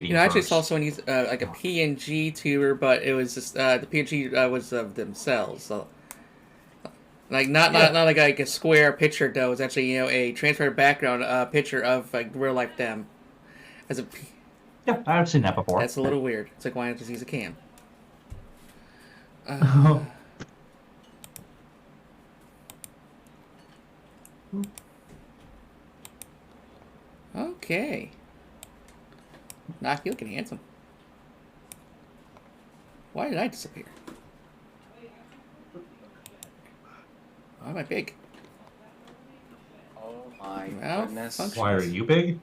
You know, I actually saw first. someone use like a PNG tuber, but it was just the PNG was of themselves. So, like Yeah, not like a square picture though. It's actually a transparent background picture of like real life them as a. yeah, I've seen that before. That's a little weird. It's like why not just use a cam? Oh. Okay, Knock, you looking handsome. Why did I disappear? Why am I big? Oh my goodness. Why are Malfunctions. you big?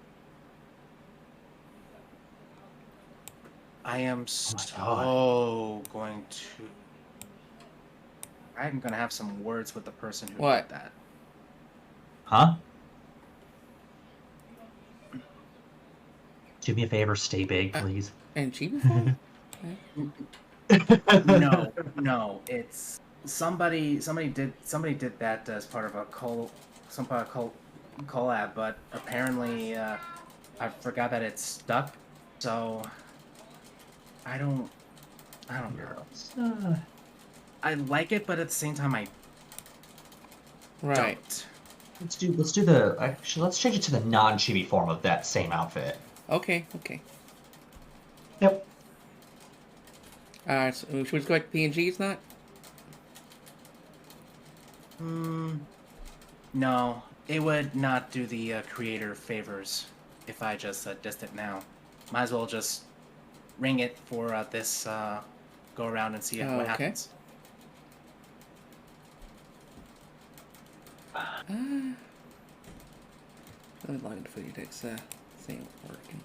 I am Oh my god. so going to. I'm gonna have some words with the person who did What? that. Huh? Do me a favor, stay big, please. In cheapy form? N- No, no, it's somebody. Somebody did that as part of a some part of collab, but apparently I forgot that it stuck. So I don't. I don't Here, know. let's. I like it, but at the same time, I Right. don't. Let's do the actually let's change it to the non-chibi form of that same outfit. Okay. Okay. Yep. So should we just go back to PNGs? Not. Hmm. No, it would not do the creator favors if I just dissed it now. Might as well just ring it for this go around and see what Okay. happens. Let me log into Footytex. This ain't working.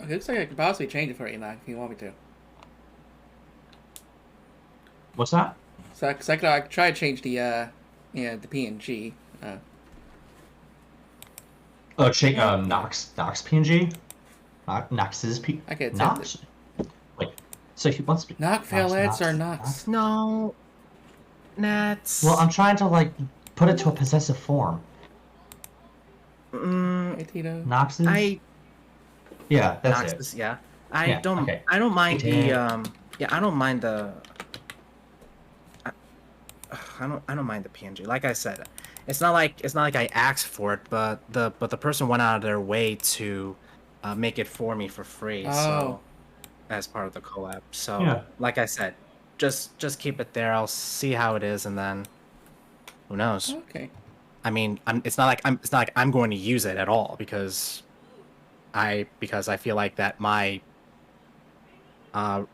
Okay, looks like I can possibly change it for you, Knock, if you want me to. What's that? So, cause I could try to change the PNG. Nox PNG? Nox's P I could attempt it. Nox? Wait. So he wants to be Knock fail ads or Knox? Nox? No, Well, Nats. I'm trying to like put it to a possessive form. Hey, Mm, Tito. Nox's? I Yeah, that's it. Noxus, yeah. I Yeah, don't. okay. I don't Hey, mind the. Ted. Yeah, I don't mind the. I, I don't mind the PNG. Like I said, it's not like I asked for it, but the person went out of their way to make it for me for free. Oh, So as part of the collab. So Yeah. like I said, just keep it there. I'll see how it is, and then who knows? okay. I mean, it's not like I'm going to use it at all because I feel like that my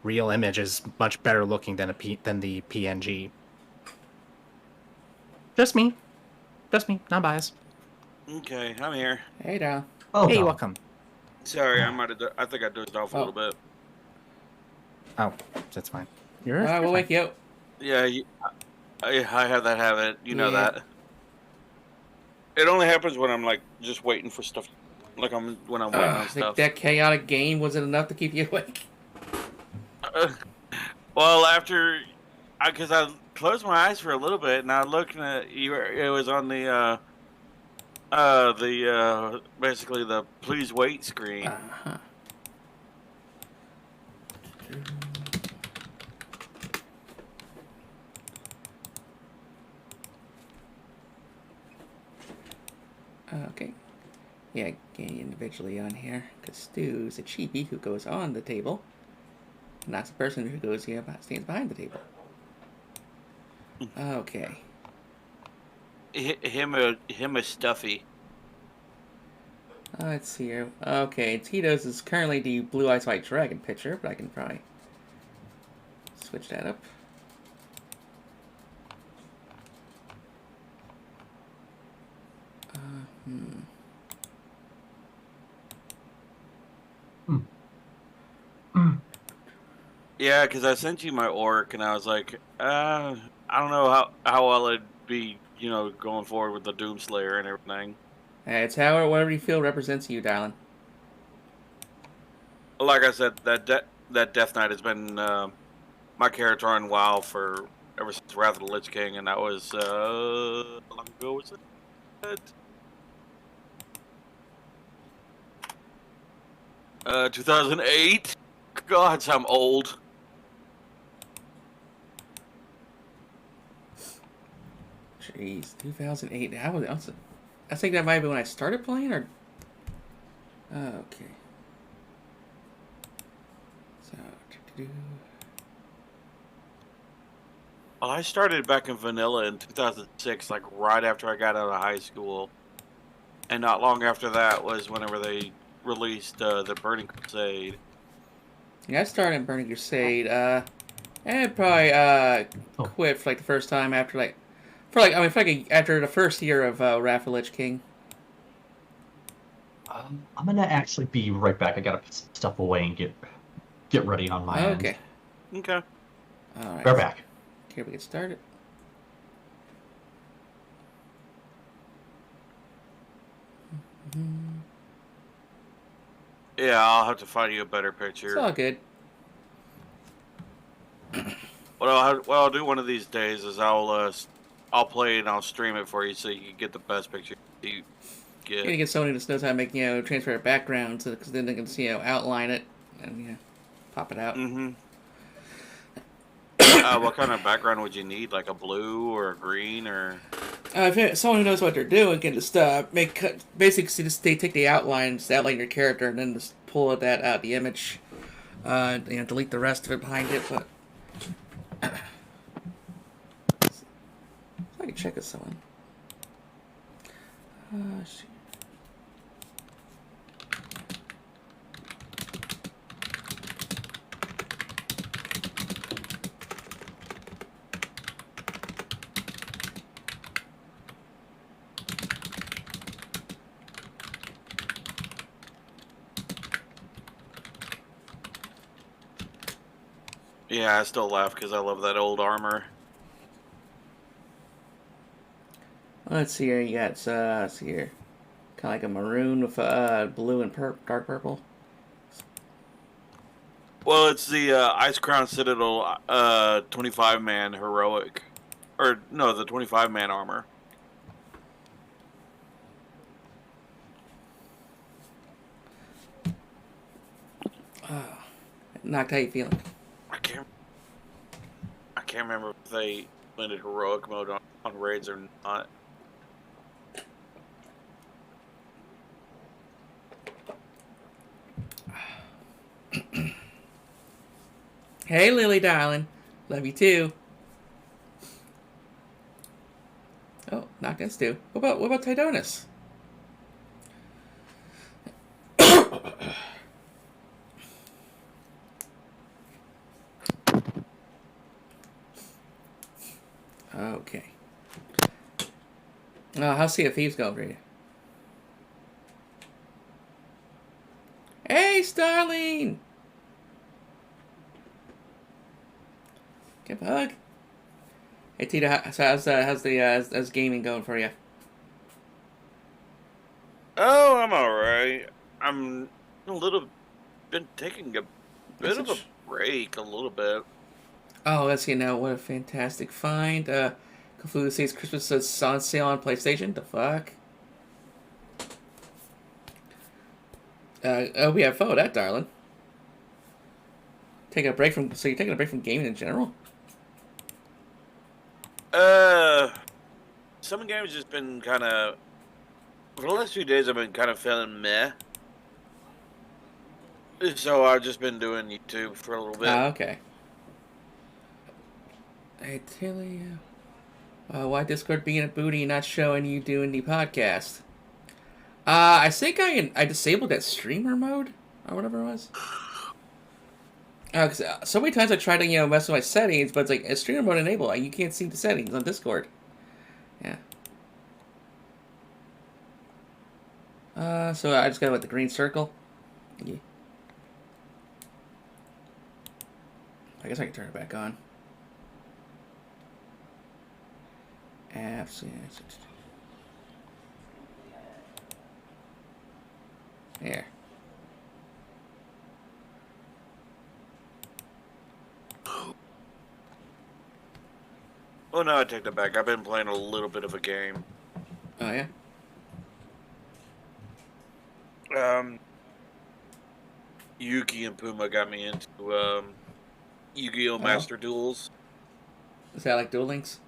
real image is much better looking than the PNG. Just me, just me, not biased. Okay, I'm here. Hey, Dal. Oh, Hey, God. welcome. Sorry, I might have. I think I dozed off a Oh, little bit. Oh, that's fine. alright, You're we'll fine. wake you up. Yeah, I have that habit. You know Yeah. that. It only happens when I'm like just waiting for stuff. Like when I'm waiting on Think stuff. that chaotic game wasn't enough to keep you awake? Well, after because I closed my eyes for a little bit and I looked at you. It was on the basically the please wait screen. Uh-huh. Okay. Yeah, gain individually on here, because Stu is a cheapie who goes on the table, not the person who goes here stands behind the table. Okay. Him a stuffy. Let's see here. Okay, Tito's is currently the Blue Eyes White Dragon picture, but I can probably switch that up. Hmm. Yeah, because I sent you my orc, and I was like, I don't know how well it'd be, going forward with the Doomslayer and everything. It's how whatever you feel represents you, darling. Like I said, that Death Knight has been my character on WoW for ever since Wrath of the Lich King, and that was how long ago was it? 2008. God, I'm old. Jeez, 2008. I think that might be when I started playing, or... Okay. So... Well, I started back in vanilla in 2006, like right after I got out of high school. And not long after that was whenever they released the Burning Crusade. Yeah, I started in Burning Crusade, and probably, quit for, like, the first time after, like... after the first year of, Wrath of the Lich King. I'm gonna actually be right back. I gotta put some stuff away and get ready on my end. Okay. Alright. We're back. Here we get started. Yeah, I'll have to find you a better picture. It's all good. What I'll do one of these days is I'll play and I'll stream it for you so you can get the best picture you get. You gotta get someone who just knows how to make, transfer a background, because then they can see, outline it, and, pop it out. Mm-hmm. What kind of background would you need? Like a blue or a green or? If someone who knows what they're doing can just basically they take the outlines, outline your character, and then just pull that out the image, delete the rest of it behind it. But I can check with someone. Shoot. Yeah, I still laugh because I love that old armor. Let's see here. You got let's see here, kind of like a maroon with blue and dark purple. Well, it's the Ice Crown Citadel 25-man heroic, or no, the 25-man armor. Knocked, how you feeling? I can't remember if they implemented heroic mode on raids or not. Hey, Lily, darling. Love you too. Oh, knocked in Stu. What about Tidonus? Okay. How's Sea of Thieves going for you? Hey, Starling! Give a hug. Hey, Tito, how's gaming going for you? Oh, I'm alright. I'm been taking a bit of a break a little bit. Oh, let's what a fantastic find. Cthulhu says Christmas is on sale on PlayStation. The fuck? We have fun with that, darling. So you're taking a break from gaming in general? Some games just been kind of, for the last few days I've been kind of feeling meh. So I've just been doing YouTube for a little bit. Okay. Hey, Tilly, why Discord being a booty and not showing you doing the podcast? I think I disabled that streamer mode or whatever it was. Cause so many times I tried to mess with my settings, but it's like a streamer mode enabled. You can't see the settings on Discord. Yeah. So I just got with the green circle. Yeah. I guess I can turn it back on. Apps. There. Oh no, I take that back. I've been playing a little bit of a game. Oh yeah. Yuki and Puma got me into Yu-Gi-Oh! Master Duels. Is that like Duel Links?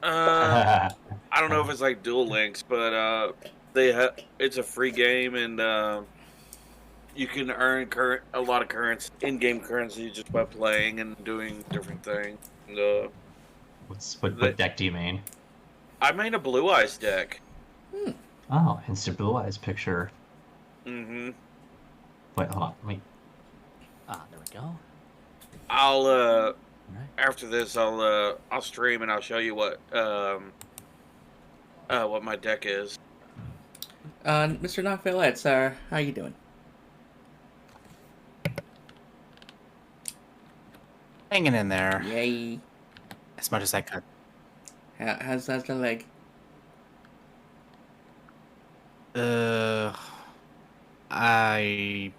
I don't know if it's like Duel Links, but it's a free game, and you can earn a lot of in-game currency just by playing and doing different things. And, what deck do you main? I made a Blue Eyes deck. Oh, instant Blue Eyes picture. Mm-hmm. Wait, hold on. Wait. Ah, there we go. I'll Right. after this I'll stream and I'll show you what my deck is. Mr. Knockville, sir, how you doing? Hanging in there Yay. as much as I could. How's the leg? I.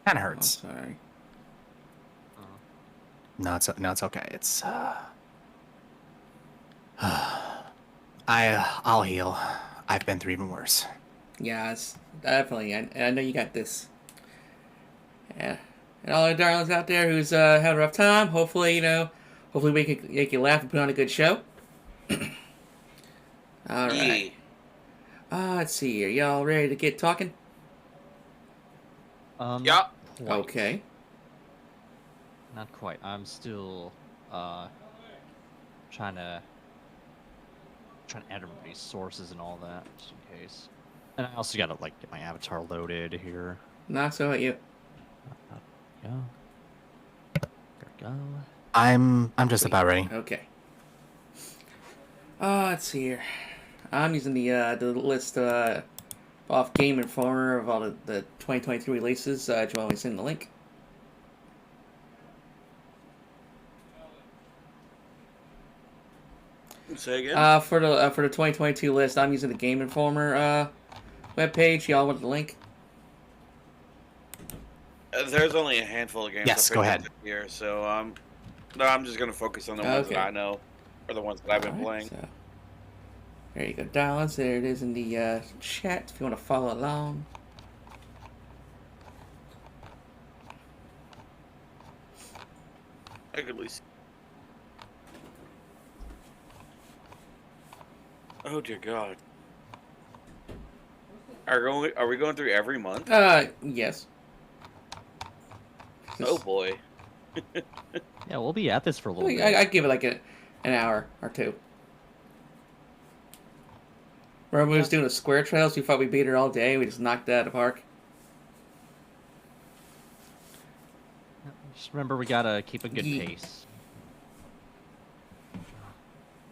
Kind of Oh, hurts. sorry. No, it's okay. It's. I'll heal. I've been through even worse. Yes, definitely. I know you got this. Yeah. And all the darlings out there who's had a rough time, hopefully we can make you laugh and put on a good show. All right. Let's see here. Y'all ready to get talking? Yeah. Quite. Okay. Not quite. I'm still trying to add resources and all that, just in case. And I also gotta get my avatar loaded here. Not so at you. Go. There we go. I'm just about ready. Okay. Let's see here. I'm using the list off Game Informer of all the 2023 releases. Do you want me to send the link? Say again. For the 2022 list, I'm using the Game Informer webpage. Y'all want the link? There's only a handful of games. Yes, I go picked ahead. up this year, so no, I'm just gonna focus on the ones Okay. that I know, or the ones that I've been Alright, playing. so there you go, darlings. There it is in the chat if you want to follow along. I could at least. Oh dear God. Are we going through every month? Yes. Oh boy. Yeah, we'll be at this for a little bit. I'd give it like an hour or two. Remember we was doing the square trails? We thought we beat her all day. We just knocked it out of the park. Just remember, we gotta keep a good Ye- pace.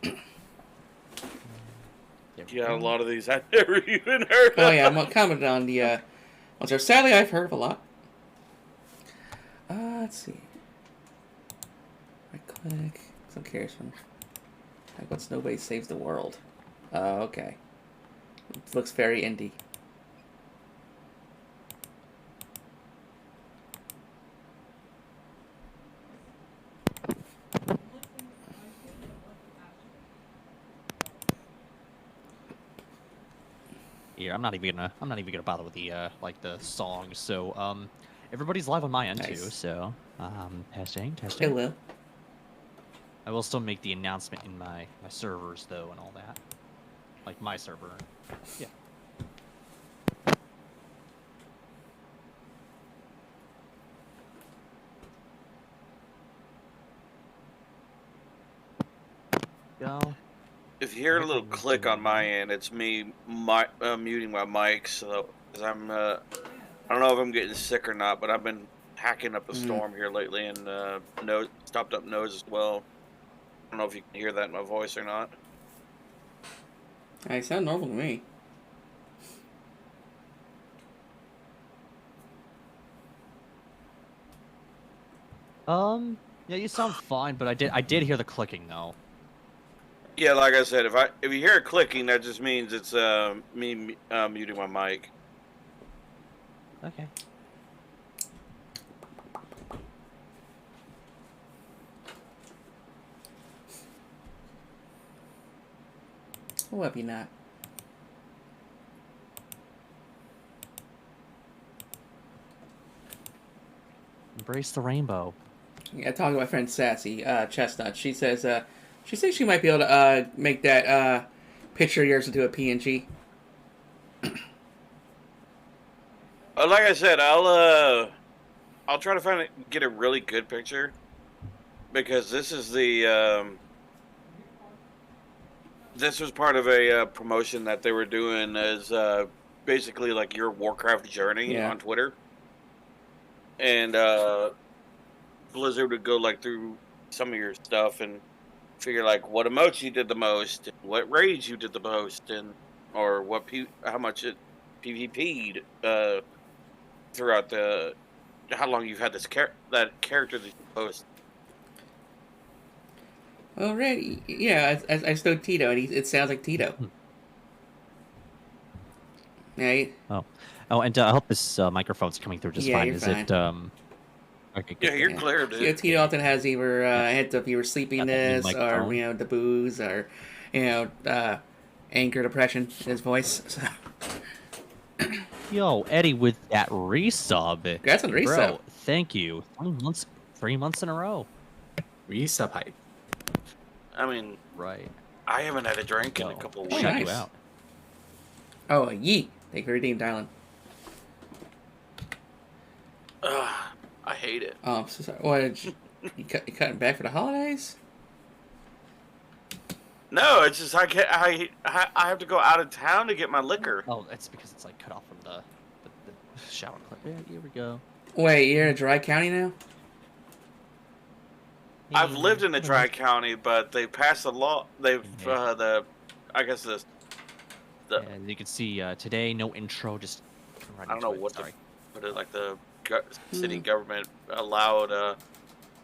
There we Yeah, a go. lot of these I've never even heard of. Oh yeah, I'm commenting on the ones there. Sadly, I've heard of a lot. Let's see. Right click. I'm curious from. Like, what's Nobody Saves the World? Oh, okay. It looks very indie. Yeah, I'm not even gonna bother with the the songs. So everybody's live on my end too. Nice. So testing. Hello. I will still make the announcement in my servers though and all that, like my server. Yeah. Go. If you hear a little click on my end, it's me muting my mic. So, cause I don't know if I'm getting sick or not, but I've been hacking up a storm here lately, and stopped up nose as well. I don't know if you can hear that in my voice or not. I sound normal to me. Yeah, you sound fine, but I did hear the clicking though. Yeah, like I said, if you hear it clicking, that just means it's me muting my mic. Okay. Oh, have you not? Embrace the rainbow. Yeah, talking to my friend Sassy Chestnut. She says she thinks she might be able to make that picture of yours into a PNG. Like I said, I'll try to get a really good picture, because this is this was part of a promotion that they were doing as basically like your Warcraft journey on Twitter, and Blizzard would go like through some of your stuff and figure like what emotes you did the most, what raids you did the most, and or how much it PvP'd throughout how long you've had that character that you post. Alright, yeah, I stowed Tito, and it sounds like Tito. Yeah. Oh, and I hope this microphone's coming through just fine. You're Is fine. it? Okay, Yeah, you're clear, dude. Yeah, Tito often has either heads up either sleepiness or the booze or anger, depression in his voice. So. Yo, Eddie with that resub. Congrats on the resub. Bro, thank you. 3 months in a row. Resub hype. I mean, right. I haven't had a drink in a couple of weeks. Check nice. you out. Oh, yeet. Thank you for redeemed, Dylan. I hate it. Oh, I'm so sorry. What, you cutting back for the holidays? No, it's just I have to go out of town to get my liquor. Oh, it's because it's like cut off from the shower clip. Yeah, here we go. Wait, you're in a dry county now? I've lived in a dry county, but they passed a law. They've And you can see today, no intro, just right I don't know into it. what Sorry. the city government allowed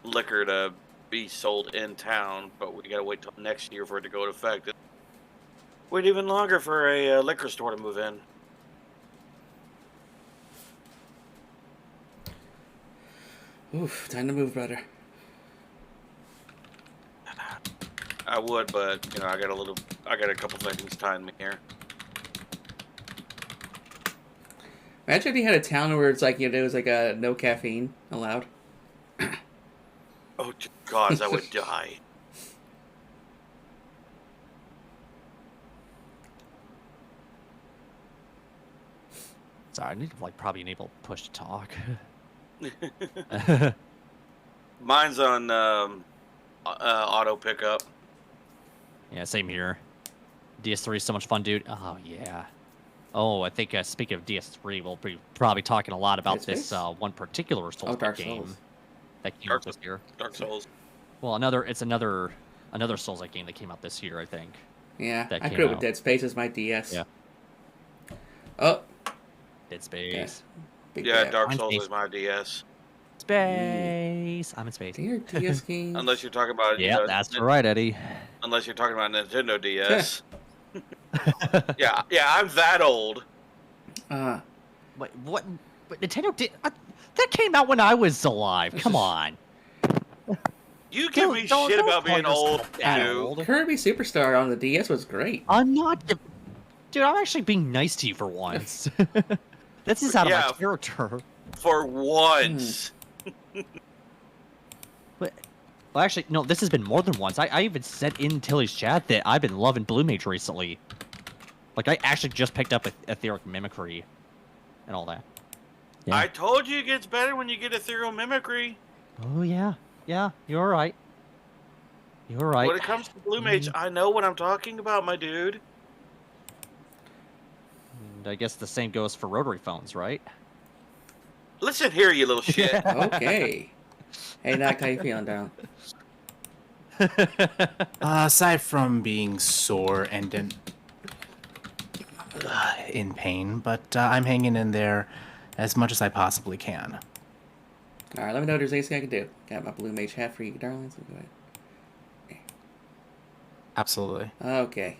liquor to be sold in town, but we gotta wait till next year for it to go into effect. Wait even longer for a liquor store to move in. Oof, time to move, brother. I would, but I got a couple things tying me here. Imagine if you had a town where it's like, there was like a no caffeine allowed. Oh God, I would die. Sorry, I need to probably enable push to talk. Mine's on auto pickup. Yeah, same here. DS3 is so much fun, dude. Oh yeah. Oh, I think speaking of DS3, we'll be probably talking a lot about this one particular Souls game that came out this year. Dark Souls. Well, another Souls game that came out this year, I think. Yeah, I grew up with Dead Space as my DS. Yeah. Oh. Dead Space. Yeah, Dark Souls is my DS. Space. I'm in space. Dear DS games. Unless you're talking about that's right, Eddie. Unless you're talking about Nintendo DS. yeah, I'm that old. Wait, what? But Nintendo did that came out when I was alive. Come on. You give me shit about being old, too. Kirby Superstar on the DS was great. I'm not, dude. I'm actually being nice to you for once. This is out of my character. For once. But Well, actually, no, this has been more than once. I even said in Tilly's chat that I've been loving Blue Mage recently. Like, I actually just picked up Etheric Mimicry and all that. Yeah. I told you it gets better when you get Ethereal Mimicry. Oh, yeah. Yeah, you're right. You're right. When it comes to Blue Mage, I know what I'm talking about, my dude. And I guess the same goes for rotary phones, right? Listen here, you little shit. Okay. Hey, Knock, how you feeling, down? Aside from being sore and in pain, but I'm hanging in there as much as I possibly can. All right, let me know if there's anything I can do. Got my Blue Mage hat for you, darlings. Go ahead. Absolutely. Okay.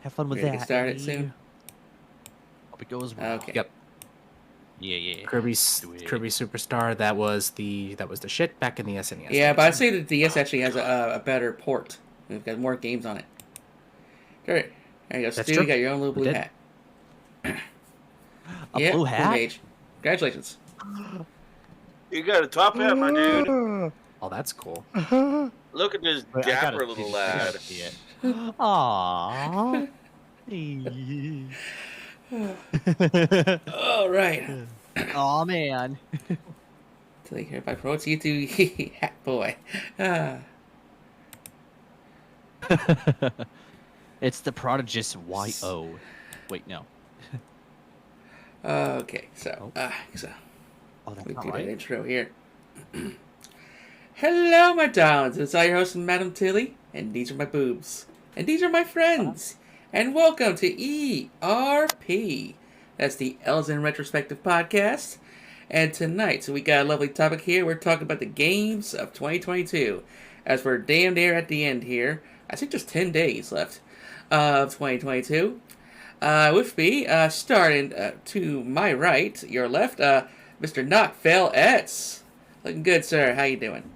Have fun with Ready to that. get started soon? Hope it goes well. Okay. Yep. Yeah. Kirby Superstar. That was the shit back in the SNES. Yeah, but I'd say the DS actually has a better port. We've got more games on it. There you go, That's Stu. true. You got your own little blue did. hat. A blue hat? Blue Mage. Congratulations. You got a top hat, my dude. Oh, that's cool. Look at this Wait, I gotta dapper see little it. I gotta lad. see it. Aww. All right. Aw, man. Till you hereby promotes you to Hat Boy. It's the prodigious Y.O. Wait, no. Okay, so Oh, we that's do not that right. intro here. Hello, my darlings. It's I, your host, Madam Tilly, and these are my boobs, and these are my friends, and welcome to ERP. That's the Elezen Retrospective podcast. And tonight, so we got a lovely topic here. We're talking about the games of 2022. As we're damn near at the end here, I think just 10 days left of 2022. With me, starting to my right, your left, Mr. Knockfell Etz. Looking good, sir. How you doing?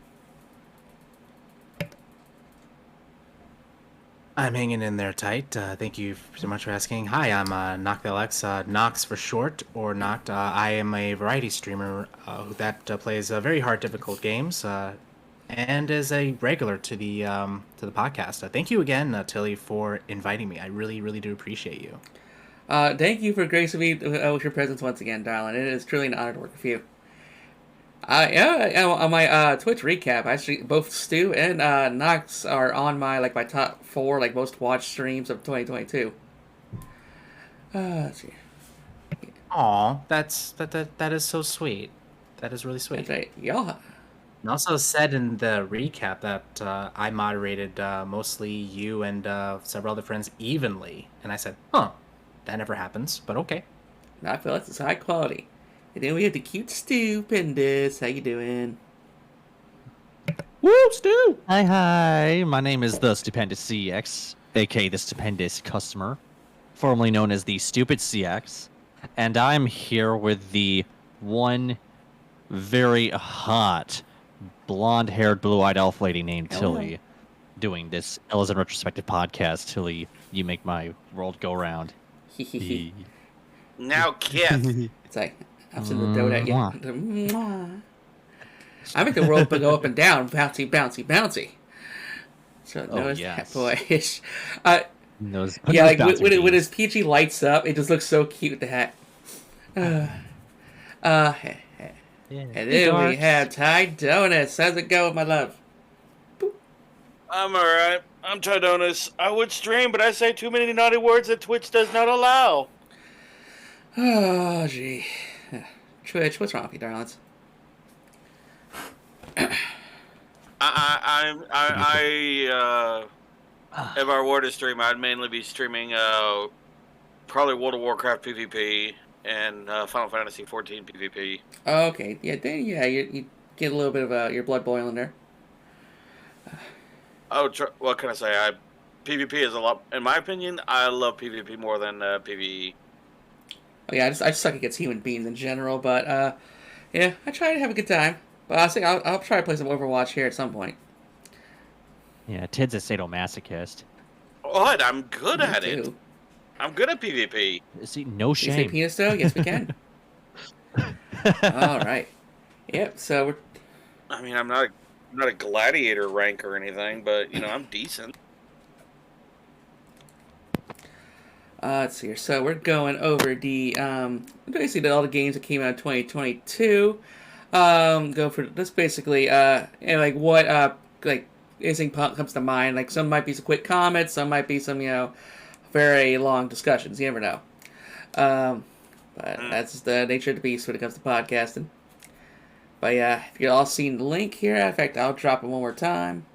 I'm hanging in there tight. Thank you so much for asking. Hi, I'm NockLX, Nox for short, or Noct. I am a variety streamer that plays very hard, difficult games, and is a regular to the podcast. Thank you again, Tilly, for inviting me. I really, really do appreciate you. Thank you for gracing me with your presence once again, darling. It is truly an honor to work with you. On my Twitch recap, actually, both Stu and Nox are on my top 4 most watched streams of 2022. Let's see. Aw, that is so sweet. That is really sweet. That's right, y'all. And also said in the recap that I moderated mostly you and several other friends evenly, and I said, "Huh, that never happens." But okay. I feel it's high quality. And then we have the cute Stupendous. How you doing? Woo, Stu! Hi. My name is the Stupendous CX, aka the Stupendous Customer, formerly known as the Stupid CX, and I'm here with the one very hot, blonde-haired, blue-eyed elf lady named Hello. Tilly, doing this Elezen Retrospective podcast. Tilly, you make my world go round. Now kiss. It's like, I'm sitting the donut. Mwah. I make the world go up and down, bouncy, bouncy, bouncy. So Oh, notice yes. that boyish. Those, Yeah, like when his PG lights up, it just looks so cute with the hat. And then we have Ty Donuts. How's it going, my love? I'm alright. I'm Tydonis. I would stream, but I say too many naughty words that Twitch does not allow. Oh, gee. Twitch, what's wrong with you, darlings? If I were to stream, I'd mainly be streaming probably World of Warcraft PvP and Final Fantasy 14 PvP. Okay, yeah, then you get a little bit of your blood boiling there. What can I say? PvP is a lot, in my opinion, I love PvP more than PvE. Oh yeah, I just suck against human beings in general, but yeah, I try to have a good time. But I'll try to play some Overwatch here at some point. Yeah, Tid's a sadomasochist. What? I'm good Me at too. it. I'm good at PvP. See, no You say shame. penis though? Yes, we can. All right. Yep. So we're I mean, I'm not not a gladiator rank or anything, but I'm decent. Let's see here. So we're going over the basically all the games that came out in 2022. Go for this basically like what like anything comes to mind. Like some might be some quick comments, some might be some very long discussions. You never know. But that's the nature of the beast when it comes to podcasting. But yeah, if you've all seen the link here, in fact, I'll drop it one more time.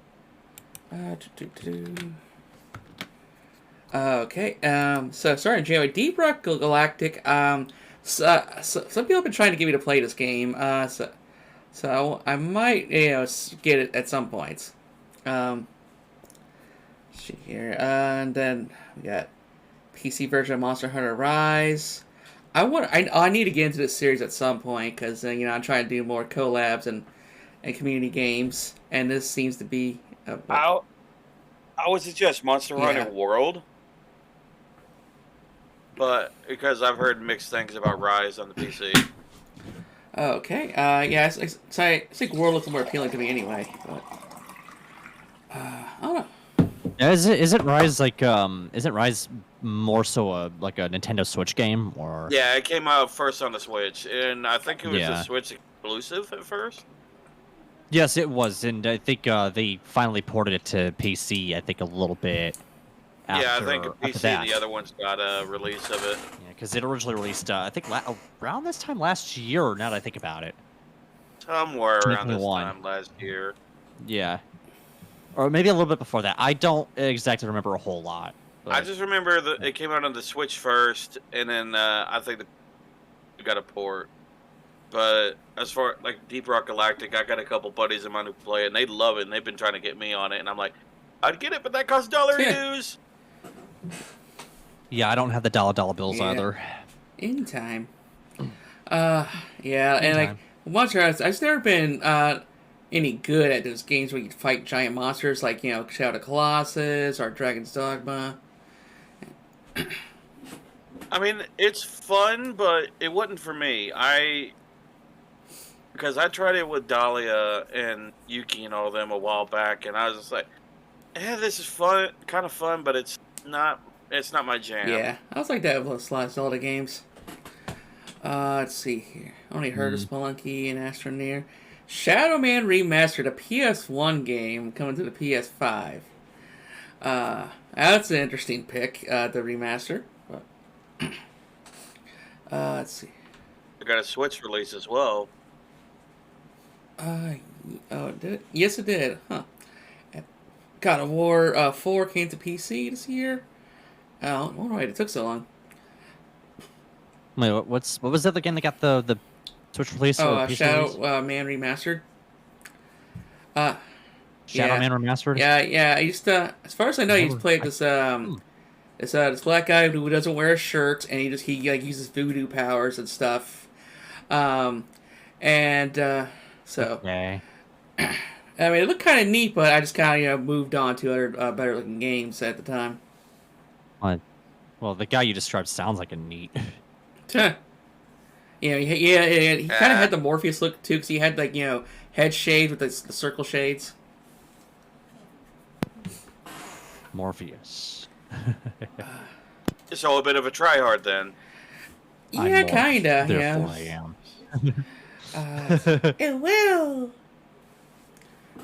Okay, so starting January, Deep Rock Galactic. Some people have been trying to get me to play this game. So I might get it at some point. Let's see here, and then we got PC version of Monster Hunter Rise. I need to get into this series at some point because I'm trying to do more collabs and community games, and this seems to be. I would suggest Monster Hunter World, but because I've heard mixed things about Rise on the PC. Okay. Yeah. I think World looks more appealing to me anyway. But I don't know. Yeah, is it Rise like isn't Rise more so like a Nintendo Switch game or? Yeah, it came out first on the Switch, and I think it was a Switch exclusive at first. Yes, it was, and I think they finally ported it to PC. I think a little bit. I think PC and the other ones got a release of it. Yeah, because it originally released, I think, around this time last year. Now that I think about it, somewhere around this time last year. Yeah, or maybe a little bit before that. I don't exactly remember a whole lot. But... I just remember that it came out on the Switch first, and then I think we got a port. But as far like Deep Rock Galactic, I got a couple buddies of mine who play it, and they love it, and they've been trying to get me on it, and I'm like, I'd get it, but that costs $1 dues. Yeah, I don't have the dollar bills either. In time. And like Monster Hunter, I've never been any good at those games where you fight giant monsters like Shadow of the Colossus or Dragon's Dogma. I mean, it's fun, but it wasn't for me. Because I tried it with Dahlia and Yuki and all of them a while back, and I was just like, this is fun, kind of fun, but it's not my jam. Yeah, I was like that with a lot of Zelda games. Let's see here. Only heard of Spelunky and Astroneer. Shadow Man Remastered, a PS1 game coming to the PS5. That's an interesting pick, the remaster. But, let's see. They got a Switch release as well. Did it? Yes, it did. Huh. God of War 4 came to PC this year. Oh, why it took so long. Wait, what was that again that got the Switch release? Shadow Man Remastered. Shadow Man Remastered? Yeah. I used to, as far as I know, he's played this this black guy who doesn't wear a shirt, and he uses voodoo powers and stuff. So. Okay. I mean, it looked kind of neat, but I just kind of moved on to other better looking games at the time. Well, the guy you described sounds like a neat. He kind of had the Morpheus look too, because he had head shades with the circle shades. Morpheus. So a bit of a tryhard then. Yeah, kinda. Therefore I am. It will.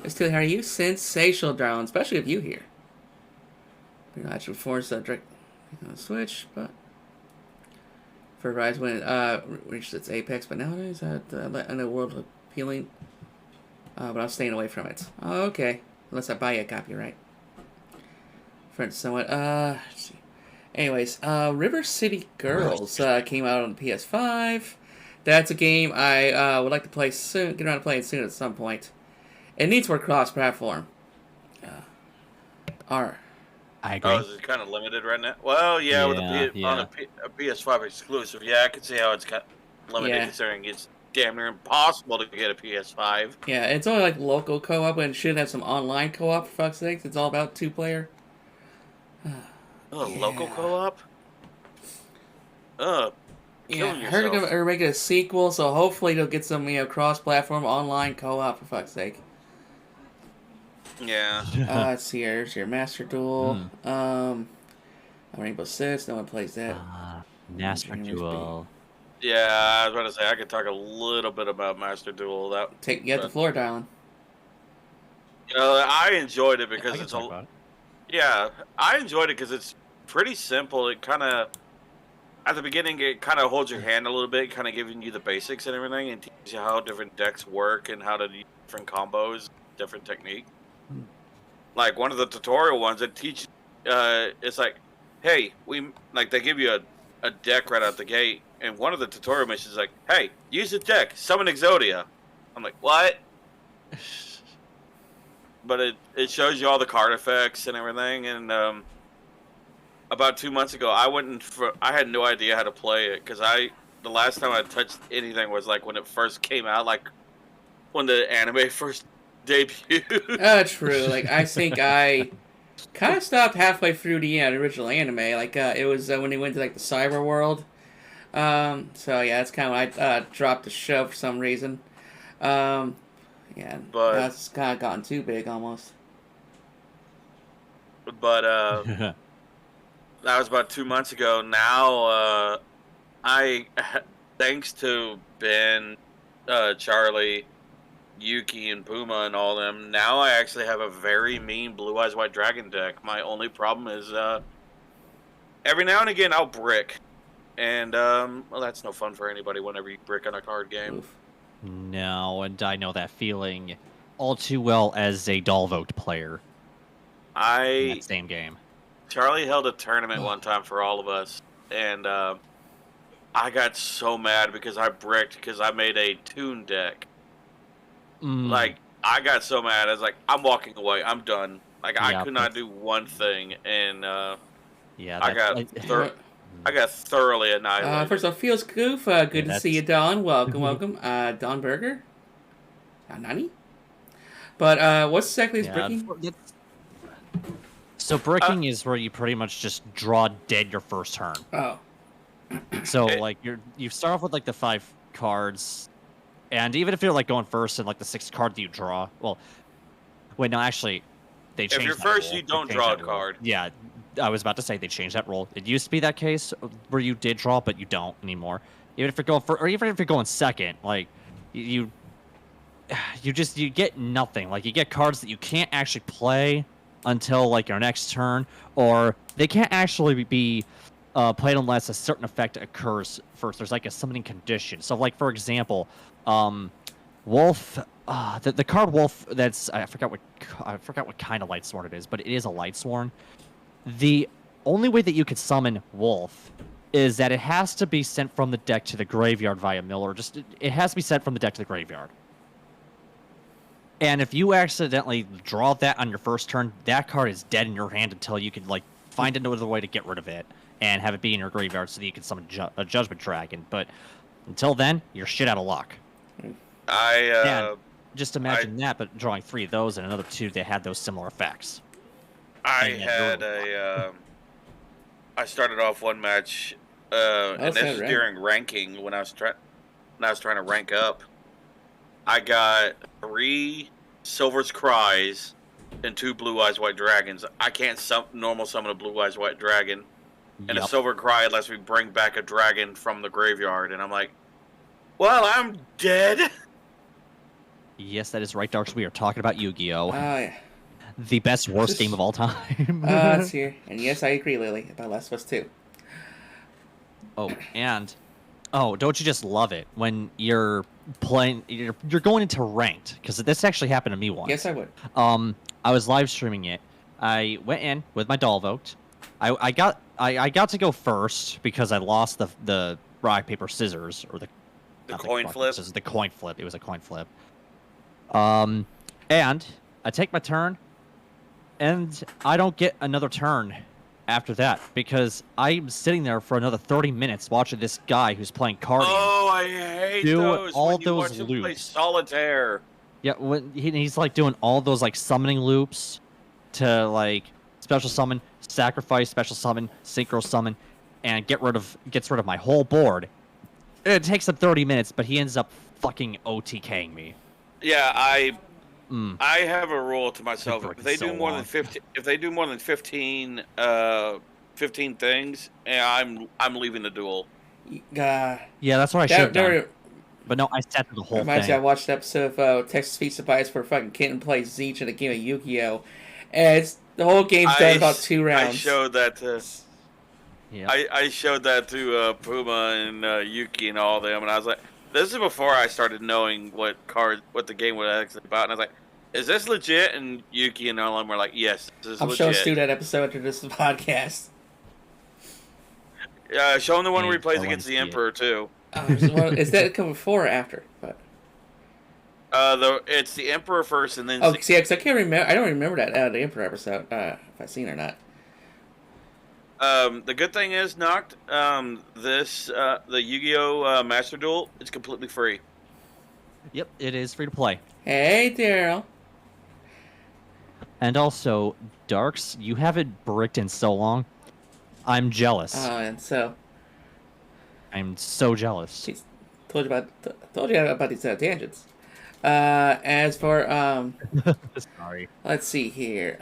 It's too hard. You sensational, darling, especially if you here. I should force that direct on the Switch, but for Rise when it reached its apex, but nowadays I know world appealing. But I'm staying away from it. Oh, okay, unless I buy a copyright. For somewhat. Let's see. Anyways, River City Girls came out on the PS5. That's a game I would like to play soon. Get around to playing soon at some point. It needs more cross-platform. I agree. Oh, is it kind of limited right now? Well, yeah, with on a PS5 exclusive. Yeah, I can see how it's kind of limited considering it's damn near impossible to get a PS5. Yeah, it's only like local co-op, and it should have some online co-op, for fuck's sake. It's all about two-player. Local co-op? I heard they're going to make it a sequel, so hopefully they'll get some cross-platform online co-op, for fuck's sake. Yeah. Let's see. Here's your Master Duel. Rainbow Six. No one plays that. Master Duel. Yeah, I was about to say I could talk a little bit about Master Duel. You got the floor, darling. I enjoyed it because it's a. Yeah, I enjoyed it because it's pretty simple. It kind of at the beginning it kind of holds your hand a little bit, kind of giving you the basics and everything, and teaches you how different decks work and how to do different combos, different technique. Like one of the tutorial ones, it teaches. It's like, hey, they give you a deck right out the gate. And one of the tutorial missions is like, hey, use the deck, summon Exodia. I'm like, what? But it shows you all the card effects and everything. And about 2 months ago, I had no idea how to play it. Because the last time I touched anything was like when it first came out, like when the anime first debuted. True. Like, I think I kind of stopped halfway through the original anime. Like, it was when they went to like the cyber world. So yeah, that's kind of when I dropped the show for some reason. Yeah, but that's kind of gotten too big almost. But that was about 2 months ago. Now, thanks to Ben, Charlie, Yuki, and Puma, and all them, now I actually have a very mean Blue Eyes White Dragon deck. My only problem is every now and again I'll brick. And, well, that's no fun for anybody whenever you brick on a card game. Oof. No, and I know that feeling all too well as a Dalvote player. In that same game. Charlie held a tournament one time for all of us, and I got so mad because I bricked because I made a Toon deck. Like, I got so mad. I was like, I'm walking away. I'm done. Like, I could not do one thing, and I got thoroughly annihilated. First off, Feels Goof, good to see you, Don. Welcome. Don Berger. Nani? But what's exactly is bricking? So bricking is where you pretty much just draw dead your first turn. Oh. So like you start off with like the 5 cards, and even if you're like going first and like the 6th card that you draw, well, wait, no, actually, they changed. If you're first, you don't draw a card. Yeah. I was about to say they changed that rule. It used to be that case where you did draw, but you don't anymore. Even if you're going or even if you're going second, like you get nothing. Like you get cards that you can't actually play until like your next turn, or they can't actually be played unless a certain effect occurs first. There's like a summoning condition. So like for example, Wolf. The card Wolf. That's I forgot what kind of Lightsworn it is, but it is a Lightsworn. The only way that you could summon Wolf is that it has to be sent from the deck to the graveyard via mill, or just it has to be sent from the deck to the graveyard. And if you accidentally draw that on your first turn, that card is dead in your hand until you can like find another way to get rid of it and have it be in your graveyard so that you can summon a Judgment Dragon. But until then, you're shit out of luck. Just imagine that, but drawing 3 of those and another 2 that had those similar effects. I started off one match, and this is during ranking when I was trying to rank up. I got 3 Silver's Cries and 2 Blue Eyes White Dragons. I can't normal summon a Blue Eyes White Dragon, and a Silver Cry lets me bring back a dragon from the graveyard, and I'm like, well, I'm dead. Yes, that is right, Darks. We are talking about Yu-Gi-Oh! Oh, yeah. The best, worst game of all time. Let's see. And yes, I agree, Lily, about Last of Us 2. Don't you just love it when you're playing, you're going into ranked? Because this actually happened to me once. Yes, I would. I was live streaming it. I went in with my Dalvote. I got to go first because I lost the rock, paper, scissors, or the coin flip. The coin flip. It was a coin flip. And I take my turn. And I don't get another turn after that because I'm sitting there for another 30 minutes watching this guy who's playing card games. Oh, I hate those. All when you those watch him loops. Play solitaire. Yeah, when he's like doing all those like summoning loops to like special summon, sacrifice, special summon, synchro summon, and gets rid of my whole board. It takes him 30 minutes, but he ends up fucking OTKing me. Yeah, I have a rule to myself: Super if they so do more long. than 15, if they do more than 15 things, I'm leaving the duel. Yeah, that's what I should have done. But no, I sat through the whole Reminds me, I thing. watched an episode of Texas Pizza Pies where fucking Kitten plays Zeech in a game of Yu-Gi-Oh! And the whole game's done in about 2 rounds. I showed that to. Yeah. I showed that to Puma and Yuki and all them, and I was like, "This is before I started knowing what the game was actually about." And I was like, "Is this legit?" And Yuki and all of them were like, "Yes, this is I'm legit." showing Stu that episode after this podcast. Show him the one where he plays I against the wanna see it. Emperor too. Is that coming before or after? But It's the Emperor first, and then see, because I can't remember. I don't remember that the Emperor episode. If I've seen it or not. The good thing is, Noct, the Yu-Gi-Oh! Master Duel, it's completely free. Yep, it is free to play. Hey, Daryl. And also, Darks, you haven't bricked in so long. I'm jealous. And so I'm so jealous. Jeez, told you about these tangents. As for Sorry. let's see here.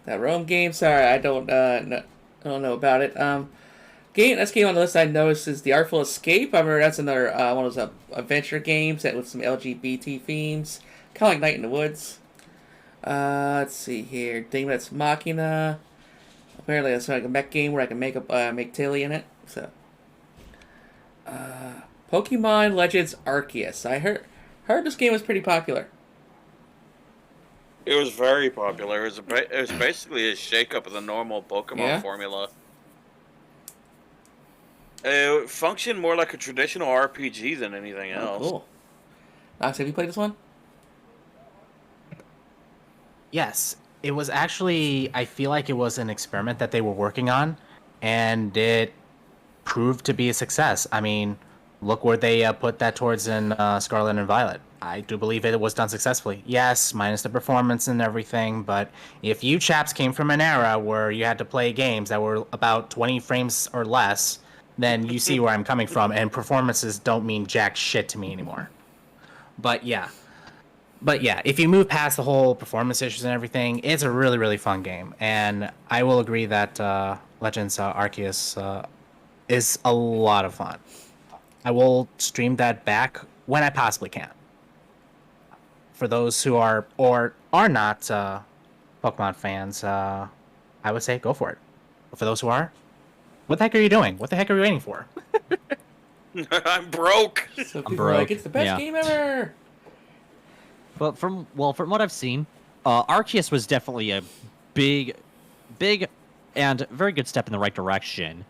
That Rome game. Sorry, I don't know about it. Next game on the list I noticed is The Artful Escape. I remember that's another one of those adventure games that with some LGBT themes, kind of like Night in the Woods. Let's see here. Demon Ex Machina. Apparently, it's like a mech game where I can make Tilly in it. So, Pokemon Legends Arceus. I heard this game was pretty popular. It was very popular. It was basically a shake-up of the normal Pokemon formula. It functioned more like a traditional RPG than anything else. Cool. Knox, have you played this one? Yes, it was actually, I feel like it was an experiment that they were working on, and it proved to be a success. I mean, look where they put that towards in Scarlet and Violet. I do believe it was done successfully. Yes, minus the performance and everything, but if you chaps came from an era where you had to play games that were about 20 frames or less, then you see where I'm coming from, and performances don't mean jack shit to me anymore. But yeah, if you move past the whole performance issues and everything, it's a really, really fun game. And I will agree that Legends Arceus is a lot of fun. I will stream that back when I possibly can. For those who are or are not Pokemon fans, I would say go for it. But for those who are, what the heck are you doing? What the heck are you waiting for? I'm broke. So people are like, it's the best game ever. But from what I've seen, Arceus was definitely a big, and very good step in the right direction.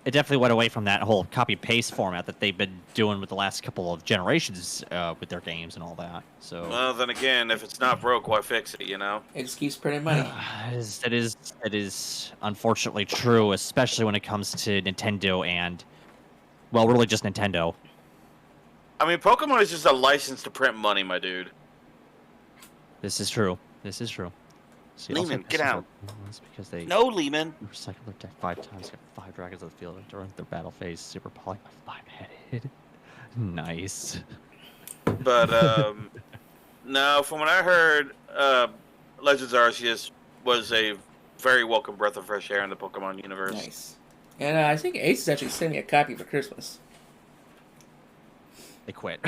It definitely went away from that whole copy-paste format that they've been doing with the last couple of generations with their games and all that. So. Well, then again, if it's not broke, why fix it? You know. Excuse printing money. It is unfortunately true, especially when it comes to Nintendo and, well, really just Nintendo. I mean, Pokemon is just a license to print money, my dude. This is true. See, Lehman, get out. It's because they Lehman. recycle their deck 5 times, get 5 dragons of the field during their battle phase. Super poly 5-headed. Nice. But no, from what I heard, Legends Arceus was a very welcome breath of fresh air in the Pokemon universe. Nice. And I think Ace is actually sending me a copy for Christmas. They quit.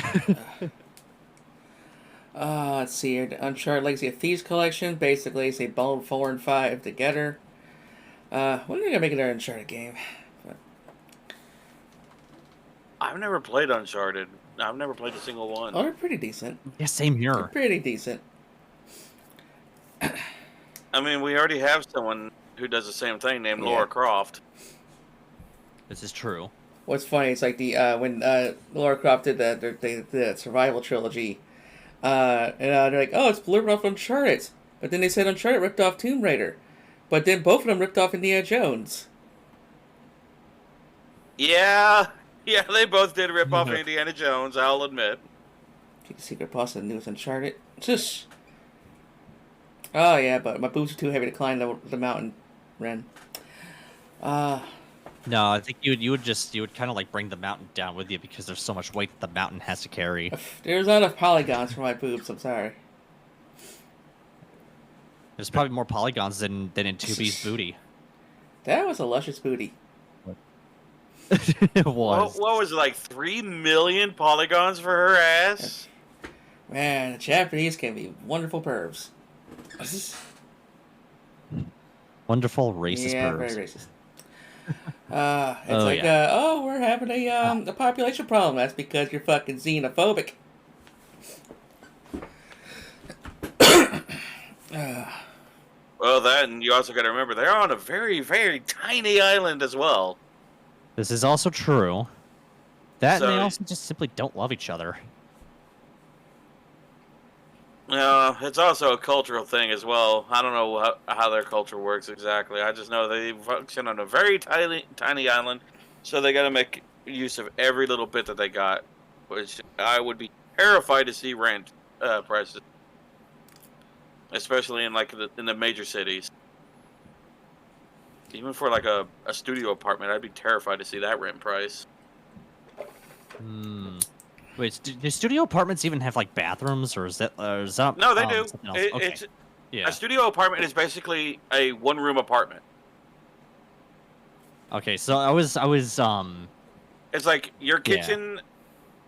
Let's see here. The Uncharted Legacy of Thieves collection. Basically, it's a bundle 4 and 5 together. When are they going to make another Uncharted game? But... I've never played Uncharted. I've never played a single one. Oh, they're pretty decent. Yeah, same here. They're pretty decent. I mean, we already have someone who does the same thing named Laura Croft. This is true. What's funny is like the when Laura Croft did the survival trilogy, and they're like, oh, it's blurred off Uncharted, but then they said Uncharted ripped off Tomb Raider, but then both of them ripped off Indiana Jones. Yeah, they both did rip off Indiana Jones, I'll admit. Secret boss of the newest Uncharted. Just. Oh yeah, but my boots are too heavy to climb the mountain, Ren. No, I think you would kind of like bring the mountain down with you because there's so much weight that the mountain has to carry. There's not enough polygons for my boobs. I'm sorry. There's probably more polygons than in 2B's booty. That was a luscious booty. It was. What was it, like 3 million polygons for her ass? Man, the Japanese can be wonderful pervs. Wonderful racist yeah, pervs. very racist. We're having a population problem. That's because you're fucking xenophobic. Well, that, and you also got to remember, they're on a very, very tiny island as well. This is also true. That So- and they also just simply don't love each other. It's also a cultural thing as well. I don't know how their culture works exactly. I just know they function on a very tiny island, so they got to make use of every little bit that they got, which I would be terrified to see rent prices, especially in in the major cities. Even for like a studio apartment, I'd be terrified to see that rent price. Wait, do studio apartments even have like bathrooms, or is that No, they do. something else? Okay. Yeah. A studio apartment is basically a one-room apartment. Okay, so I was It's like your kitchen,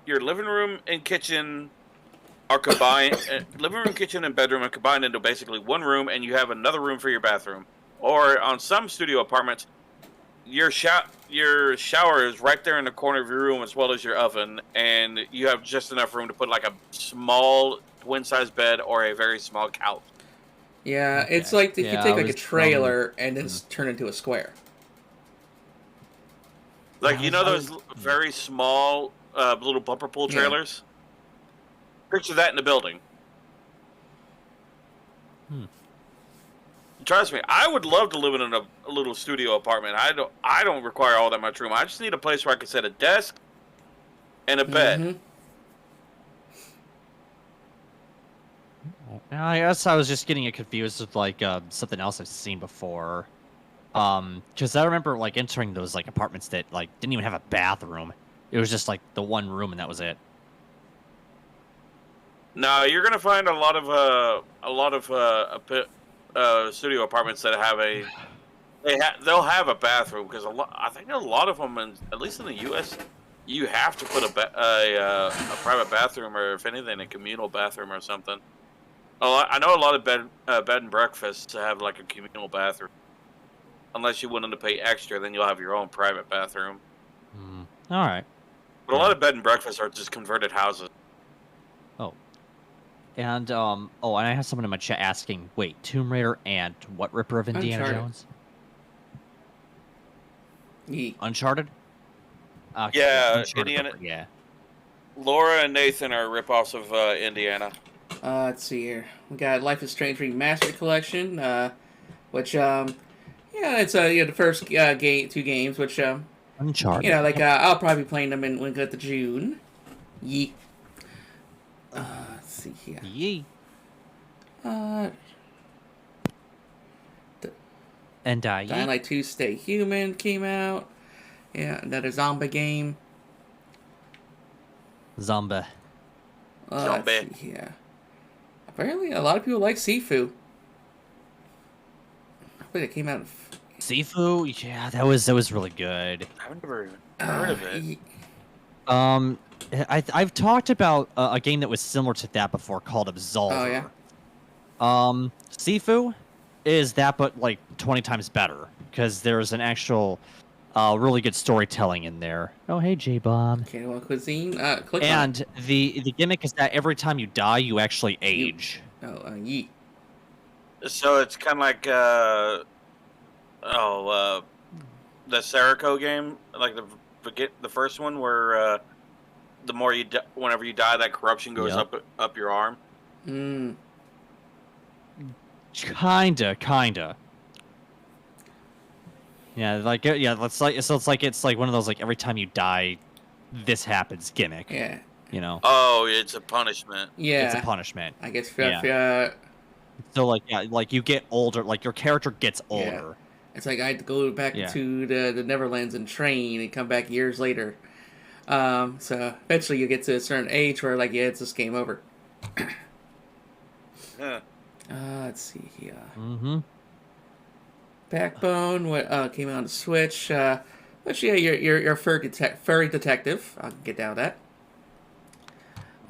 your living room and kitchen are combined. Living room, kitchen, and bedroom are combined into basically one room, and you have another room for your bathroom. Or on some studio apartments, your shower is right there in the corner of your room, as well as your oven, and you have just enough room to put like a small twin-size bed or a very small couch. Yeah, Okay. it's like if you take like a trailer and then Mhm. turn it into a square. Like, you know those Yeah. very small little bumper pool Yeah. trailers? Picture that in the building. Trust me, I would love to live in a little studio apartment. I don't require all that much room. I just need a place where I can set a desk and a bed. Mhm. I guess I was just getting it confused with like something else I've seen before. Because I remember like entering those like apartments that like didn't even have a bathroom. It was just like the one room and that was it. No, you're gonna find a lot of studio apartments that have they'll have a bathroom, because I think a lot of them, at least in the U.S., you have to put a private bathroom, or if anything, a communal bathroom or something. I know a lot of bed and breakfasts have like a communal bathroom. Unless you're willing to pay extra, then you'll have your own private bathroom. All right. But a lot of bed and breakfasts are just converted houses. And and I have someone in my chat asking, wait, Tomb Raider and what Ripper of Indiana Uncharted. Jones? Yeet. Uncharted? Okay, Yeah, Uncharted Indiana- Ripper, yeah. Laura and Nathan are ripoffs of Indiana. Let's see here. We got Life is Strange Remastered Collection, which it's the first two games, which Uncharted. I'll probably be playing them when we get to June. Yeet. Let's see here. Yee. Uh, And Dying Yee. Light 2 Stay Human came out. Yeah, another zombie game. Zombie. Zombie. Let's see here. Apparently, a lot of people like Sifu. Wait, it came out. Sifu? Yeah, that was really good. I've never heard of it. I've talked about a game that was similar to that before called Absolver. Oh, yeah? Sifu is that, but like 20 times better, because there's an actual really good storytelling in there. Oh, hey, J-Bomb. Okay, well, cuisine. Click And the gimmick is that every time you die, you actually age. on. Oh, yeet. So it's kind of like the Serico game, like the first one, where the more whenever you die, that corruption goes up your arm. Mm. Kinda. Yeah, it's like one of those like every time you die, this happens gimmick. Yeah. You know. Oh, it's a punishment. Yeah. It's a punishment. I guess So like you get older, like your character gets older. it's like I had to go back to the Neverlands and train and come back years later. So eventually you get to a certain age where it's just game over. Huh. Let's see here. Mm-hmm. Backbone. What came out on the Switch? Let's see. Your furry detective. I'll get down with that.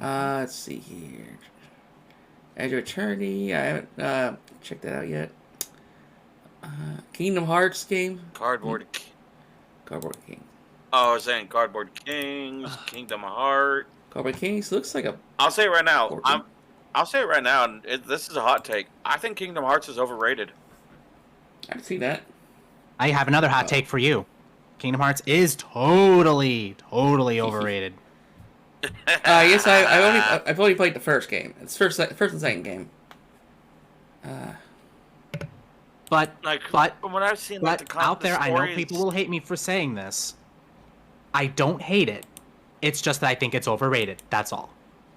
Let's see here. Azure Attorney. I haven't checked that out yet. Kingdom Hearts game. Cardboard. Cardboard King. Oh, I was saying Cardboard Kings, Kingdom Hearts. Cardboard Kings looks like a. I'll say it right now. I'll say it right now, and this is a hot take. I think Kingdom Hearts is overrated. I can see that. I have another hot take for you. Kingdom Hearts is totally overrated. Yes, I've only played the first game. It's first and second game. But from what I've seen, but out there, I know people will hate me for saying this. I don't hate it. It's just that I think it's overrated. That's all.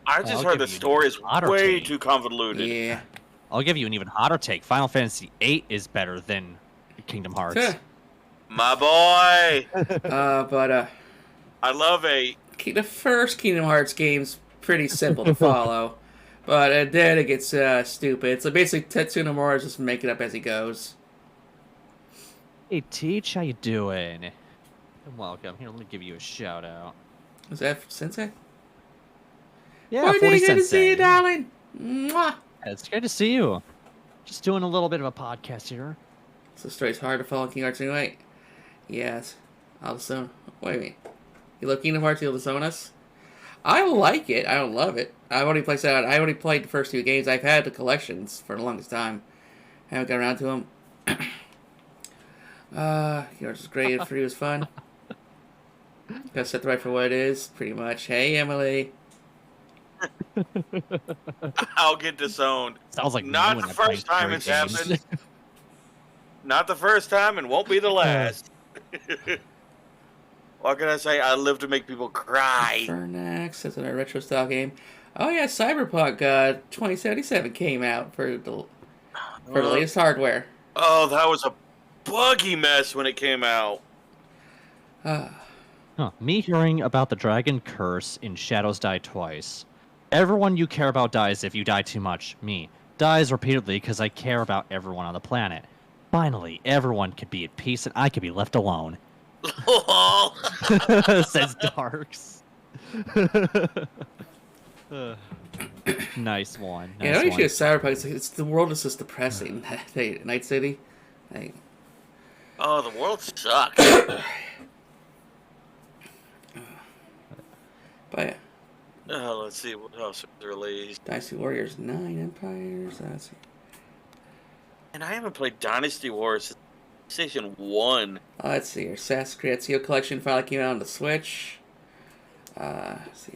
I just heard the story is way too convoluted. Yeah. I'll give you an even hotter take. Final Fantasy VIII is better than Kingdom Hearts. My boy. But I love the first Kingdom Hearts game's pretty simple to follow, but then it gets stupid. It's like basically Tetsuya Nomura is just making it up as he goes. Hey, Teach, how you doing? Welcome. Here, let me give you a shout out. Is that Sensei? Yeah, Boy, 40 good to see you, darling. Mwah. It's good to see you. Just doing a little bit of a podcast here. So the story's hard to follow in Kingdom Hearts anyway. Yes. I'll disown. Wait a minute. You love Kingdom Hearts, you'll disown us? I like it. I don't love it. I only played the first two games. I've had the collections for the longest time. I haven't got around to them. Kingdom Hearts is great. Free was fun. Gotta set the right for what it is, pretty much. Hey, Emily. I'll get disowned. Sounds like not the first time it's happened. Not the first time, and won't be the last. What can I say? I live to make people cry. Fernax, that's another retro style game. Oh yeah, Cyberpunk 2077 came out for the latest hardware. Oh, that was a buggy mess when it came out. Me hearing about the dragon curse in Shadows Die Twice. Everyone you care about dies if you die too much. Me. Dies repeatedly because I care about everyone on the planet. Finally, everyone could be at peace and I could be left alone. Says Darks. Nice one. Yeah, I actually Cyberpunk. It's the world is just depressing. Night City. Oh, the world sucks. But let's see what else was released. Dynasty Warriors 9 Empires. Let's see. And I haven't played Dynasty Wars since PlayStation 1. Let's see. Your Assassin's Creed Seal Collection finally came out on the Switch. Let's see.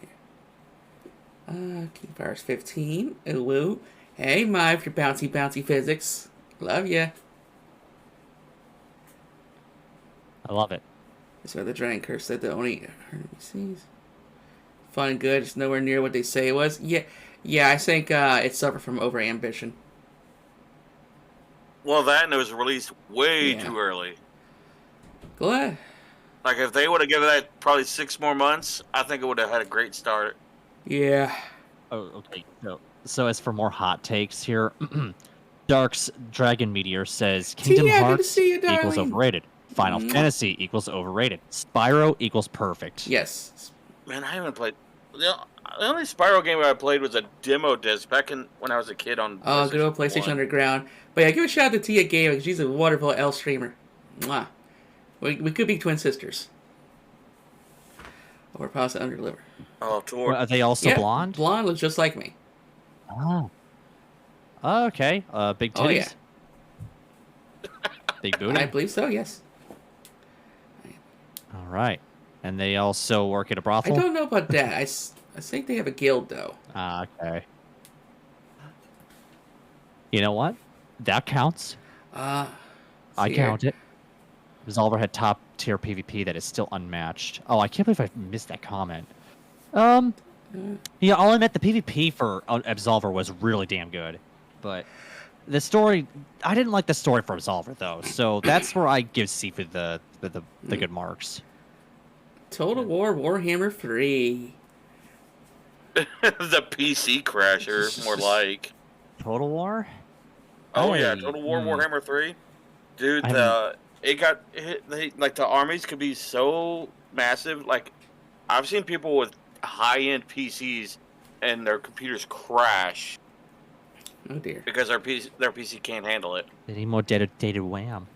Kingdom Hearts 15. Ooh, woo. Hey, Mike, your bouncy physics. Love ya. I love it. That's why the Dragon Curse said the only NPCs. Fun and good, it's nowhere near what they say it was. Yeah, I think it suffered from over-ambition. Well, that and it was released way too early. Glad. Like, if they would have given that probably 6 more months, I think it would have had a great start. Yeah. Oh, okay. So as for more hot takes here, Dark's Dragon Meteor says Kingdom Hearts equals overrated. Final Fantasy equals overrated. Spyro equals perfect. Yes. Man, I haven't played... The only Spyro game I played was a demo disc back when I was a kid on good old PlayStation 1. Underground. But yeah, give a shout out to Tia Gaming, because she's a wonderful L streamer. Mwah. We could be twin sisters. Or pause and underdeliver. Oh, are they also blonde? Blonde looks just like me. Oh. Okay. Big titties? Oh, yeah. Big booty? I believe so, yes. All right. And they also work at a brothel? I don't know about that. I think they have a guild, though. Okay. You know what? That counts. I count it. Resolver had top tier PvP that is still unmatched. Oh, I can't believe I missed that comment. Yeah, I'll admit the PvP for Absolver was really damn good, but the story, I didn't like the story for Absolver though, so that's where I give Seafood the good marks. Total War Warhammer 3. The PC crasher, more like. Total War? Oh yeah, Hey, Total War Warhammer 3. Dude, the armies could be so massive. Like, I've seen people with high-end PCs and their computers crash Oh dear. because their PC can't handle it. They need more dedicated RAM.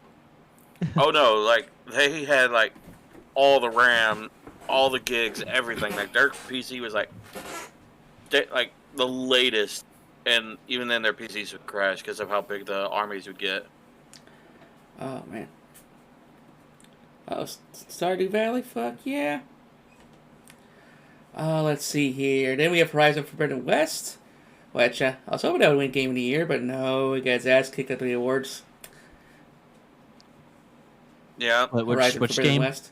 Oh no, like they had like all the RAM, all the gigs, everything. Like their PC was like the latest, and even then their PCs would crash because of how big the armies would get. Oh man. Oh, Stardew Valley? Fuck yeah. Let's see here. Then we have Horizon Forbidden West, which I was hoping that would win Game of the Year, but no, it got its ass kicked at the awards. Yeah. Horizon Which Forbidden game? West.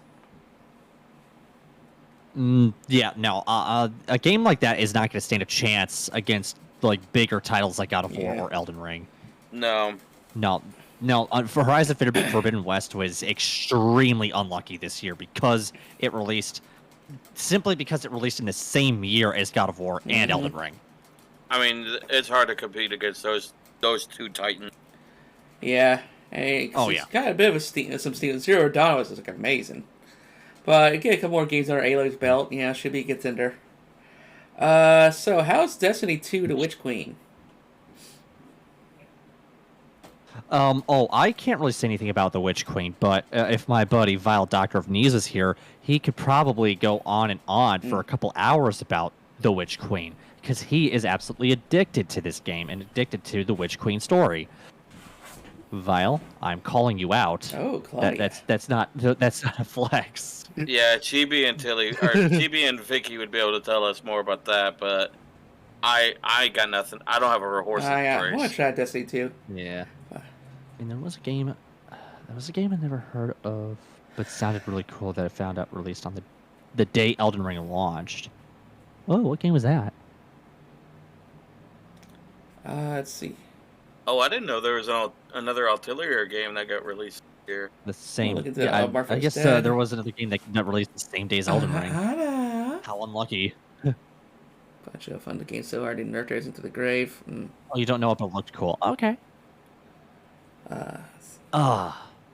Yeah, no. A game like that is not going to stand a chance against like bigger titles like God of War or Elden Ring. No. For Horizon Forbidden West was extremely unlucky this year because it released in the same year as God of War and Elden Ring. I mean, it's hard to compete against those two titans. Yeah. Hey, yeah. It's got a bit of some steam. Zero Dawn was like amazing. But get a couple more games under Aloy's belt. Yeah, should be a contender. So how's Destiny 2 The Witch Queen? I can't really say anything about the Witch Queen, but if my buddy Vile Doctor of Knees is here, he could probably go on and on for a couple hours about the Witch Queen, because he is absolutely addicted to this game and addicted to the Witch Queen story. Vile, I'm calling you out. Oh, Claudia. That's not a flex. Yeah, Chibi and Chibi and Vicky would be able to tell us more about that, but I got nothing. I don't have a horse in the I race. want to try Destiny 2. Yeah. And there was a game I never heard of, but sounded really cool that I found out released on the day Elden Ring launched. Oh, what game was that? Let's see. Oh, I didn't know there was another Altilia game that got released here. The same. look at that. Yeah, Marvel's I guess Dead. there was another game that got released the same day as Elden Ring. Ring. How unlucky. Bunch of fun. The game so hard, nurtures into the grave. Oh, you don't know if it looked cool. Okay.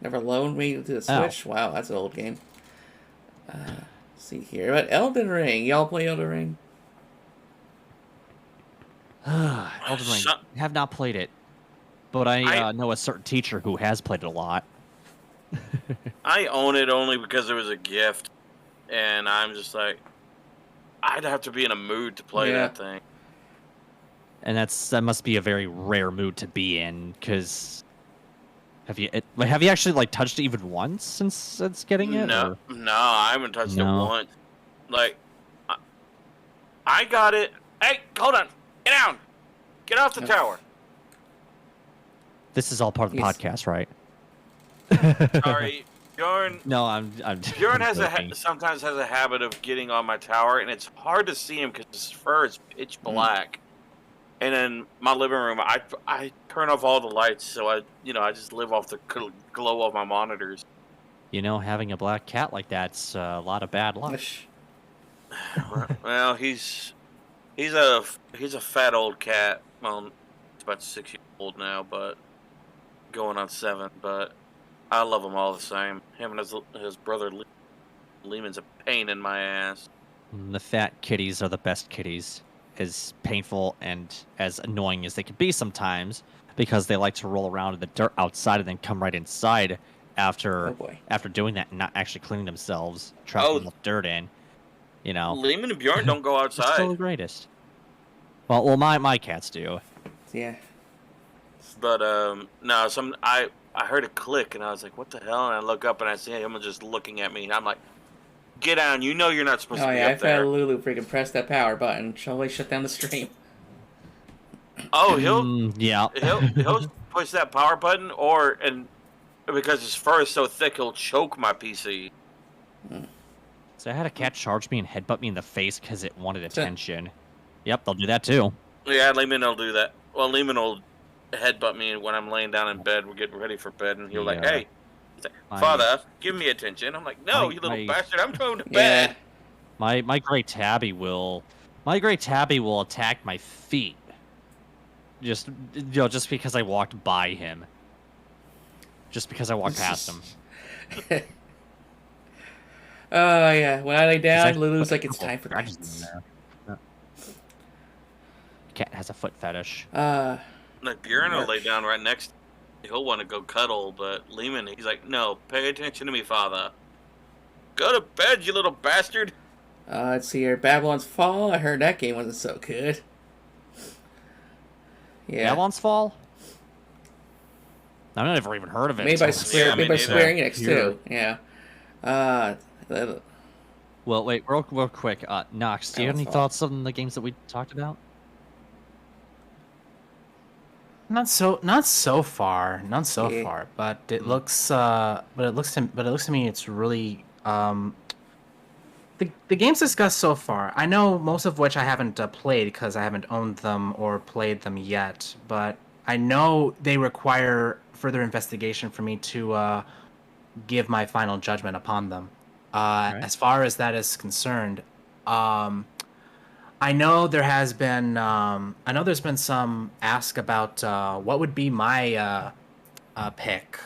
Never loaned me to the Switch. Wow, that's an old game. See here, but Elden Ring. Y'all play Elden Ring? Elden Ring. Have not played it, but I know a certain teacher who has played it a lot. I own it only because it was a gift, and I'm just like, I'd have to be in a mood to play that thing. And that must be a very rare mood to be in, because have you actually like touched it even once since getting it? No, I haven't touched it once. Like, I got it. Hey, hold on, get down, get off the tower. This is all part of the podcast, right? Sorry, Bjorn. No, I'm Bjorn joking. sometimes has a habit of getting on my tower, and it's hard to see him because his fur is pitch black. And in my living room, I turn off all the lights, so I just live off the glow of my monitors. You know, having a black cat like that's a lot of bad luck. Well, he's a fat old cat. Well, he's about 6 years old now, but going on 7. But I love him all the same. Him and his brother Lehman's a pain in my ass. The fat kitties are the best kitties. As painful and as annoying as they can be sometimes, because they like to roll around in the dirt outside and then come right inside after doing that and not actually cleaning themselves, trapping enough dirt in. You know, Lehman and Bjorn don't go outside. It's still the greatest. Well, my cats do. Yeah. But no, I heard a click and I was like, what the hell? And I look up and I see him just looking at me, and I'm like, get down! You know you're not supposed to be up there. I felt Lulu freaking press that power button. Totally shut down the stream. Oh, he'll push that power button, and because his fur is so thick, he'll choke my PC. So I had a cat charge me and headbutt me in the face because it wanted attention. Yep, they'll do that too. Yeah, Lehman will do that. Well, Lehman will headbutt me when I'm laying down in bed. We're getting ready for bed, and he'll like, hey. Father, give me attention. I'm like, no, you little bastard. I'm going to bed. My gray tabby will attack my feet. just because I walked by him. Just because I walked past him. Oh yeah, when I lay down, Lulu's like, it's time for bed. Cat has a foot fetish. Like Bjorn will lay down right next. He'll want to go cuddle, but Lehman, he's like, no, pay attention to me, father. Go to bed, you little bastard. Let's see here. Babylon's Fall. I heard that game wasn't so good. Yeah. Babylon's Fall? I've never even heard of it. Made by Square Enix too. Yeah. Well, wait, real quick. Nox, do you have any thoughts on the games that we talked about? Not so far, but it looks to me it's really the games discussed so far. I know most of which I haven't played because I haven't owned them or played them yet, but I know they require further investigation for me to give my final judgment upon them. Right. As far as that is concerned, I know there has been there's been some ask about what would be my pick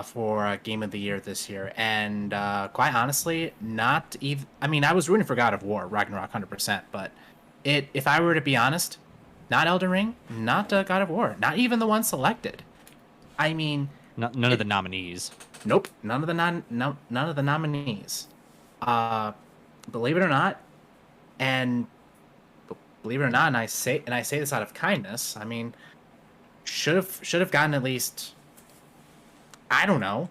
for Game of the Year this year, and quite honestly, not even. I mean, I was rooting for God of War, Ragnarok, 100%, but if I were to be honest, not Elden Ring, not God of War, not even the one selected. I mean, none of the nominees. Nope, none of the nominees. Believe it or not, and I say this out of kindness. I mean, should have gotten at least, I don't know,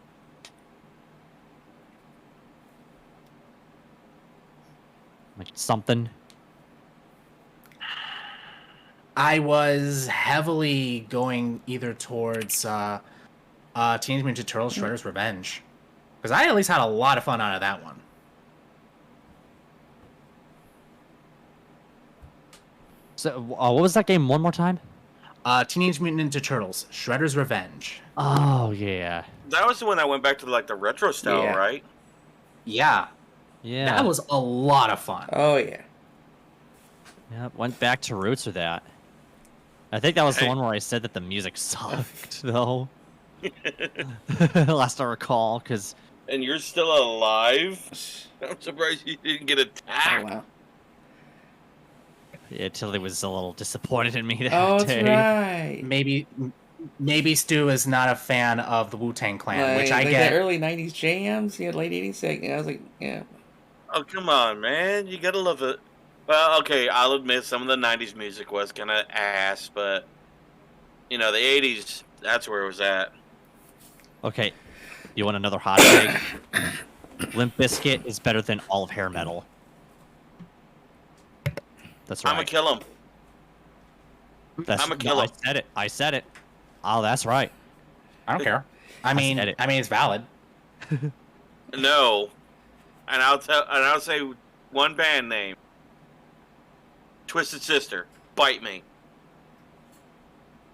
like something. I was heavily going either towards Teenage Mutant Ninja Turtles: Shredder's Revenge, because I at least had a lot of fun out of that one. So, what was that game one more time? Teenage Mutant Ninja Turtles: Shredder's Revenge. Oh yeah. That was the one that went back to like the retro style, right? Yeah. Yeah. That was a lot of fun. Oh yeah. Yeah, went back to roots with that. I think that was the one where I said that the music sucked, though. Last I recall, because. And you're still alive? I'm surprised you didn't get attacked. Oh, wow. Yeah, Tilly was a little disappointed in me that day. That's right. Maybe Stu is not a fan of the Wu-Tang Clan, which I get. The early 90s jams, he had late 80s. I was like, yeah. Oh, come on, man. You gotta love it. Well, okay, I'll admit some of the 90s music was kind of ass, but, the 80s, that's where it was at. Okay, you want another hot take? Limp Bizkit is better than all of hair metal. That's right. I'm gonna kill him. I'm gonna kill him. I said it. Oh, that's right. I don't care. I mean, it's valid. No, and I'll say one band name. Twisted Sister, bite me.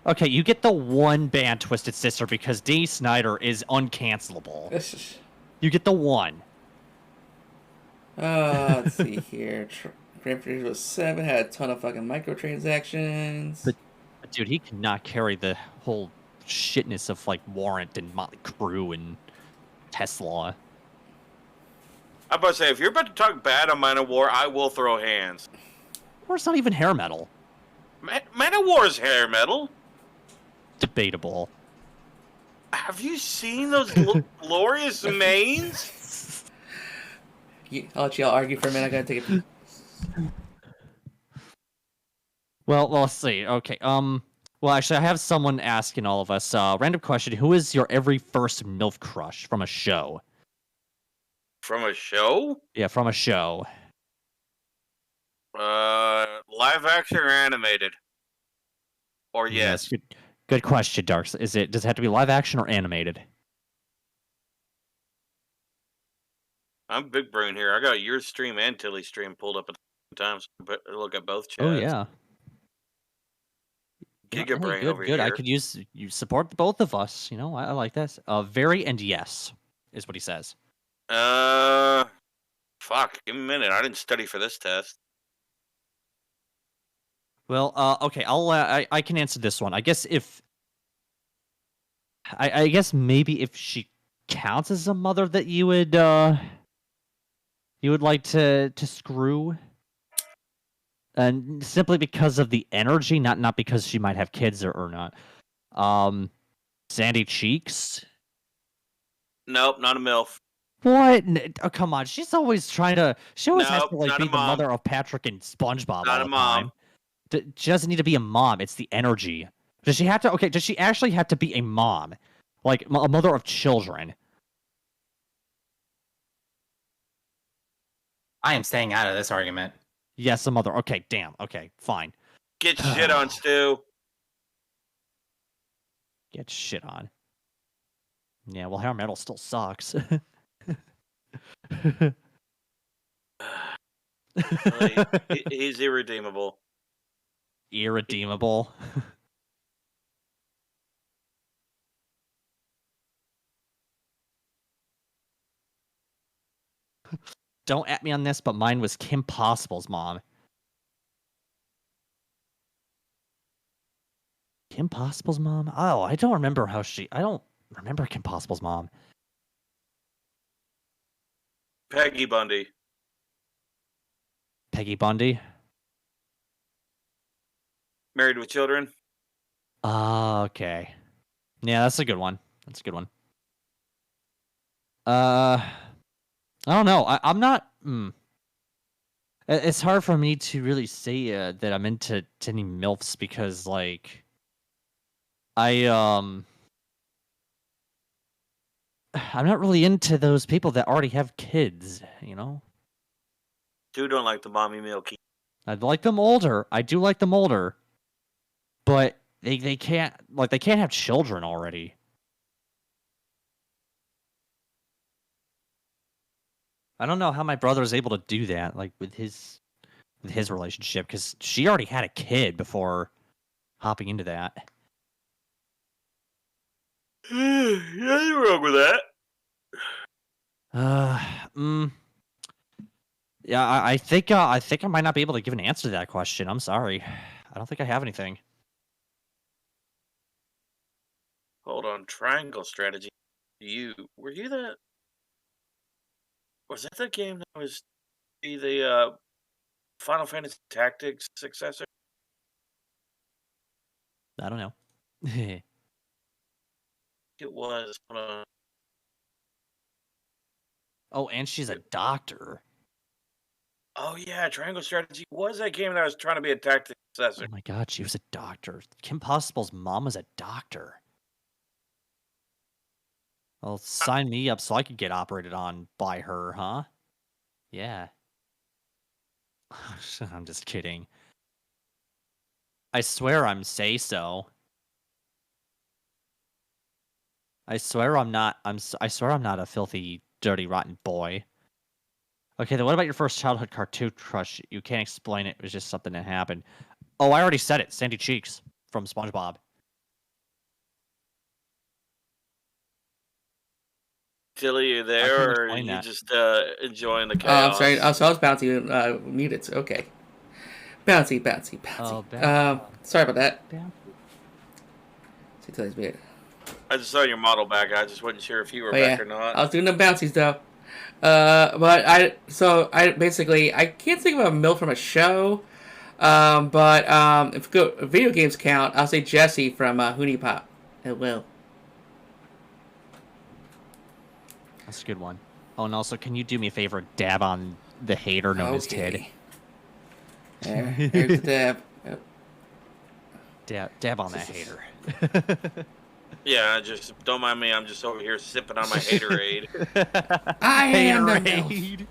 Okay, you get the one band Twisted Sister because Dee Snider is uncancelable. You get the one. Let's see here. Grand Prix was 7, had a ton of fucking microtransactions. But dude, he could not carry the whole shitness of like Warrant and Motley Crue and Tesla. I'm about to say, if you're about to talk bad on Manowar, I will throw hands. Or it's not even hair metal. Manowar's hair metal. Debatable. Have you seen those glorious manes? I'll let y'all argue for a minute. I gotta take a pee. Well, let's see. Okay. Well, actually, I have someone asking all of us. Random question: who is your every first MILF crush from a show? From a show? Yeah, from a show. Live action or animated? Or yes? Good question, Darks. Does it have to be live action or animated? I'm big brain here. I got your stream and Tilly's stream pulled up at the same time, so look at both chats. Oh yeah. Giga brain over good. here. I could use you support both of us. I like this. Very and yes is what he says. Fuck. Give me a minute. I didn't study for this test. Well, okay, I can answer this one. I guess I guess maybe if she counts as a mother that you would like to screw, and simply because of the energy, not because she might have kids or not. Sandy Cheeks. Nope, not a MILF. What? Oh, come on. She's always trying to. She always has Nope, to like not be a the mom. mother of Patrick and SpongeBob Not all a the mom. time. She doesn't need to be a mom. It's the energy. Does she have to? Okay. Does she actually have to be a mom, like a mother of children? I am staying out of this argument. Yes, a mother. Okay. Damn. Okay. Fine. Get shit on, Stu. Get shit on. Yeah. Well, hair metal still sucks. He's irredeemable. Irredeemable. Don't at me on this, but mine was Kim Possible's mom. Kim Possible's mom? Oh, I don't remember how she... I don't remember Kim Possible's mom. Peggy Bundy. Peggy Bundy? Married with Children. Okay. Yeah, that's a good one. That's a good one. I don't know. I'm not... It's hard for me to really say that I'm into any MILFs because, like... I'm not really into those people that already have kids, you know? Dude don't like the mommy milky. I'd like them older. I do like them older. But they can't have children already. I don't know how my brother is able to do that, like with his relationship, because she already had a kid before hopping into that. Nothing wrong with that. Yeah, I think I might not be able to give an answer to that question. I'm sorry. I don't think I have anything. Hold on, Triangle Strategy. Were you that? Was that the game that was the Final Fantasy Tactics successor? I don't know. It was. Oh, and she's a doctor. Oh yeah, Triangle Strategy was that game that was trying to be a tactics successor. Oh my god, she was a doctor. Kim Possible's mom was a doctor. Well, sign me up so I could get operated on by her, huh? Yeah. I'm just kidding. I swear I'm say-so. I swear I'm not a filthy, dirty, rotten boy. Okay, then what about your first childhood cartoon crush? You can't explain it. It was just something that happened. Oh, I already said it. Sandy Cheeks from SpongeBob. Tilly, you there, or are you just enjoying the chaos? I'm sorry. I was Bouncy muted. Okay. Bouncy. Oh, sorry about that. Bouncy. See, Tilly's muted. I just saw your model back. I just wasn't sure if you were back or not. I was doing the bouncies though. But I basically I can't think of a MILF from a show. But if video games count, I'll say Jessie from Hoonie Pop. It will. That's a good one. Oh, and also, can you do me a favor? Dab on the hater known as Tid. Here's the dab. Yep. Dab on that hater. Yeah, just don't mind me. I'm just over here sipping on my haterade. I am the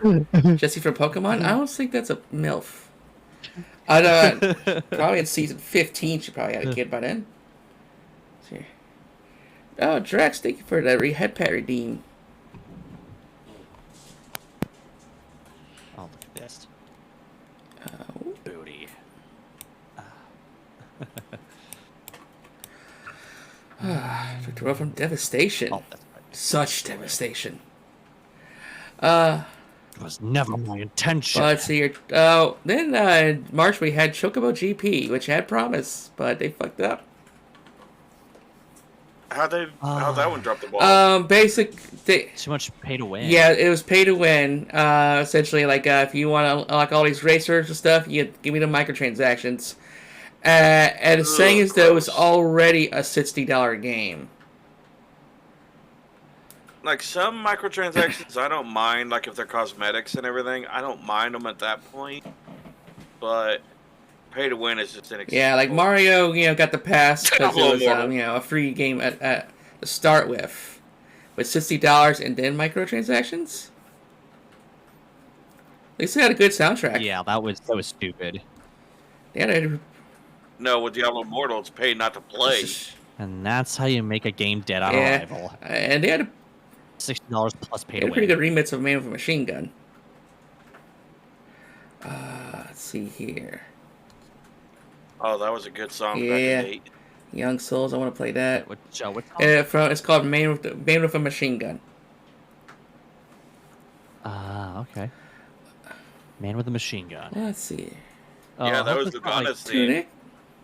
MILF. Jessie from Pokemon? I don't think that's a MILF. Probably in season 15, she probably had a kid by then. See. Oh, Drex, thank you for the head pet redeem. Oh, look at this. Booty. Took the road from devastation. Oh, that's right. Such devastation. Let's was never my intention. Well, let's see here. Oh, then in March we had Chocobo GP, which had promise, but they fucked up. How'd that one drop the ball? Too much pay to win. Yeah, it was pay to win. Essentially, like if you want to unlock all these racers and stuff, you give me the microtransactions. And the saying is that it was already a $60 game. Like some microtransactions, I don't mind. Like if they're cosmetics and everything, I don't mind them at that point. But pay to win is just inacceptable. Yeah, like Mario, got the pass because it was a free game to start with $60 and then microtransactions. At least they had a good soundtrack. Yeah, that was stupid. No, with Diablo Immortal, it's pay not to play. And that's how you make a game dead on arrival. And they had $60 plus pay to win. A pretty good remix of Man with a Machine Gun. Let's see here. Oh, that was a good song back in the 80s. Young Souls, I want to play that. What it's called Man with a Machine Gun. Okay. Man with a Machine Gun. Let's see. Yeah, that was the Ghana theme.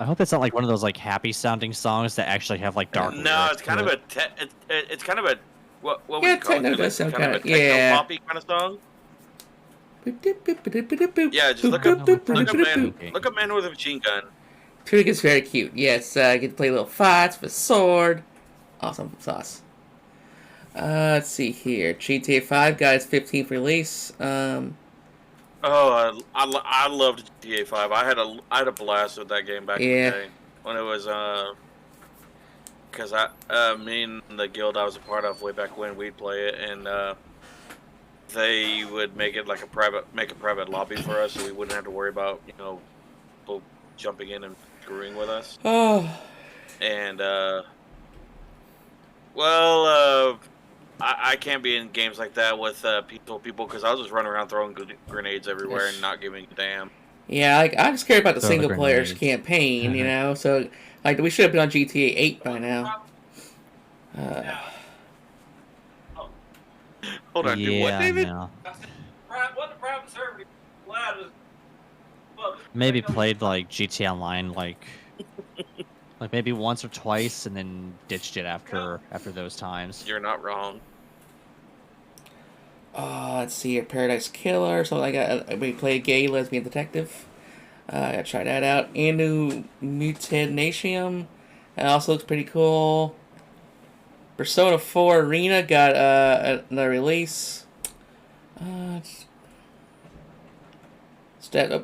I hope it's not like one of those like happy sounding songs that actually have like dark. No, it's kind of a it's kind of a what would you call techno it? Does sound kind of a techno poppy kind of song. Yeah, just look up Man with a Machine Gun. Truly gets very cute. Yes, you get to play little fights with sword. Awesome sauce. Let's see here. GTA 5 got its 15th release. I loved GTA 5. I had a blast with that game back in the day when it was because me and the guild I was a part of way back when we'd play it, and they would make it like a private lobby for us, so we wouldn't have to worry about people jumping in and screwing with us. Oh. And I can't be in games like that with people because I'll just run around throwing grenades everywhere and not giving a damn. Yeah, like I just care about the single player's campaign, so like we should have been on GTA 8 by now. Hold on, dude, what, David? No. Maybe played like GTA Online like maybe once or twice and then ditched it after those times. You're not wrong. Let's see here, Paradise Killer. So we play a gay lesbian detective. I gotta try that out. Anu Mutanatium. That also looks pretty cool. Persona 4 Arena got another release.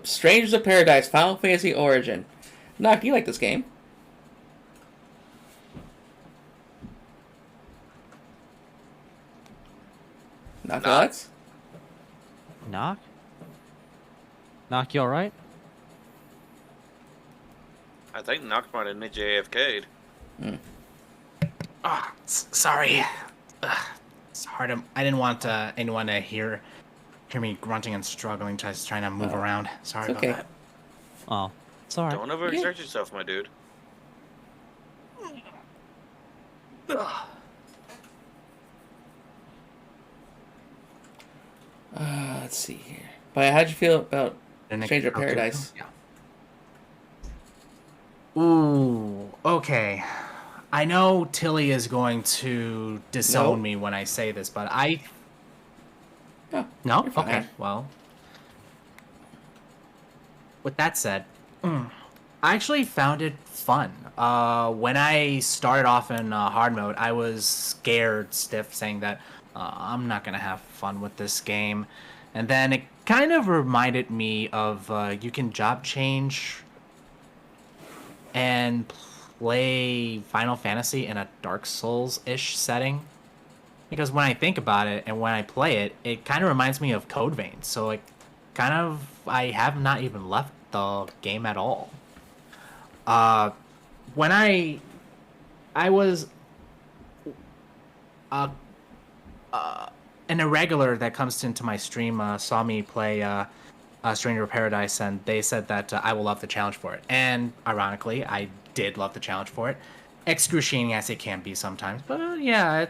Strangers of Paradise Final Fantasy Origin. Knock, you like this game? Knock thoughts? Knock, you alright? I think Knock might have nicked AFK'd. Sorry. It's hard. I didn't want anyone to hear me grunting and struggling, just trying to move around. Sorry about that. Oh, it's alright. Don't overexert yourself, my dude. Let's see here. But how'd you feel about Stranger of Paradise? Yeah. Ooh, okay. I know Tilly is going to disown me when I say this, but No? Okay, well. With that said, I actually found it fun. When I started off in hard mode, I was scared stiff, saying that I'm not going to have fun with this game. And then it kind of reminded me of you can job change and play Final Fantasy in a Dark Souls-ish setting. Because when I think about it and when I play it, it kind of reminds me of Code Vein. So I have not even left the game at all. When I was an irregular that comes into my stream saw me play Stranger of Paradise, and they said that I will love the challenge for it. And ironically, I did love the challenge for it. Excruciating as it can be sometimes, but yeah,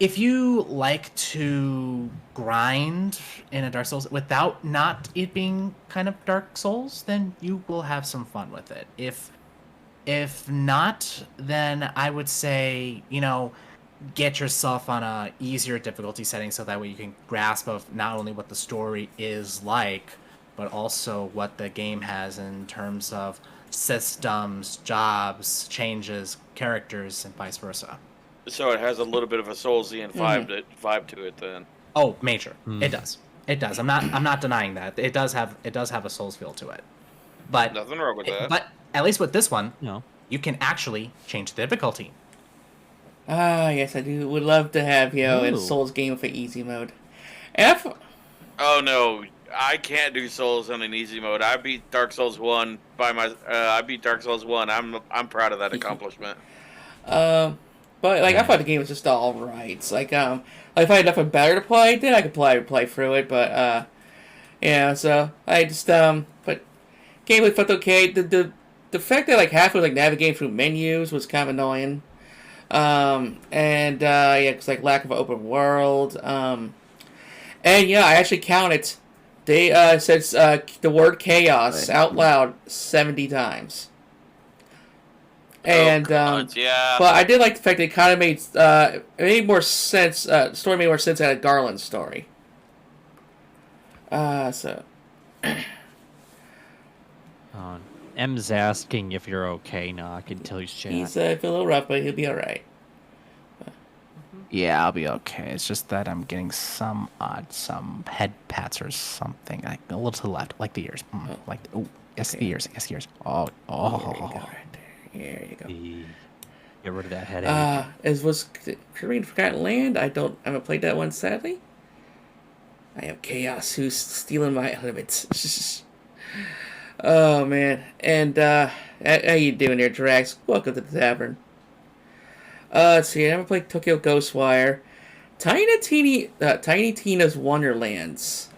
if you like to grind in a Dark Souls without not it being kind of Dark Souls, then you will have some fun with it. If not, then I would say, get yourself on a easier difficulty setting so that way you can grasp of not only what the story is like, but also what the game has in terms of systems, jobs, changes, characters, and vice versa. So it has a little bit of a Soulsian vibe to it then. Oh, major. It does. It does. I'm not denying that. It does have a Souls feel to it. But nothing wrong with that. But at least with this one, you can actually change the difficulty. Ah, yes, I do. Would love to have a Souls game with an easy mode. Oh no, I can't do Souls on an easy mode. I beat Dark Souls 1 I beat Dark Souls 1. I'm proud of that accomplishment. But I thought the game was just all right. Like if I had nothing better to play, then I could play through it. But so I just but gameplay felt okay. The fact that halfway navigating through menus was kind of annoying. It's lack of an open world. I actually counted. They said the word chaos out loud 70 times. And but I did like the fact that it kind of made it made more sense. Story made more sense out of Garland's story. M's asking if you're okay. No, I can tell he's chat. He's a little rough, but he'll be all right. Yeah, I'll be okay. It's just that I'm getting some head pats or something, like a little to the left, like the ears. The ears. Oh. There you go. Get rid of that headache. Was Korean Forgotten Land? I haven't played that one, sadly. I have Chaos who's stealing my elements. Oh man. And how you doing there, Drax? Welcome to the tavern. Let's see, I never played Tokyo Ghostwire. Tiny Tina's Wonderlands.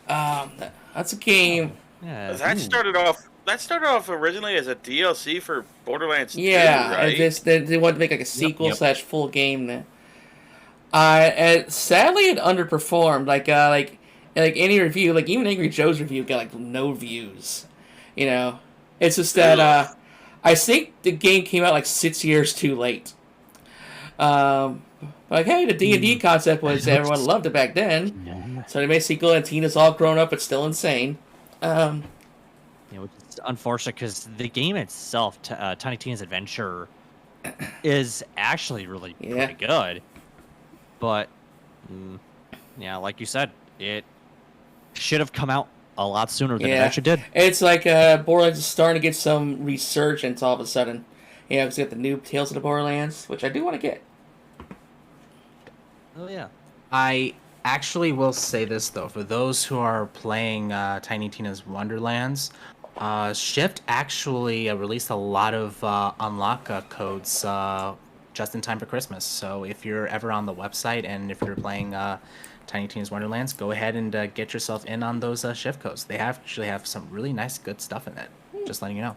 That's a game. That started off originally as a DLC for Borderlands 2, yeah, right? They wanted to make a sequel / full game. And sadly, it underperformed. Like any review, even Angry Joe's review got no views. It's just that I think the game came out 6 years too late. Hey, the D&D concept was everyone loved it back then, so they made a sequel, and Tina's all grown up but still insane. Which is unfortunate because the game itself, Tiny Tina's Adventure, is actually really pretty good. But like you said, it should have come out a lot sooner than it actually did. It's Borderlands is starting to get some resurgence all of a sudden. Because you got the new Tales of the Borderlands, which I do want to get. Oh, yeah. I actually will say this, though. For those who are playing Tiny Tina's Wonderlands, Shift actually released a lot of unlock codes just in time for Christmas. So if you're ever on the website and if you're playing Tiny Tina's Wonderlands, go ahead and get yourself in on those Shift codes. They actually have some really nice, good stuff in it. Just letting you know.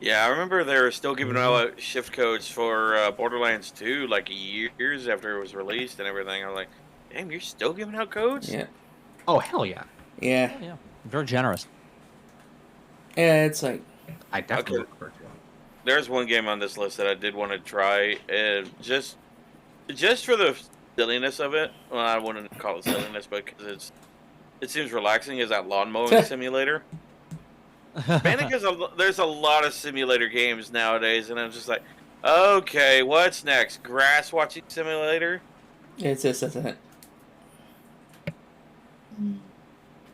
Yeah, I remember they were still giving out shift codes for Borderlands 2 years after it was released and everything. I'm like, damn, you're still giving out codes? Yeah. Oh, hell yeah. Yeah. Oh, yeah. Very generous. Yeah, it's I definitely look forward to it. There's one game on this list that I did want to try, and just for the silliness of it. Well, I wouldn't call it silliness, but because it seems relaxing, is that lawn mowing simulator. Mainly because there's a lot of simulator games nowadays, and I'm just like, okay, what's next? Grass watching simulator? It's just, isn't it?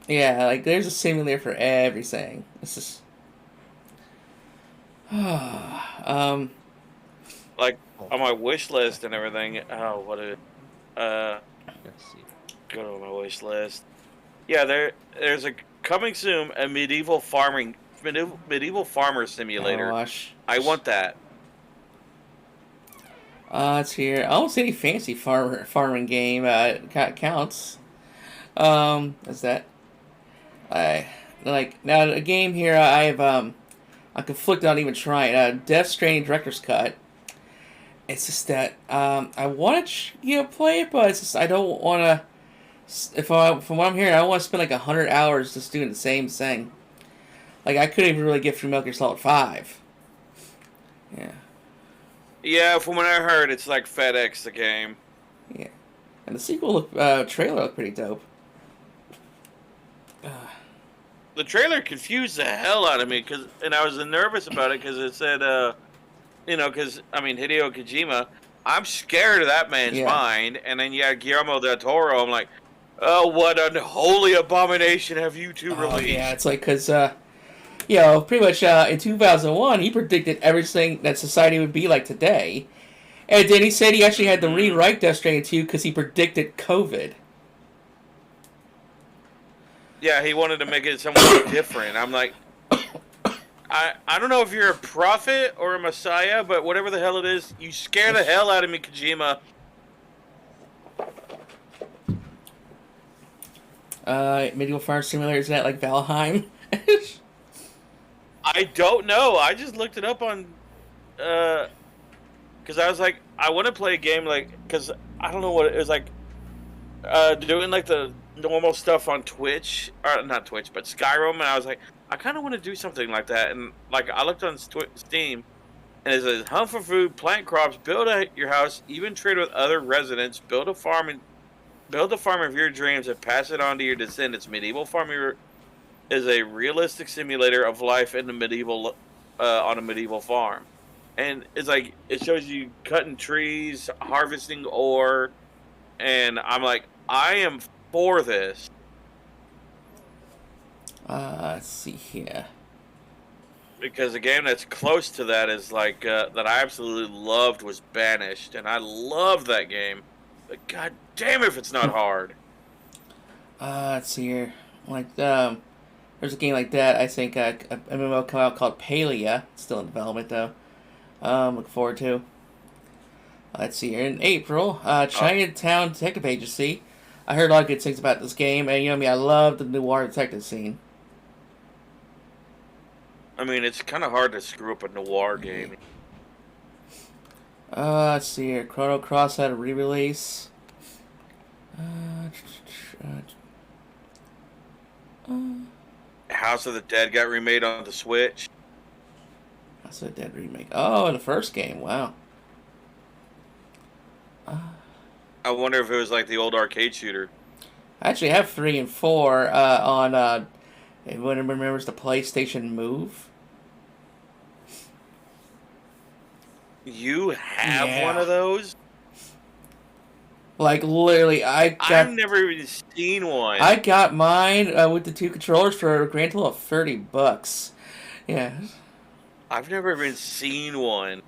Yeah, there's a simulator for everything. It's just... on my wish list and everything, let's see. Go to my wish list. Yeah, there's a coming soon a medieval farmer simulator. Oh, gosh. I want that. It's here. I don't see any fancy farming game counts. Is that? Now a game here I have I'm conflicted on even trying. Death Stranding Director's Cut. It's just that I want to play it, but it's just I don't want to. From what I'm hearing, I don't want to spend like 100 hours just doing the same thing. Like I couldn't even really get through Metal Gear Solid 5. Yeah. Yeah, from what I heard, it's like FedEx the game. Yeah. And the trailer looked pretty dope. The trailer confused the hell out of me, and I was nervous about it because it said, because Hideo Kojima. I'm scared of that man's mind, and then you had Guillermo del Toro. I'm like, oh, what unholy abomination have you two released? Yeah, it's like because pretty much in 2001 he predicted everything that society would be like today, and then he said he actually had to rewrite Death Stranding 2 because he predicted COVID. Yeah, he wanted to make it somewhat different. I'm like, I don't know if you're a prophet or a messiah, but whatever the hell it is, you scare the hell out of me, Kojima. Medieval Farm Simulator, is that like Valheim? I don't know. I just looked it up on, because I was like, I want to play a game because I don't know what it was like, doing like the normal stuff on Twitch, or not Twitch, but Skyrim, and I was like, I kind of want to do something like that, and like I looked on Steam, and it says hunt for food, plant crops, build your house, even trade with other residents, build the farm of your dreams, and pass it on to your descendants. Medieval Farming is a realistic simulator of life in the medieval on a medieval farm, and it's like it shows you cutting trees, harvesting ore, and I'm like, I am for this. Let's see here. Because a game that's close to that is like that I absolutely loved was Banished, and I love that game. But god damn if it's not hard. Let's see here. Like there's a game like that. I think a MMO come out called Palia. It's still in development though. Look forward to. Let's see here. In April, Chinatown Detective Agency. I heard a lot of good things about this game, and I love the noir detective scene. I mean, it's kind of hard to screw up a noir game. Let's see here. Chrono Cross had a re-release. House of the Dead got remade on the Switch. House of the Dead remake. Oh, the first game. Wow. I wonder if it was like the old arcade shooter. I actually have 3 and 4 on. Anyone remembers the PlayStation Move? You have one of those? Like literally, I've never even seen one. I got mine with the 2 controllers for a grand total of $30. Yeah. I've never even seen one.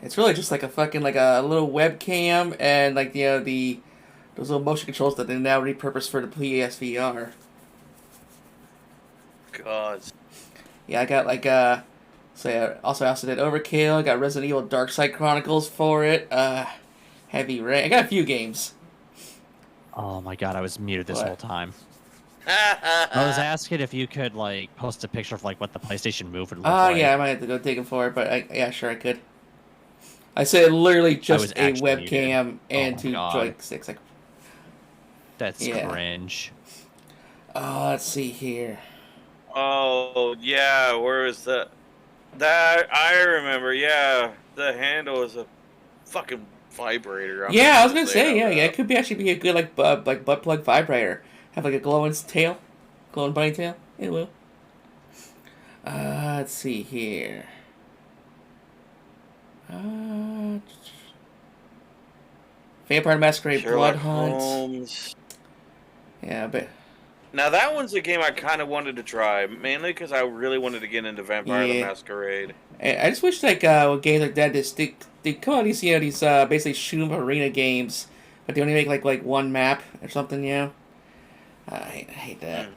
It's really just like a fucking like a little webcam and like those little motion controls that they now repurpose for the PSVR. God. Yeah, I got like I also did Overkill. I got Resident Evil Dark Side Chronicles for it. Heavy Rain. I got a few games. Oh my god, I was muted this whole time. I was asking if you could like post a picture of like what the PlayStation Move would look like. Yeah, I might have to go dig them for it, but yeah, sure I could. I said literally just a webcam and 2 joysticks. Like, that's cringe. Let's see here. Oh yeah, where is that? That I remember. Yeah, the handle is a fucking vibrator. Yeah, I was gonna say yeah, it could actually be a good like butt plug vibrator. Have like a glowing bunny tail. It will. Let's see here. Vampire Masquerade Sherlock Blood Hunt. Holmes. Yeah, but now that one's a game I kind of wanted to try, mainly because I really wanted to get into Vampire the Masquerade. I just wish like games like that they come out these basically shoot 'em arena games, but they only make like one map or something. I hate that.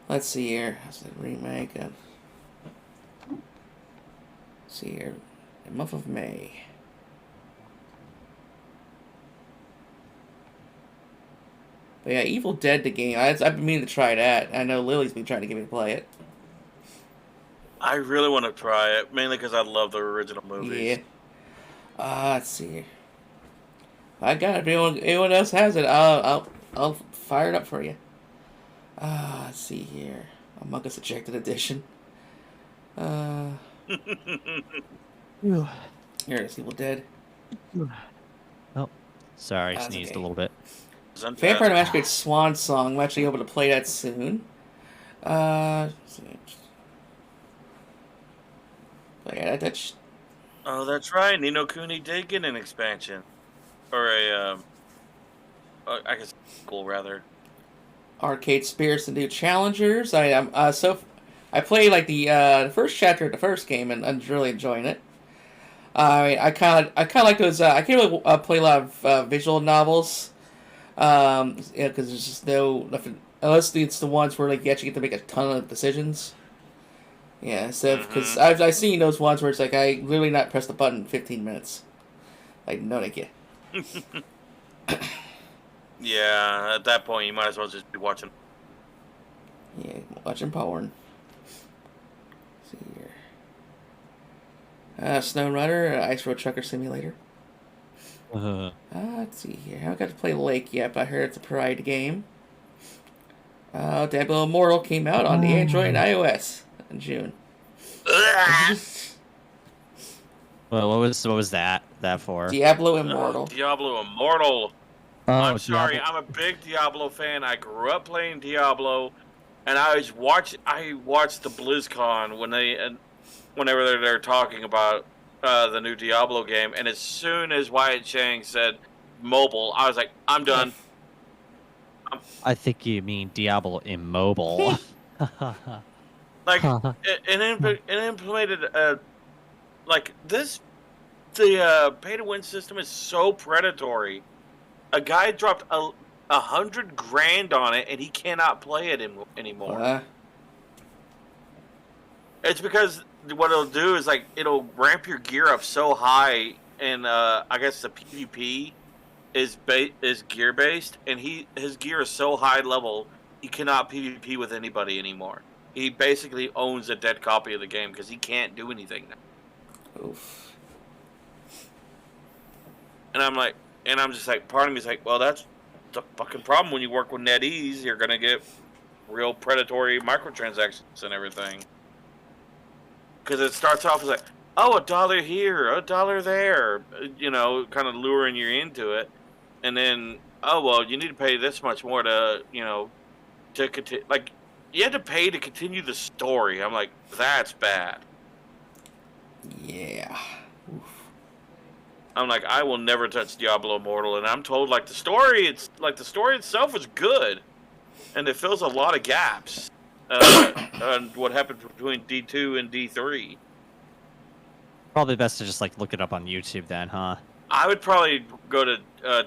Let's see here. That's the remake of. Let's see here, the month of May. But yeah, Evil Dead the game. I've been meaning to try that. I know Lily's been trying to get me to play it. I really want to try it, mainly because I love the original movies. Yeah. Let's see here. I got it. If anyone else has it, I'll fire it up for you. Let's see here. Among Us Ejected Edition. Here's Evil Dead. Oh, sorry, That's sneezed okay. a little bit. Vampire the Masquerade Swan Song. I'm actually able to play that soon. Let's see. But yeah, that's. Oh, that's right. Nino Kuni did get an expansion, or a, I guess, sequel rather. Arcade Spirits and New Challengers. I played like the first chapter of the first game and I'm really enjoying it. I kind of like those. I can't really play a lot of visual novels. Yeah, because there's just nothing unless it's the ones where like you actually get to make a ton of decisions. Yeah, so because I've seen those ones where it's like I literally not press the button in 15 minutes. Like no, thank you. Yeah, at that point you might as well just be watching. Yeah, watching porn. Let's see here. Snow Runner, Ice Road Trucker Simulator. Let's see here. I haven't got to play Lake yet, but I heard it's a Pride game. Diablo Immortal came out on the Android and iOS in June. Well, what was that for? Diablo Immortal. Diablo Immortal. Oh, I'm sorry, Diablo. I'm a big Diablo fan. I grew up playing Diablo, and I watched the BlizzCon whenever they're talking about the new Diablo game, and as soon as Wyatt Chang said mobile, I was like, I'm done. I think you mean Diablo Immobile. Like it implemented like this. The pay to win system is so predatory. A guy dropped $100,000 on it, and he cannot play it anymore. It's because what it'll do is like it'll ramp your gear up so high, and I guess the PvP is gear based, and his gear is so high level he cannot PvP with anybody anymore. He basically owns a dead copy of the game because he can't do anything now. Oof. And I'm just like, part of me is like, well, that's the fucking problem when you work with NetEase. You're gonna get real predatory microtransactions and everything. Because it starts off as like, oh, $1 here, $1 there, you know, kind of luring you into it, and then, oh well, you need to pay this much more to, you know, to continue. Like, you had to pay to continue the story. I'm like, that's bad. Yeah. Oof. I'm like, I will never touch Diablo Immortal, and I'm told like the story itself is good, and it fills a lot of gaps. On what happened between D2 and D3. Probably best to just like look it up on YouTube then, huh? I would probably go to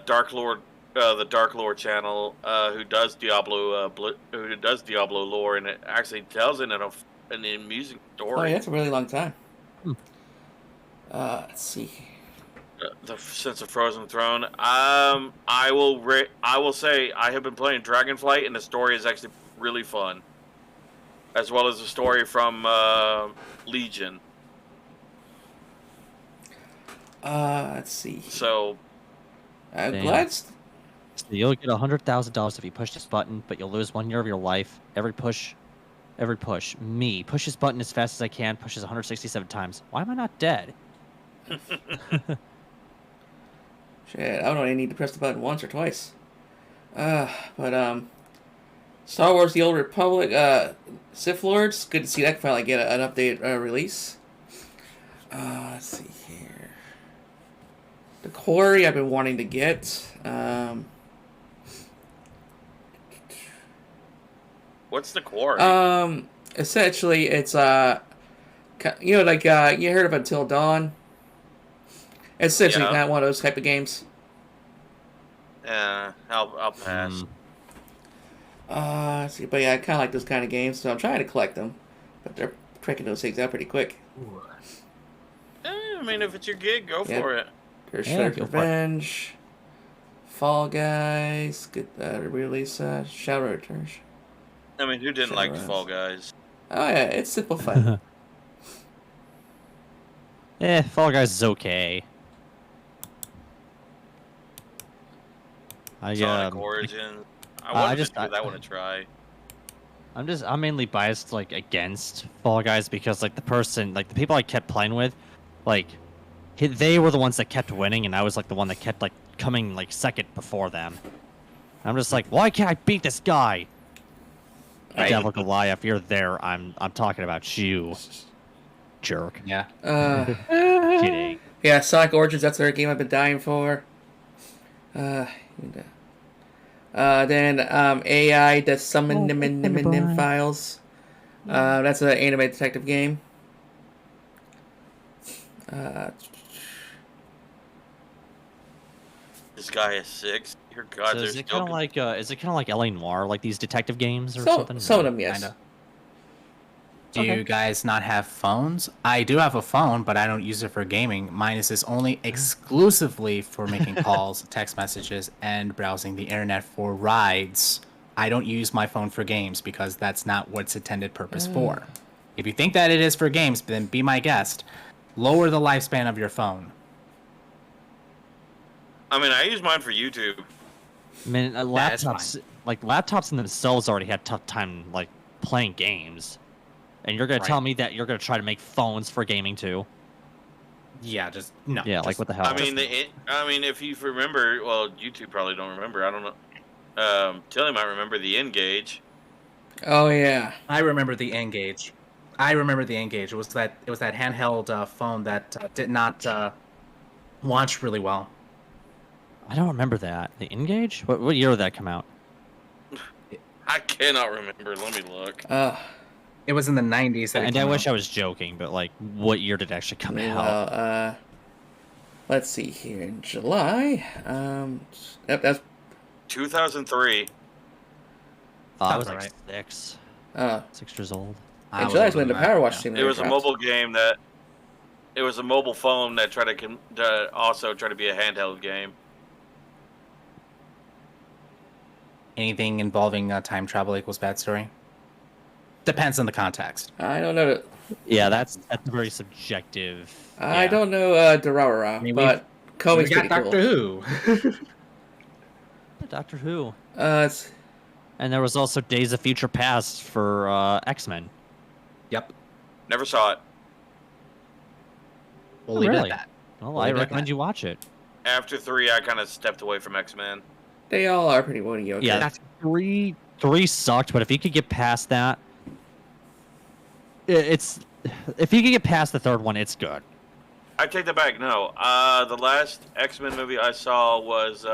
Dark Lord, the Dark Lord channel, who does Diablo lore, and it actually tells it in an amusing story. Oh, yeah, that's a really long time. Let's see. The Sense of Frozen Throne. I will say I have been playing Dragonflight, and the story is actually really fun, as well as the story from Legion. Let's see. So, I'm Damn. glad. So you'll get $100,000 if you push this button, but you'll lose 1 year of your life. Every push. Me. Push this button as fast as I can. Pushes 167 times. Why am I not dead? Shit, I don't know. I need to press the button once or twice. Star Wars: The Old Republic, Sith Lords. Good to see that finally get an update release. Let's see here. The Quarry I've been wanting to get. what's the Quarry? Essentially, it's you heard of Until Dawn. It's essentially kind of one of those type of games. Yeah, I'll pass. Let's see, but yeah, I kind of like those kind of games, so I'm trying to collect them, but they're cranking those things out pretty quick. I mean, if it's your gig, go for it. There's Yeah, Shredder's go for it. Revenge, Fall Guys, good release, Shadow Returns. I mean, who didn't like Shadowruns. Fall Guys? Oh yeah, it's simple fun. Fall Guys is okay. Sonic Origins. I I wanted just- to give that one a try. I'm mainly biased like against Fall Guys because like the people I kept playing with, like they were the ones that kept winning, and I was like the one that kept like coming like second before them. I'm just like, why can't I beat this guy? Right. Devil Goliath, if you're there, I'm talking about you, jerk. Yeah. Kidding. Yeah, Sonic Origins, that's another game I've been dying for. Then AI does summon nim files. That's an anime detective game. This guy is 6. Your God, So there's is it still kind of like LA Noire, like these detective games or Some something? of them, yes. Kinda. Do Okay. you guys not have phones? I do have a phone, but I don't use it for gaming. Mine is only exclusively for making calls, text messages, and browsing the internet for rides. I don't use my phone for games because that's not what its intended purpose for. If you think that it is for games, then be my guest. Lower the lifespan of your phone. I mean, I use mine for YouTube. I mean, That's laptops in themselves already had tough time like playing games, and you're gonna tell me that you're gonna try to make phones for gaming too? Yeah, just no. Yeah, just, like what the hell? I mean, if you remember, well, YouTube probably don't remember. I don't know. Tilly might remember the N-Gage. Oh yeah. I remember the N-Gage. It was that handheld phone that did not launch really well. I don't remember that. The Engage? What year did that come out? I cannot remember. Let me look. It was in the 90s. And I wish I was joking, but like, what year did it actually come out? Well, let's see here. In July. Yep, that's 2003. I was Sounds like right. 6 years old. in July is when the Power Wash It Simulator was a dropped. mobile game that. It was a mobile phone that tried to also try to be a handheld game. Anything involving time travel equals bad story? Depends on the context. I don't know. Yeah, that's very subjective. I don't know Durarara, I mean, but Koei's We got pretty cool. Doctor Who. Doctor Who. It's, And there was also Days of Future Past for X-Men. Yep. Never saw it. We'll leave it really? at that. Well, Well, I leave it at recommend that. you watch it. After 3, I kind of stepped away from X-Men. they all are pretty mediocre. Yeah, three sucked, but if you could get past that, it's if you could get past the third one, it's good. I take that back. No, the last X-Men movie I saw was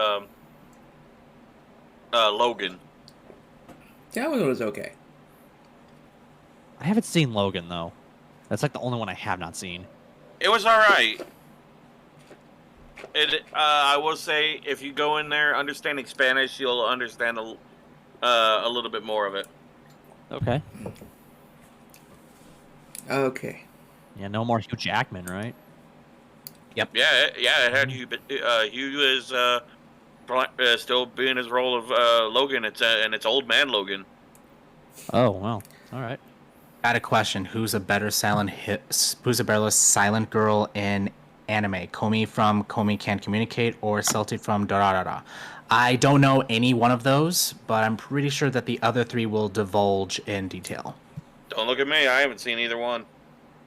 Logan. That one was okay. I haven't seen Logan though. That's like the only one I have not seen. It was all right. I will say, if you go in there understanding Spanish, you'll understand a little bit more of it. Okay. Okay. Yeah, no more Hugh Jackman, right? Yeah, it had Hugh, but Hugh is still being his role of Logan. And it's old man Logan. Oh well. All right. Got a question. Who's a better silent girl in anime? Komi from Komi Can't Communicate or Celtic from Dorarara? I don't know any one of those, but I'm pretty sure that the other three will divulge in detail. Don't look at me. I haven't seen either one.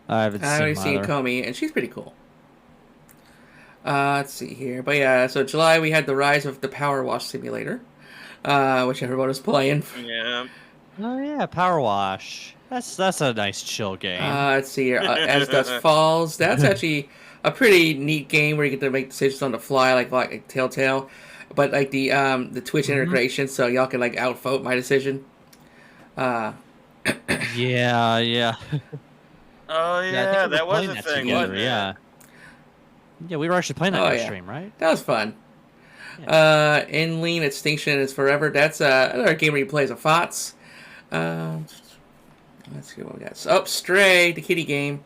I haven't I've already seen either. Comey, and she's pretty cool. Let's see here. But yeah, so July we had the rise of the Power Wash Simulator, which everyone was playing. Yeah. Oh yeah, Power Wash. That's a nice chill game. Let's see here. As Dusk Falls. That's actually a pretty neat game where you get to make decisions on the fly, like Telltale. But like the Twitch integration, so y'all can like outvote my decision. Yeah. Oh I think yeah, we were that was playing a that thing, together, wasn't it? Yeah. Yeah, we were actually playing that Oh, on yeah. stream, right? That was fun. In Lean Extinction is Forever. That's another game where you play as a fox. Let's see what we got. So, Stray, the kitty game.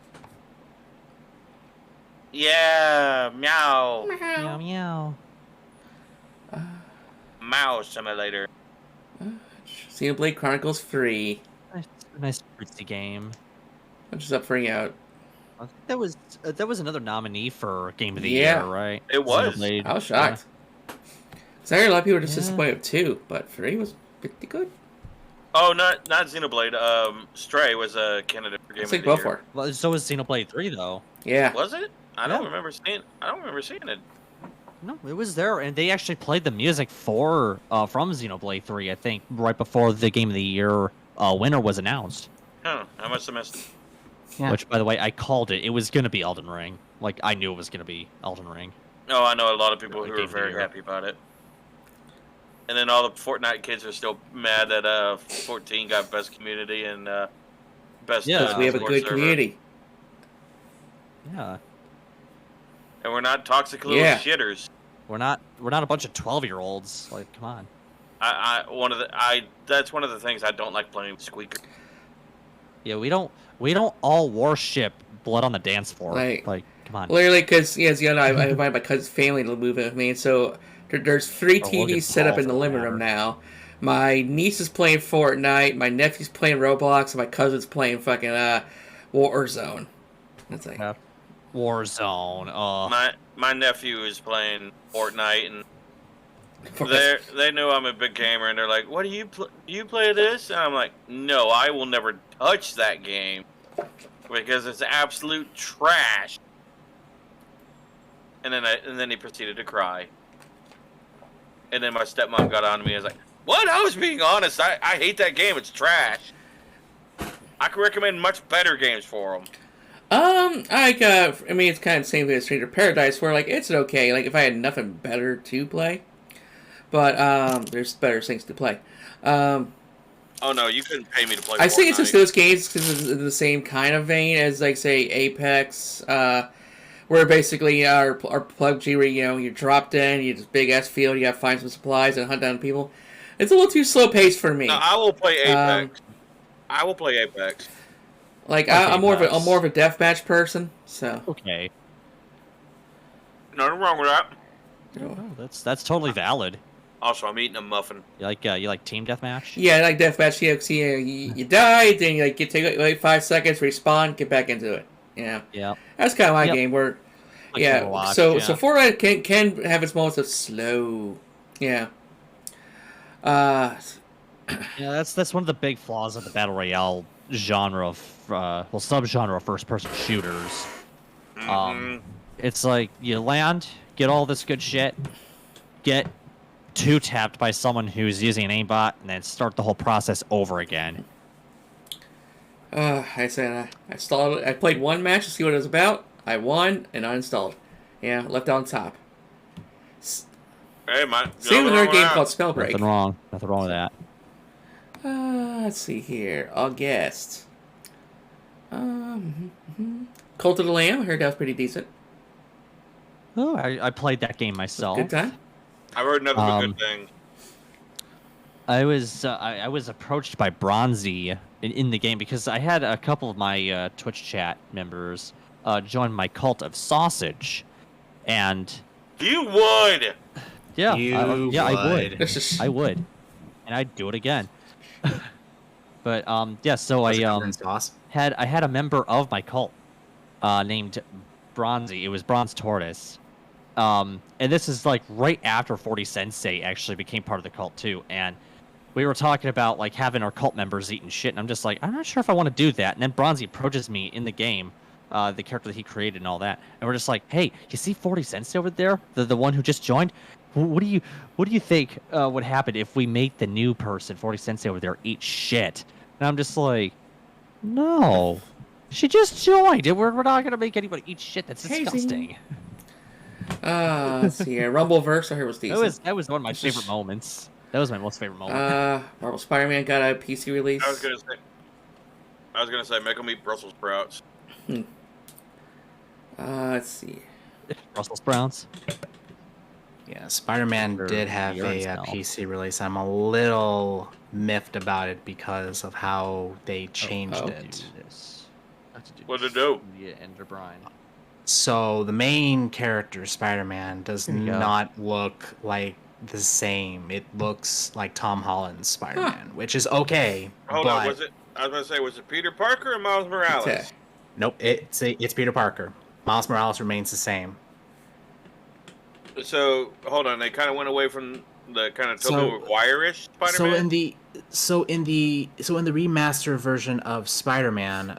Yeah, meow. Meow meow. Mouse Simulator. Xenoblade Chronicles 3, Nice pretty game. which is up for out. I think that was another nominee for Game of the Year, right? It was. Xenoblade. I was shocked. So I heard a lot of people were just Yeah. disappointed with 2, but 3 was pretty good. Oh, not Xenoblade. Stray was a candidate for Game I of think the both Year. were. Well, so was Xenoblade 3 though. Yeah. Was it? I don't Yeah. remember seeing. I don't remember seeing it. No, it was there, and they actually played the music for from Xenoblade 3. I think right before the Game of the Year winner was announced. Huh, I must have missed it. Yeah. Which, by the way, I called it. It was gonna be Elden Ring. Like I knew it was gonna be Elden Ring. No, I know a lot of people who Game are of the very Year. happy about it. And then all the Fortnite kids are still mad that 14 got best community and best. Yeah, Because we have a sports good server. community. Yeah, And we're not toxic little Yeah. shitters. we're not a bunch of 12-year-olds. Like, come on. That's one of the things I don't like playing Squeaker. Yeah, we don't all worship Blood on the Dance Floor. Like- Like come on. Literally, because, as you know, I invited my cousin's family to move in with me, and so there's 3 Oh, we'll get TVs set up in the balls living for room that. now. My niece is playing Fortnite, my nephew's playing Roblox, and my cousin's playing fucking Warzone. It's like, Yeah. Warzone. My nephew is playing Fortnite, and Fortnite's- they know I'm a big gamer, and they're like, "What do you play this?" And I'm like, "No, I will never touch that game because it's absolute trash." And then he proceeded to cry. And then my stepmom got on to me and was like, "What? I was being honest. I hate that game. It's trash. I can recommend much better games for him." I mean, it's kind of the same thing as Stranger Paradise, where, like, it's okay, like, if I had nothing better to play, but, there's better things to play. Oh no, you couldn't pay me to play. I think it's just Fortnite. those games because it's in the same kind of vein as, like, say, Apex, where basically our PUBG, where, you know, you're dropped in, you just big ass field, you gotta find some supplies and hunt down people. It's a little too slow paced for me. No, I will play Apex. I will play Apex. Like, Like I'm more Apex. of a deathmatch person, so. Okay. Nothing wrong with that. Oh, that's totally valid. Also, I'm eating a muffin. You like team deathmatch? Yeah, I like deathmatch. You die, then you take 5 seconds, respawn, get back into it. Yeah, Yeah. that's kind of my Yep. game. Where, Like yeah, Overwatch, so yeah. Fortnite can have its moments of slow. Yeah. Yeah, that's one of the big flaws of the battle royale genre of subgenre of first-person shooters. Mhm. It's like you land, get all this good shit, get two-tapped by someone who's using an aimbot, and then start the whole process over again. I said I installed it. I played one match to see what it was about. I won and uninstalled. Yeah, left on top. Hey, man. Same with nothing another wrong game with called that. Spellbreak. Nothing wrong with that. Let's see here. August. Cult of the Lamb. I heard that was pretty decent. Oh, I played that game myself. Good time. I've heard nothing but good things. I was approached by Bronzy in the game because I had a couple of my Twitch chat members join my cult of sausage, and You would. yeah, You I would, This is I would, and I'd do it again. But yeah, so Was it I covered in sauce? had a member of my cult named Bronzy. It was Bronze Tortoise. And this is like right after 40 Sensei actually became part of the cult too. And we were talking about like having our cult members eating shit, and I'm just like, I'm not sure if I want to do that. And then Bronzy approaches me in the game, the character that he created and all that, and we're just like, hey, you see 40 Sensei over there, the one who just joined? What do you think would happen if we make the new person 40 Sensei over there eat shit? And I'm just like, no, she just joined, and we're not gonna make anybody eat shit. That's Crazy. disgusting. let's see here. Rumbleverse. I heard was decent. That was one of my favorite moments. That was my most favorite moment. Marvel Spider-Man got a PC release. I was gonna say, make them eat Brussels sprouts. Let's see. Brussels sprouts. Yeah, Spider-Man Or did have the a smell. PC release. I'm a little miffed about it because of how they changed oh. it. What'd it do? Yeah, Ender Brine. So the main character, Spider-Man, does There you go. not look like the same. It looks like Tom Holland's Spider-Man, which is okay. Hold but on, was it? I was gonna say, was it Peter Parker or Miles Morales? Okay. Nope, it's Peter Parker. Miles Morales remains the same. So hold on, they kind of went away from the kind of Tobey Maguire-ish Spider-Man. So in the remaster version of Spider-Man,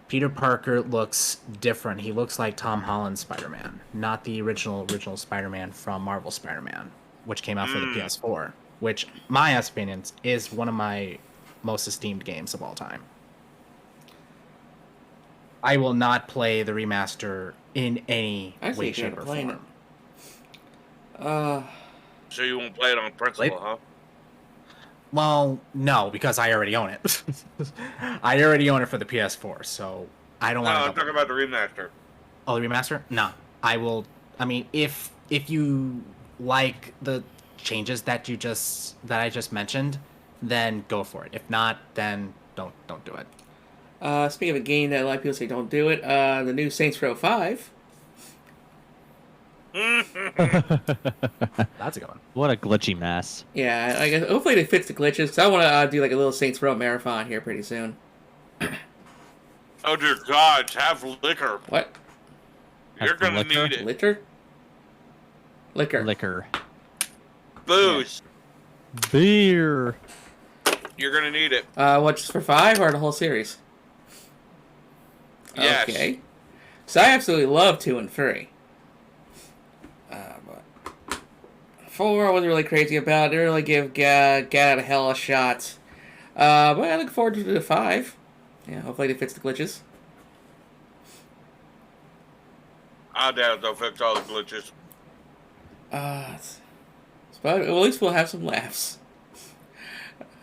Peter Parker looks different. He looks like Tom Holland's Spider-Man, not the original Spider-Man from Marvel Spider-Man, which came out for the PS4. Which, my opinion, is one of my most esteemed games of all time. I will not play the remaster in any way, shape, or form. So you won't play it on principle, huh? Well, no, because I already own it. I already own it for the PS4, so I don't want to. No, I'm talking about the remaster. Oh, the remaster? No, I will. I mean, if you like the changes that I just mentioned, then go for it. If not, then don't do it. Speaking of a game that a lot of people say don't do it, the new Saints Row 5. That's a good one. What a glitchy mess. Yeah, I guess hopefully they fix the glitches, because I want to do like a little Saints Row marathon here pretty soon. Oh dear God, have liquor. What? You're gonna need it. Liquor. Booze. Beer. You're gonna need it. What, just for 5 or the whole series? Yes. Okay. So I absolutely love 2 and 3. But 4 I wasn't really crazy about. Didn't really give Get Out of Hell a shot. But I look forward to the 5. Yeah, hopefully they fix the glitches. I doubt they'll fix all the glitches. But at least we'll have some laughs.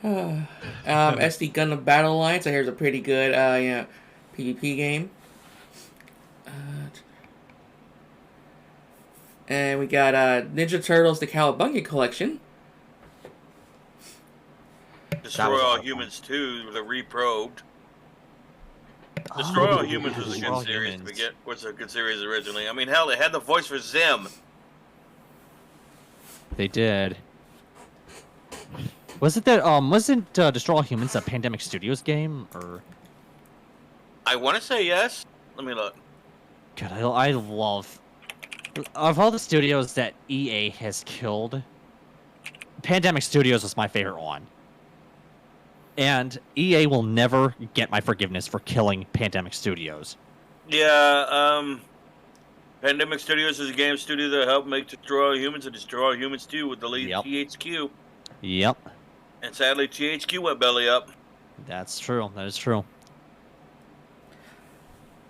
SD Gundam Battle Alliance, I hear is a pretty good PvP game. And we got Ninja Turtles: The Cowabunga Collection. Destroy All Humans 2, the Reprobed. Destroy All Humans was a good series. Was a good series originally. I mean, hell, it had the voice for Zim. They did. Wasn't Destroy All Humans a Pandemic Studios game, or? I want to say yes. Let me look. God, I love, of all the studios that EA has killed, Pandemic Studios was my favorite one. And EA will never get my forgiveness for killing Pandemic Studios. Yeah, Pandemic Studios is a game studio that helped make Destroy All Humans and Destroy All Humans 2 with the lead THQ. Yep. And sadly, THQ went belly up. That's true. That is true.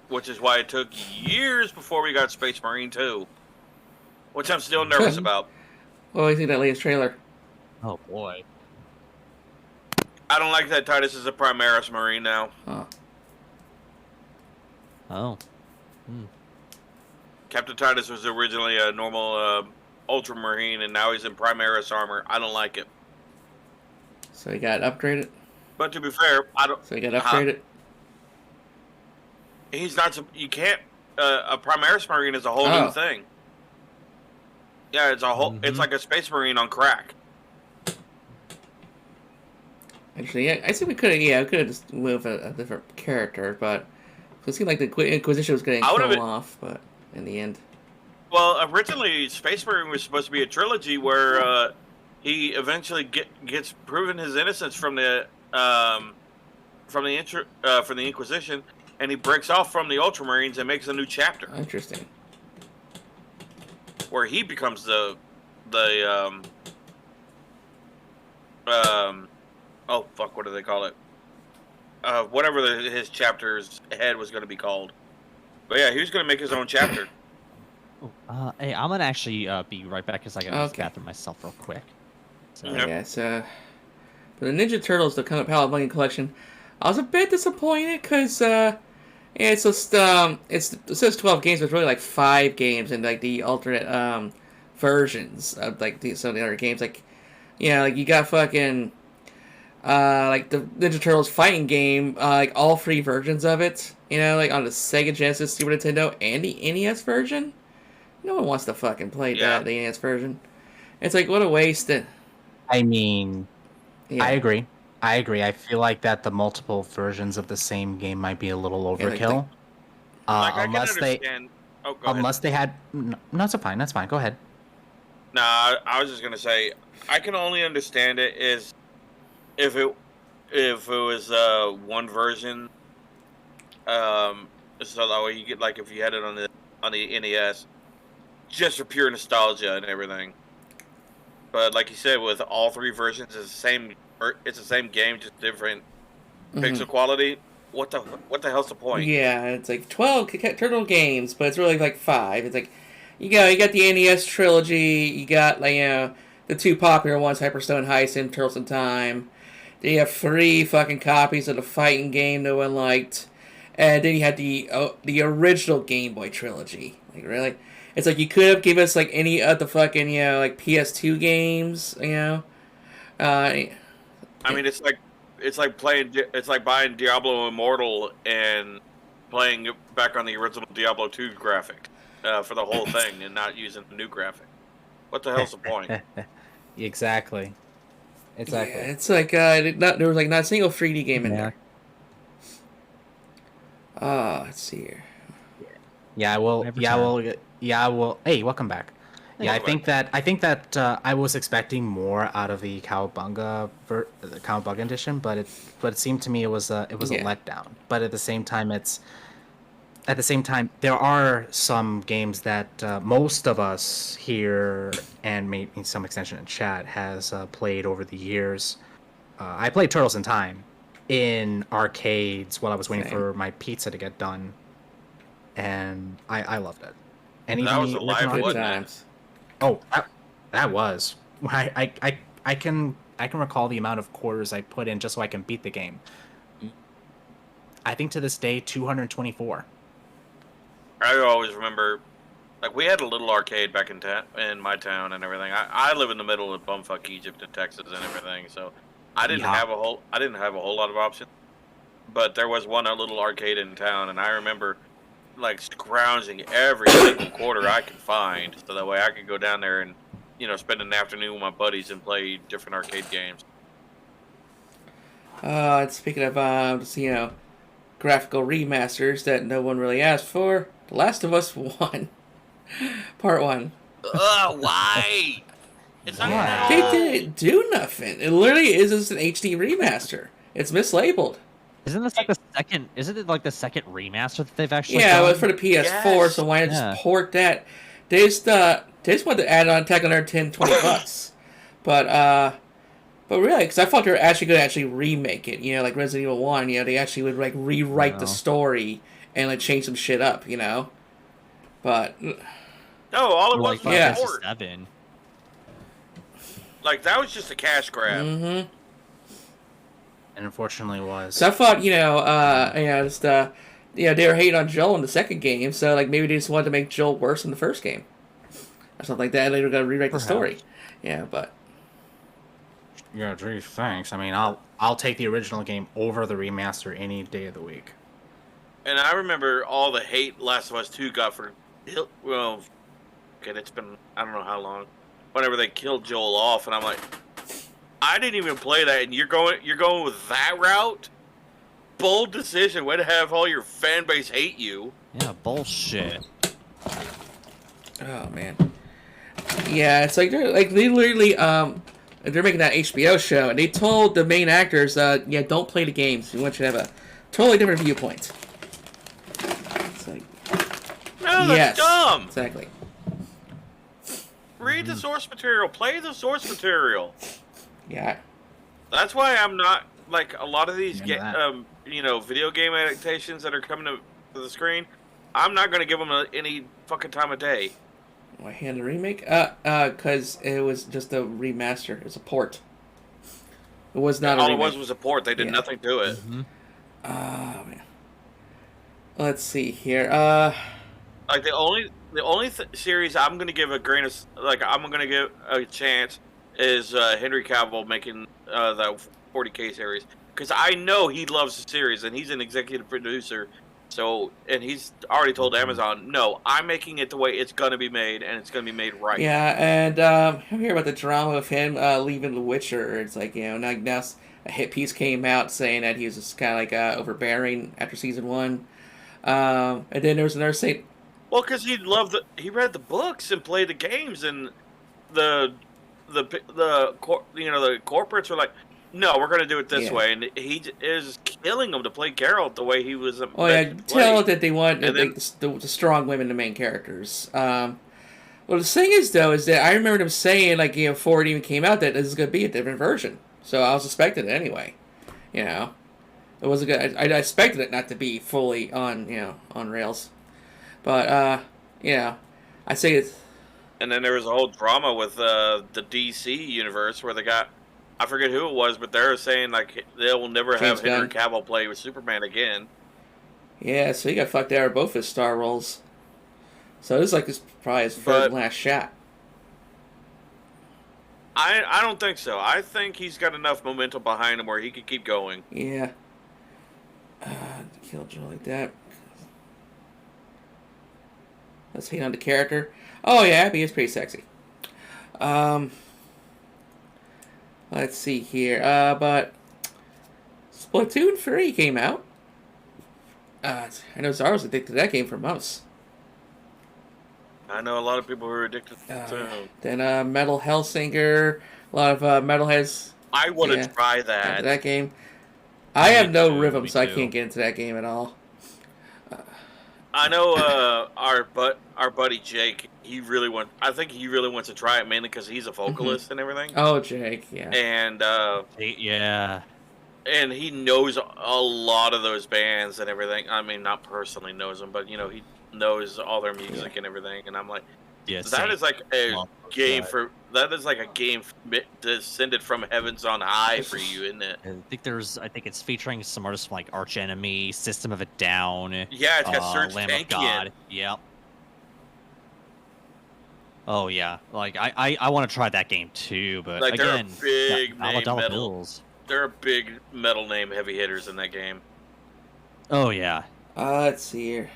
Which is why it took years before we got Space Marine 2. Which I'm still nervous about. Well, I think that latest trailer. Oh, boy. I don't like that Titus is a Primaris Marine now. Oh. Captain Titus was originally a normal Ultramarine, and now he's in Primaris armor. I don't like it. So he got upgraded? But to be fair, I don't... So he got upgraded? He's not... You can't... a Primaris Marine is a whole new thing. Yeah, it's a whole... It's like a Space Marine on crack. Actually, yeah, I think we could have just moved a different character, but it seemed like the Inquisition was going to kill him off, but in the end. Well, originally, Space Marine was supposed to be a trilogy where he eventually gets proven his innocence from the Inquisition, and he breaks off from the Ultramarines and makes a new chapter. Interesting. Where he becomes the oh fuck, what do they call it? Whatever his chapter's head was going to be called. But yeah, he was going to make his own chapter. Hey, I'm going to actually be right back because I got to use the bathroom myself real quick. So, for the Ninja Turtles, the kind of Cowabunga Collection, I was a bit disappointed because it's just it says 12 games, but it's really like 5 games and like the alternate versions of like some of the other games. Like, like you got fucking like the Ninja Turtles fighting game, like all 3 versions of it. Like on the Sega Genesis, Super Nintendo, and the NES version. No one wants to fucking play the NES version. It's like, what a waste. I mean, I agree. I agree. I feel like that the multiple versions of the same game might be a little overkill. Like I can Unless they understand. Oh, go ahead. unless they had no, that's fine. That's fine. Go ahead. Nah, I was just gonna say I can only understand it is if it was one version, so that way you get like if you had it on the NES, just for pure nostalgia and everything. But like you said, with all three versions, it's the same game, just different pixel quality. What the hell's the point? Yeah, it's like 12 Turtle games, but it's really like 5. It's like you got the NES trilogy, you got like the two popular ones, Hyperstone Heist and Turtles in Time. Then you have 3 fucking copies of the fighting game no one liked, and then you had the original Game Boy trilogy. Like really, it's like you could have given us like any of the fucking like PS2 games. I mean, it's like buying Diablo Immortal and playing it back on the original Diablo 2 graphic for the whole thing and not using the new graphic. What the hell's the point? Exactly. Yeah, it's like there was like not a single 3D game in there. Let's see here. Yeah, well. Hey, welcome back. Yeah, I think that I was expecting more out of the Cowabunga the Cowabunga edition, but it seemed to me it was a letdown. But at the same time, there are some games that most of us here and maybe some extension in chat has played over the years. I played Turtles in Time in arcades while I was waiting for my pizza to get done, and I loved it. That was a live times. Oh, that was. I can recall the amount of quarters I put in just so I can beat the game. I think to this day, 224. I always remember, like we had a little arcade back in my town and everything. I live in the middle of bumfuck Egypt and Texas and everything, so I didn't have a whole lot of options. But there was one little arcade in town, and I remember like scrounging every single quarter I could find, so that way I could go down there and spend an afternoon with my buddies and play different arcade games. Speaking of graphical remasters that no one really asked for, The Last of Us 1, Part 1. Why? It's not They didn't do nothing. It literally is just an HD remaster. It's mislabeled. Isn't this like the second? Isn't it like the second remaster that they've actually? Yeah, done? it was for the PS4. So why not just port that? They just wanted to add on tech another $10-$20. But really, because I thought they were actually going to remake it. Like Resident Evil 1. They actually would like rewrite the story and like change some shit up. But no, all it was like was port. 7. Like that was just a cash grab. Mm-hmm. And unfortunately was. So I thought, they were hating on Joel in the second game, so like maybe they just wanted to make Joel worse in the first game, or something like that. And they were gonna rewrite the story. Yeah, but. Yeah, geez, thanks. I mean, I'll take the original game over the remaster any day of the week. And I remember all the hate Last of Us 2 got for, well, okay, it's been I don't know how long, whenever they killed Joel off, and I'm like, I didn't even play that, and you're going with that route? Bold decision. Way to have all your fan base hate you. Yeah, bullshit. Oh man. Yeah, it's like they literally they're making that HBO show, and they told the main actors, don't play the games. We want you to have a totally different viewpoint. It's like, no, that's dumb. Exactly. Read the source material. Play the source material. Yeah. That's why I'm not like a lot of these video game adaptations that are coming to the screen. I'm not going to give them any fucking time of day. Why hand the remake? Because it was just a remaster. It was a port. It was not. All it was a port. They did nothing to it. Mm-hmm. Man. Let's see here. Like the only series I'm going to give a grain of I'm going to give a chance is Henry Cavill making that 40K series, because I know he loves the series and he's an executive producer. So, and he's already told Amazon, no, I'm making it the way it's going to be made, and it's going to be made right. Yeah, and I hear about the drama of him leaving The Witcher. It's like, now a hit piece came out saying that he was just kind of like overbearing after season 1. And then there was another saying, well, because he read the books and played the games, and the corporates were like, no, we're going to do it this way, and he is killing them to play Geralt the way he was. Oh yeah, tell that they want the strong women, the main characters. Well, the thing is though, is that I remember them saying like before it even came out that this is going to be a different version. So I was expecting it anyway. It wasn't good. I expected it not to be fully on on rails, but I say it's. And then there was a whole drama with the DC universe where they got, I forget who it was, but they're saying like they will never have Henry Cavill play with Superman again. Yeah, so he got fucked out of both his star roles. So this is like probably his third and last shot. I don't think so. I think he's got enough momentum behind him where he could keep going. Yeah. Kill Joe like that. Let's hate on the character. Oh yeah, he is pretty sexy. Let's see here. But Splatoon 3 came out. I know Zara was addicted to that game for months. I know a lot of people who are addicted to it. Then Metal Hellsinger. A lot of metalheads. I want to try that. That game. I have no rhythm, so I can't get into that game at all. I know our buddy Jake. I think he really wants to try it mainly because he's a vocalist and everything. Oh, Jake, yeah. And yeah. And he knows a lot of those bands and everything. I mean, not personally knows them, but he knows all their music and everything. And I'm like, that is like a game descended from heavens on high for you, isn't it? I think it's featuring some artists from like Arch Enemy, System of a Down. Yeah, it's got Serge Lamb of God. Yep. Oh yeah, like I want to try that game too, but like, again, they're a big name metal. Bills. They're a big metal name heavy hitters in that game. Oh yeah. Let's see here.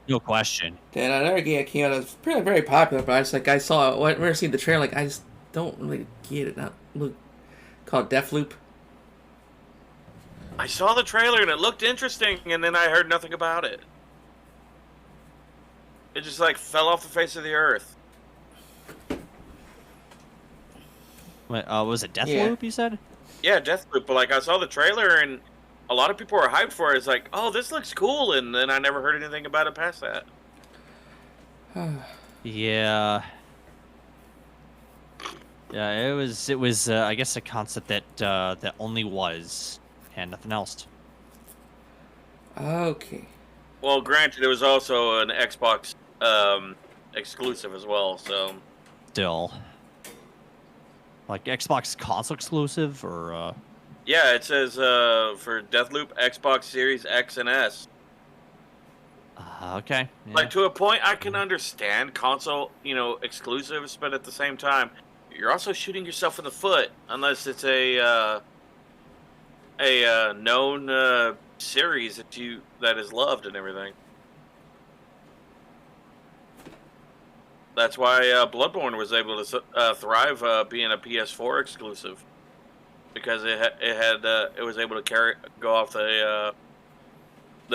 No question. Then another game that came out that was pretty very popular, but I saw it. I've never seen the trailer. Like I just don't really get it. Called Deathloop. I saw the trailer and it looked interesting, and then I heard nothing about it. It just like fell off the face of the earth. What, was it Deathloop? You said? Yeah, Deathloop. But like I saw the trailer and a lot of people were hyped for it. It's like, oh, this looks cool, and then I never heard anything about it past that. Yeah. Yeah, it was. I guess a concept that only was, and nothing else. Okay. Well, granted, it was also an Xbox exclusive as well, so. Still. Like Xbox console exclusive, or. Yeah, it says for Deathloop, Xbox Series X and S. Okay. Yeah. Like, to a point, I can understand console, exclusives, but at the same time, you're also shooting yourself in the foot unless it's a known series that is loved and everything. That's why Bloodborne was able to thrive being a PS4 exclusive, because it was able to go off the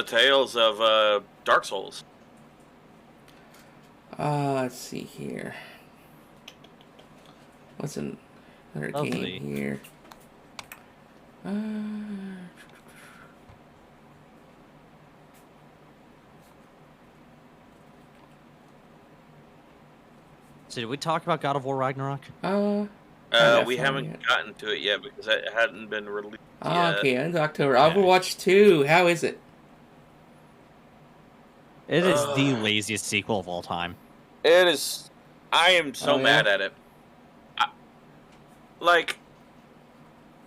tails of Dark Souls. Let's see here. What's another game here? So did we talk about God of War Ragnarok? We haven't gotten to it yet because it hadn't been released yet. Okay, end of October. Overwatch 2, how is it? It is the laziest sequel of all time. It is. I am so mad at it.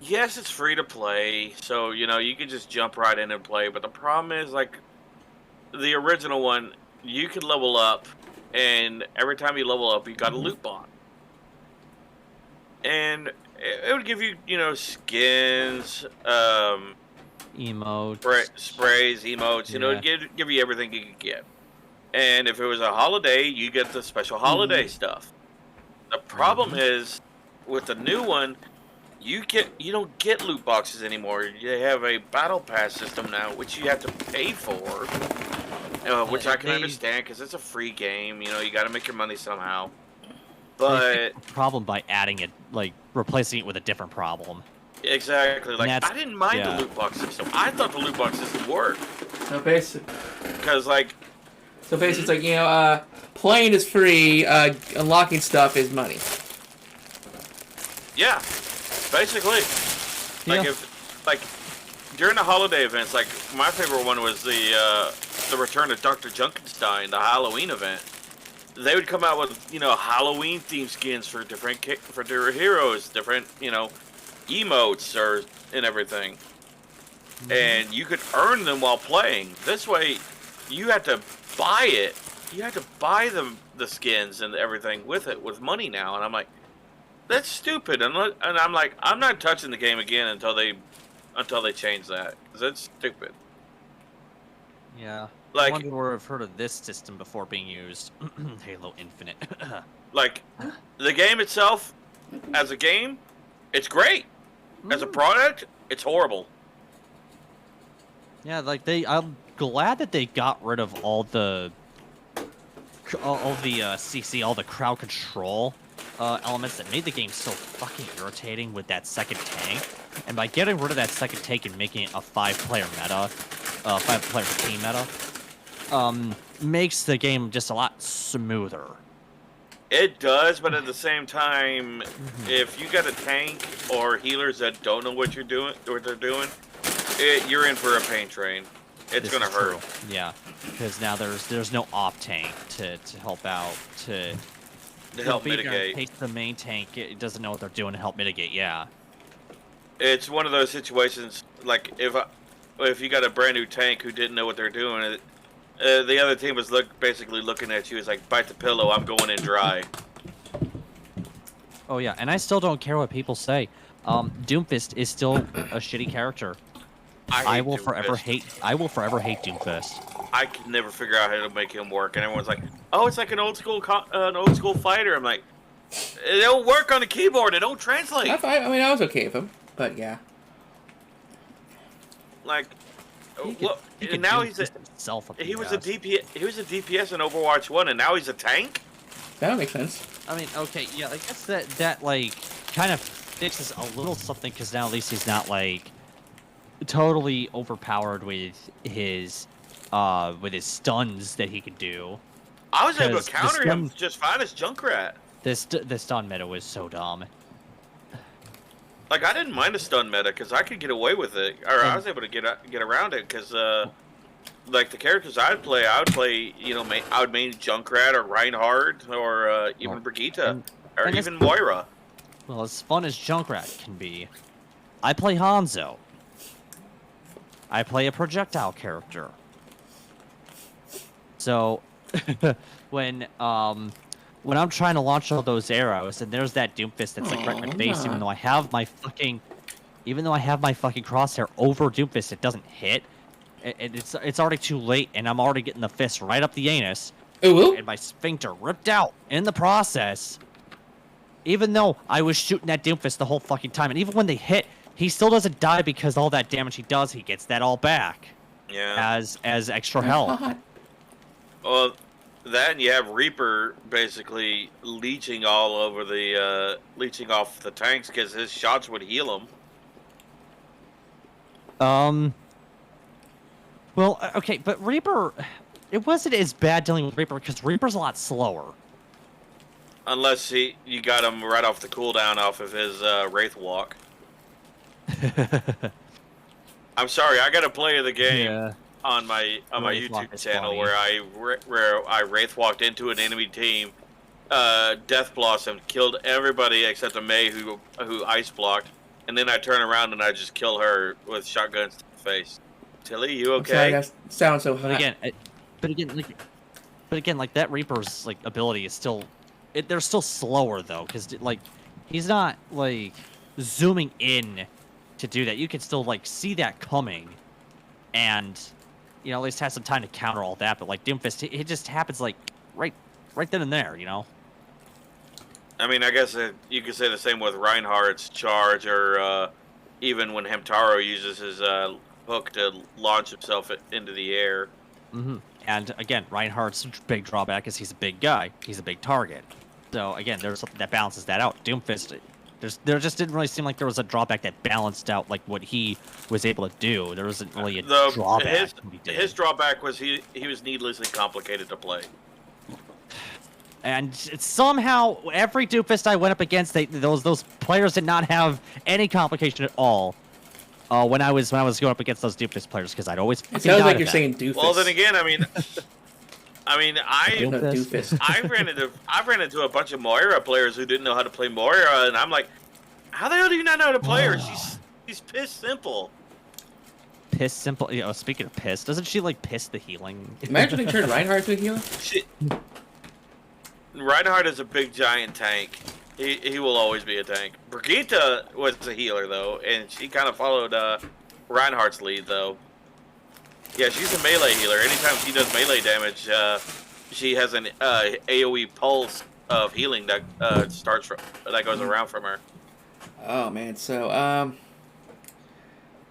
Yes, it's free to play, so, you can just jump right in and play, but the problem is, the original one, you could level up, and every time you level up, you got a loot box. And it would give you, skins, emotes, sprays, emotes, it'd give you everything you could get. And if it was a holiday, you get the special holiday stuff. The problem is, with the new one, you don't get loot boxes anymore. You have a battle pass system now, which you have to pay for, which I can understand because it's a free game. You know, you got to make your money somehow. But the problem by adding it, like replacing it with a different problem. Exactly. Like I didn't mind the loot box system. I thought the loot box system worked. So basically, because like, it's like, you know, playing is free, unlocking stuff is money. Yeah, basically. Like during the holiday events, like my favorite one was the return of Dr. Junkenstein, the Halloween event. They would come out with, you know, Halloween themed skins for different heroes, different, you know, emotes and everything. And you could earn them while playing. This way, you had to buy it. You had to buy the skins and everything with it with money now. And I'm like, that's stupid. And I'm like, I'm not touching the game again until they change that, because that's stupid. Yeah. Like, I wonder where I've heard of this system before being used. Halo Infinite. like, the game itself, as a game, it's great. As a product, it's horrible. Yeah, like I'm glad that they got rid of all the CC, all the crowd control elements that made the game so fucking irritating with that second tank. And by getting rid of that second tank and making it a 5-player meta, 5-player team meta, makes the game just a lot smoother. It does, but at the same time, if you got a tank or healers that don't know what they're doing, you're in for a pain train. It's gonna hurt. True. Yeah, because now there's no off tank to help out to help mitigate. Take the main tank. It doesn't know what they're doing to help mitigate. Yeah. It's one of those situations, like if you got a brand new tank who didn't know what they're doing, the other team was basically looking at you as like, bite the pillow, I'm going in dry. Oh yeah, and I still don't care what people say. Doomfist is still a shitty character. I will forever hate Doomfist. I could never figure out how to make him work, and everyone's like, "Oh, it's like an old school fighter." I'm like, it don't work on the keyboard. It don't translate. I mean, I was okay with him, but yeah. Like, look, and now he was a DPS in Overwatch 1, and now he's a tank? That makes sense. I mean, okay, yeah, I guess that like kind of fixes a little something, because now at least he's not like totally overpowered with his stuns that he could do. I was able to counter him just fine as Junkrat. The stun meta was so dumb. Like, I didn't mind the stun meta because I could get away with it, or I was able to get around it because, like the characters I would play, you know, I would main Junkrat or Reinhardt or even Brigitte or even Moira. Well, as fun as Junkrat can be, I play Hanzo. I play a projectile character. So, when I'm trying to launch all those arrows, and there's that Doomfist that's like right in my face, even though I have my fucking crosshair over Doomfist, it doesn't hit. It's already too late, and I'm already getting the fist right up the anus, and my sphincter ripped out in the process. Even though I was shooting that Doomfist the whole fucking time, and even when they hit, he still doesn't die because all that damage he does, he gets that all back. Yeah. As extra health. Well, that and you have Reaper basically leeching all over leeching off the tanks because his shots would heal them. Well, okay, but Reaper, it wasn't as bad dealing with Reaper because Reaper's a lot slower. Unless you got him right off the cooldown off of his Wraith Walk. I'm sorry, I gotta play the game on my YouTube channel where I Wraith walked into an enemy team, Death Blossom, killed everybody except a Mei who ice blocked, and then I turn around and I just kill her with shotguns to the face. Tilly, you okay? Sorry, that sounds so hot. But again, like that Reaper's like ability is still, they're still slower though, because like he's not like zooming in to do that. You can still like see that coming, and you know at least have some time to counter all that. But like Doomfist, it just happens like right then and there, you know. I mean, I guess you could say the same with Reinhardt's charge, or even when Hamtaro uses his hook to launch himself into the air. Mm-hmm. And again, Reinhardt's big drawback is he's a big guy. He's a big target. So again, there's something that balances that out. Doomfist, there just didn't really seem like there was a drawback that balanced out like what he was able to do. There wasn't really a drawback. His drawback was he was needlessly complicated to play. And somehow every Doomfist I went up against, those players did not have any complication at all. When I was going up against those Doomfist players, because I'd always. It sounds like you're saying Doofus. Well, then again, I mean, I've ran into a bunch of Moira players who didn't know how to play Moira, and I'm like, how the hell do you not know how to play her? She's piss simple. Piss simple. You know, speaking of piss, doesn't she like piss the healing? Imagine they turned Reinhardt to a healer. Reinhardt is a big giant tank. He will always be a tank. Brigitte was a healer though, and she kind of followed Reinhardt's lead though. Yeah, she's a melee healer. Anytime she does melee damage, she has an AOE pulse of healing that goes around from her. Oh man, so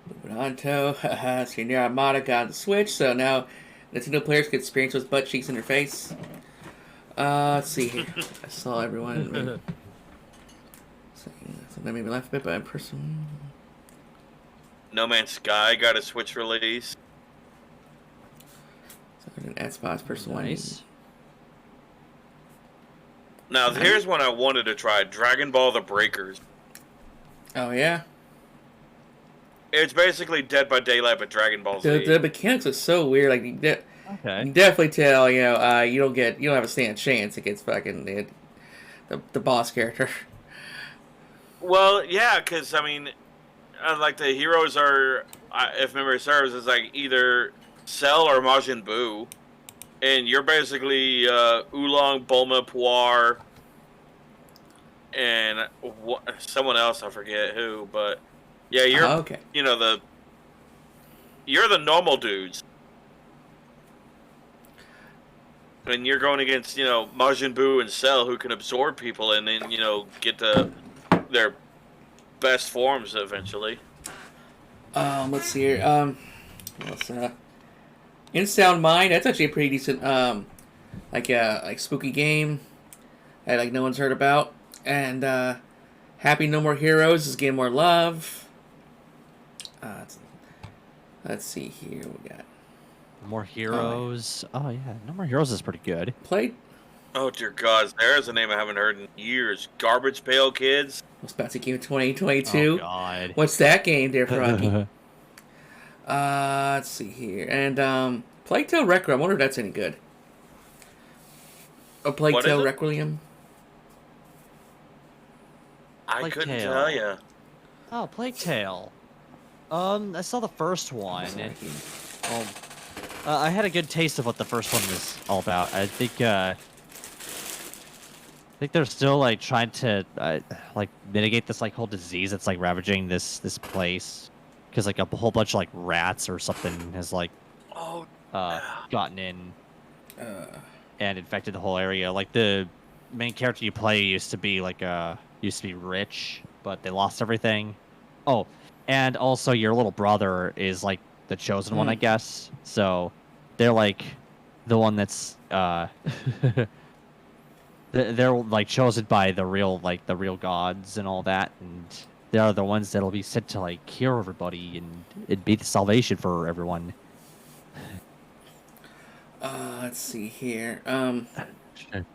moving on to Senior Armada got on the Switch, so now Nintendo players can experience those butt cheeks in their face. Let's see here. I saw everyone. So that made me laugh a bit, but in person. No Man's Sky got a Switch release. So an ad spots person Nice. Now here's one I wanted to try: Dragon Ball: The Breakers. Oh yeah. It's basically Dead by Daylight, but Dragon Ball Z. The mechanics are so weird. Like you can definitely tell, you know, you don't have a stand chance against fucking the boss character. Well, yeah, because I mean, like the heroes are, if memory serves, is like either Cell or Majin Buu, and you're basically Oolong, Bulma, Puar, and someone else, I forget who, but yeah, you're okay. You know you're the normal dudes. And you're going against, you know, Majin Buu and Cell, who can absorb people and then, you know, get to their best forms eventually. Let's see here. In Sound Mind, that's actually a pretty decent, like spooky game that like no one's heard about. And Happy No More Heroes is getting more love. Let's see here. We got More Heroes. Oh yeah, No More Heroes is pretty good. played. Oh dear God, there's a name I haven't heard in years. Garbage Pail Kids. What's Bouncy Game 2022? Oh God. What's that game there, Froggy? Let's see here. And Plague Tale Requiem. I wonder if that's any good. Oh, Plague Tale Requiem. I couldn't tell you. Oh, Plague Tale. I saw the first one. I had a good taste of what the first one was all about. I think they're still like trying to like mitigate this like whole disease that's like ravaging this place, because like a whole bunch of like rats or something has like gotten in and infected the whole area. Like the main character you play used to be rich, but they lost everything. Oh, and also your little brother is like the chosen one, I guess. So they're like the one that's they're like chosen by the real gods and all that, and they are the ones that'll be sent to like cure everybody and it'd be the salvation for everyone. Let's see here.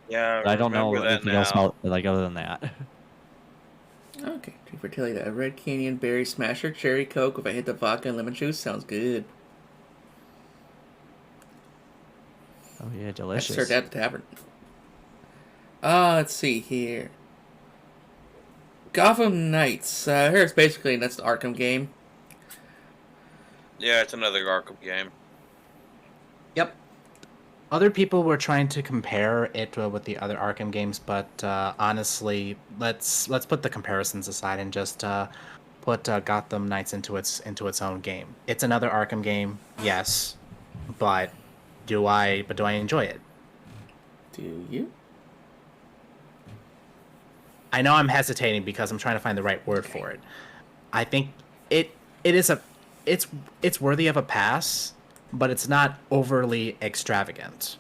Yeah, I don't know anything else about like other than that. Okay, drink for Tilly. A Red Canyon Berry Smasher Cherry Coke with a hint of vodka and lemon juice sounds good. Oh yeah, delicious. Served at the tavern. Let's see here. Gotham Knights. Here it's basically that's the Arkham game. Yeah, it's another Arkham game. Yep. Other people were trying to compare it with the other Arkham games, but honestly, let's put the comparisons aside and just put Gotham Knights into its own game. It's another Arkham game, yes, but do I enjoy it? Do you? I know I'm hesitating because I'm trying to find the right word for it. I think it is it's worthy of a pass, but it's not overly extravagant.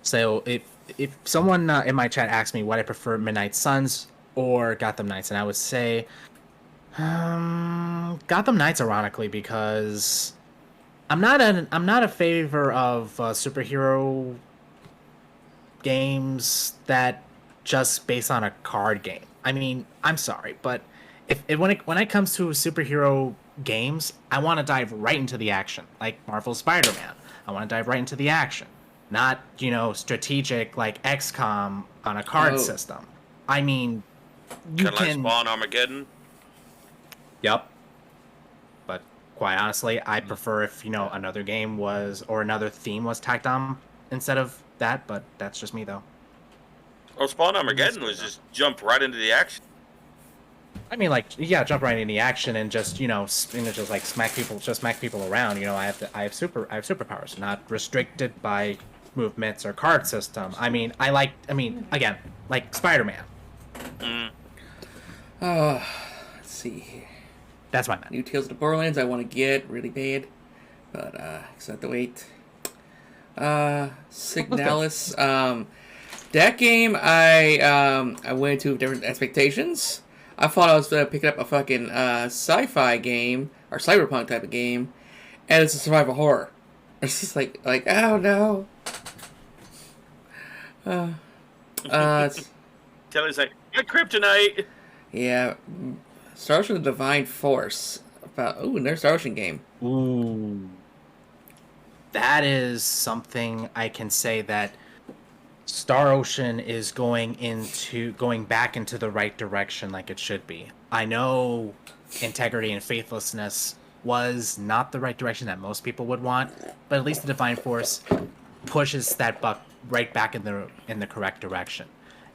So if someone in my chat asks me what I prefer, Midnight Suns or Gotham Knights, and I would say Gotham Knights, ironically, because I'm not a favor of superhero games that just based on a card game. I mean, I'm sorry, but if when it comes to superhero games, I want to dive right into the action, like Marvel's Spider-Man. I want to dive right into the action, not strategic like XCOM on a card system. I mean, you Kinda like Spawn Armageddon. Yep. But quite honestly, I prefer if another game was or another theme was tacked on instead of that. But that's just me, though. Well, Spawn Armageddon was just jump right into the action. I mean, like, yeah, jump right into the action and just just like smack people around. I have superpowers, not restricted by movements or card system. I mean, again, like Spider-Man. Let's see here. That's my man. New Tales of the Borderlands I want to get really bad, but just have to wait. Signalis. That game I went into with different expectations. I thought I was picking up a fucking sci-fi game or cyberpunk type of game, and it's a survival horror. It's just like oh no. Kelly's like, get kryptonite. Yeah, Star Ocean: The Divine Force. There's Star Ocean game. Ooh. That is something I can say that Star Ocean is going back into the right direction like it should be. I know integrity and faithlessness was not the right direction that most people would want, but at least the Divine Force pushes that buck right back in the correct direction,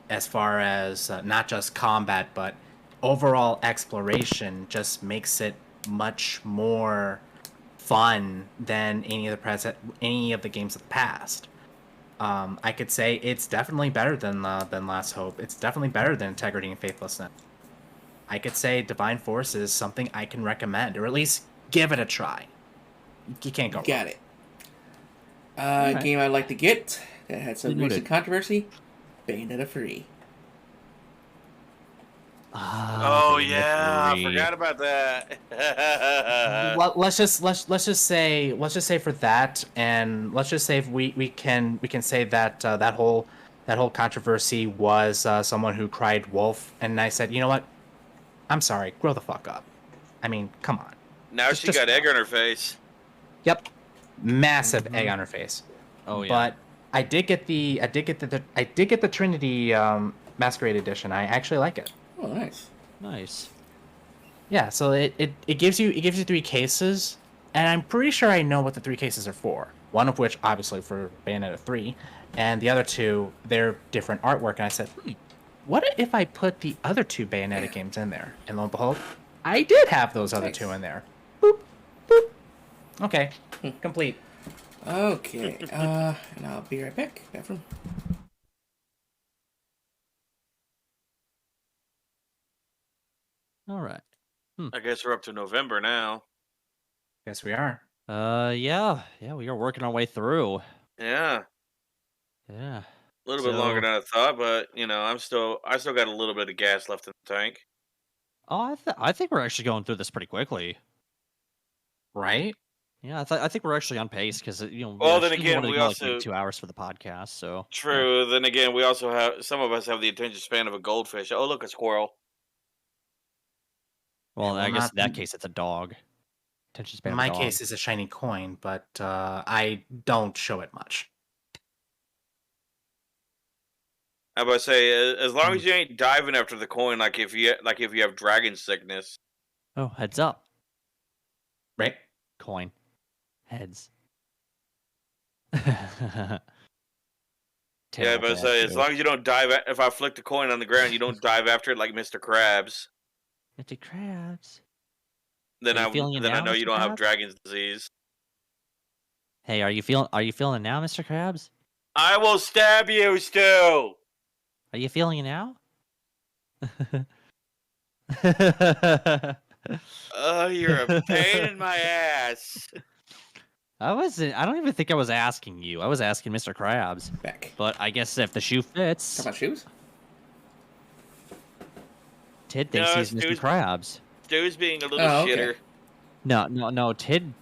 as far as not just combat but overall exploration. Just makes it much more fun than any of the games of the past. I could say it's definitely better than Last Hope. It's definitely better than Integrity and Faithlessness. I could say Divine Force is something I can recommend, or at least give it a try. You can't go wrong. Got it. Game I'd like to get that had some recent controversy. Bayonetta 3. Oh yeah, I forgot about that. Let's just say for that, and let's just say if we can say that that whole controversy was someone who cried wolf, and I said, you know what, I'm sorry, grow the fuck up. I mean, come on. Now she got egg on her face. Yep, massive egg on her face. Oh yeah. But I did get the Trinity Masquerade Edition. I actually like it. Oh, nice. Nice. Yeah, so it gives you 3 cases, and I'm pretty sure I know what the 3 cases are for. One of which, obviously, for Bayonetta 3, and the other 2, they're different artwork. And I said, what if I put the other 2 Bayonetta games in there? And lo and behold, I did have those other 2 in there. Boop, boop. Okay, complete. Okay, and I'll be right back. Bathroom. All right. I guess we're up to November now. Yes, we are. Yeah, we are working our way through. Yeah. Yeah. A little bit longer than I thought, but I still got a little bit of gas left in the tank. Oh, I think we're actually going through this pretty quickly. Right? Yeah, I think we're actually on pace because Well, then again, we also 2 hours for the podcast. So true. Then again, we also have some of us have the attention span of a goldfish. Oh, look, a squirrel. Well, I guess in that case, it's a dog. Attention span. In my case, it's a shiny coin, but I don't show it much. I about to say, as long as you ain't diving after the coin, like if you have dragon sickness. Oh, heads up. Right? Coin. Heads. Yeah, but say as long as you don't dive. If I flick the coin on the ground, you don't dive after it like Mr. Krabs. Mr. Krabs. Then I know you don't have dragon's disease. Hey, are you feeling it now, Mr. Krabs? I will stab you, Stu. Are you feeling it now? Oh, you're a pain in my ass. I don't even think I was asking you. I was asking Mr. Krabs. Back. But I guess if the shoe fits. Talk about shoes? Tid thinks he's Mr. Krabs. Stu's being a little shitter. No. Tid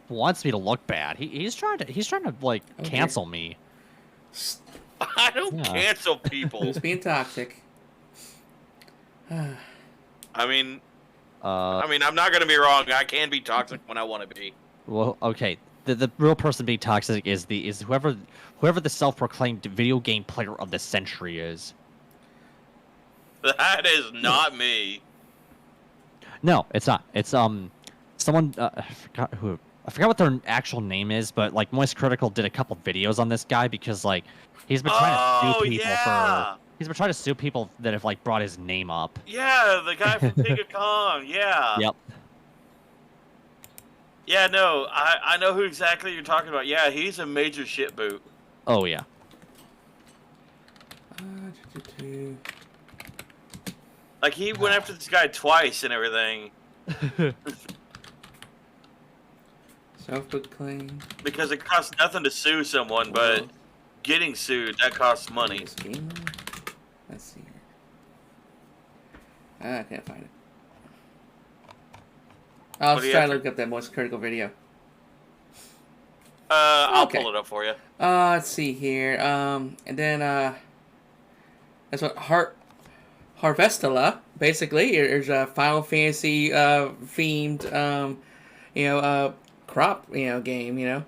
wants me to look bad. He's trying to like cancel me. I don't cancel people. Who's being toxic? I mean, I'm not gonna be wrong. I can be toxic when I want to be. Well, okay. The real person being toxic is whoever the self-proclaimed video game player of the century is. That is not me. No, it's not. It's someone I forgot what their actual name is, but like Moist Critical did a couple videos on this guy because like he's been trying to sue people he's been trying to sue people that have like brought his name up. Yeah, the guy from King of Kong. Yeah. Yep. Yeah, no, I know who exactly you're talking about. Yeah, he's a major shit boot. Oh yeah. Like he went after this guy twice and everything. Self-proclaimed. Because it costs nothing to sue someone, but getting sued, that costs money. Let's see here. I can't find it. I'll just try to look up that Moist Critical video. I'll pull it up for you. Let's see here. And then that's what Harvestella, basically. There's a Final Fantasy themed crop, game,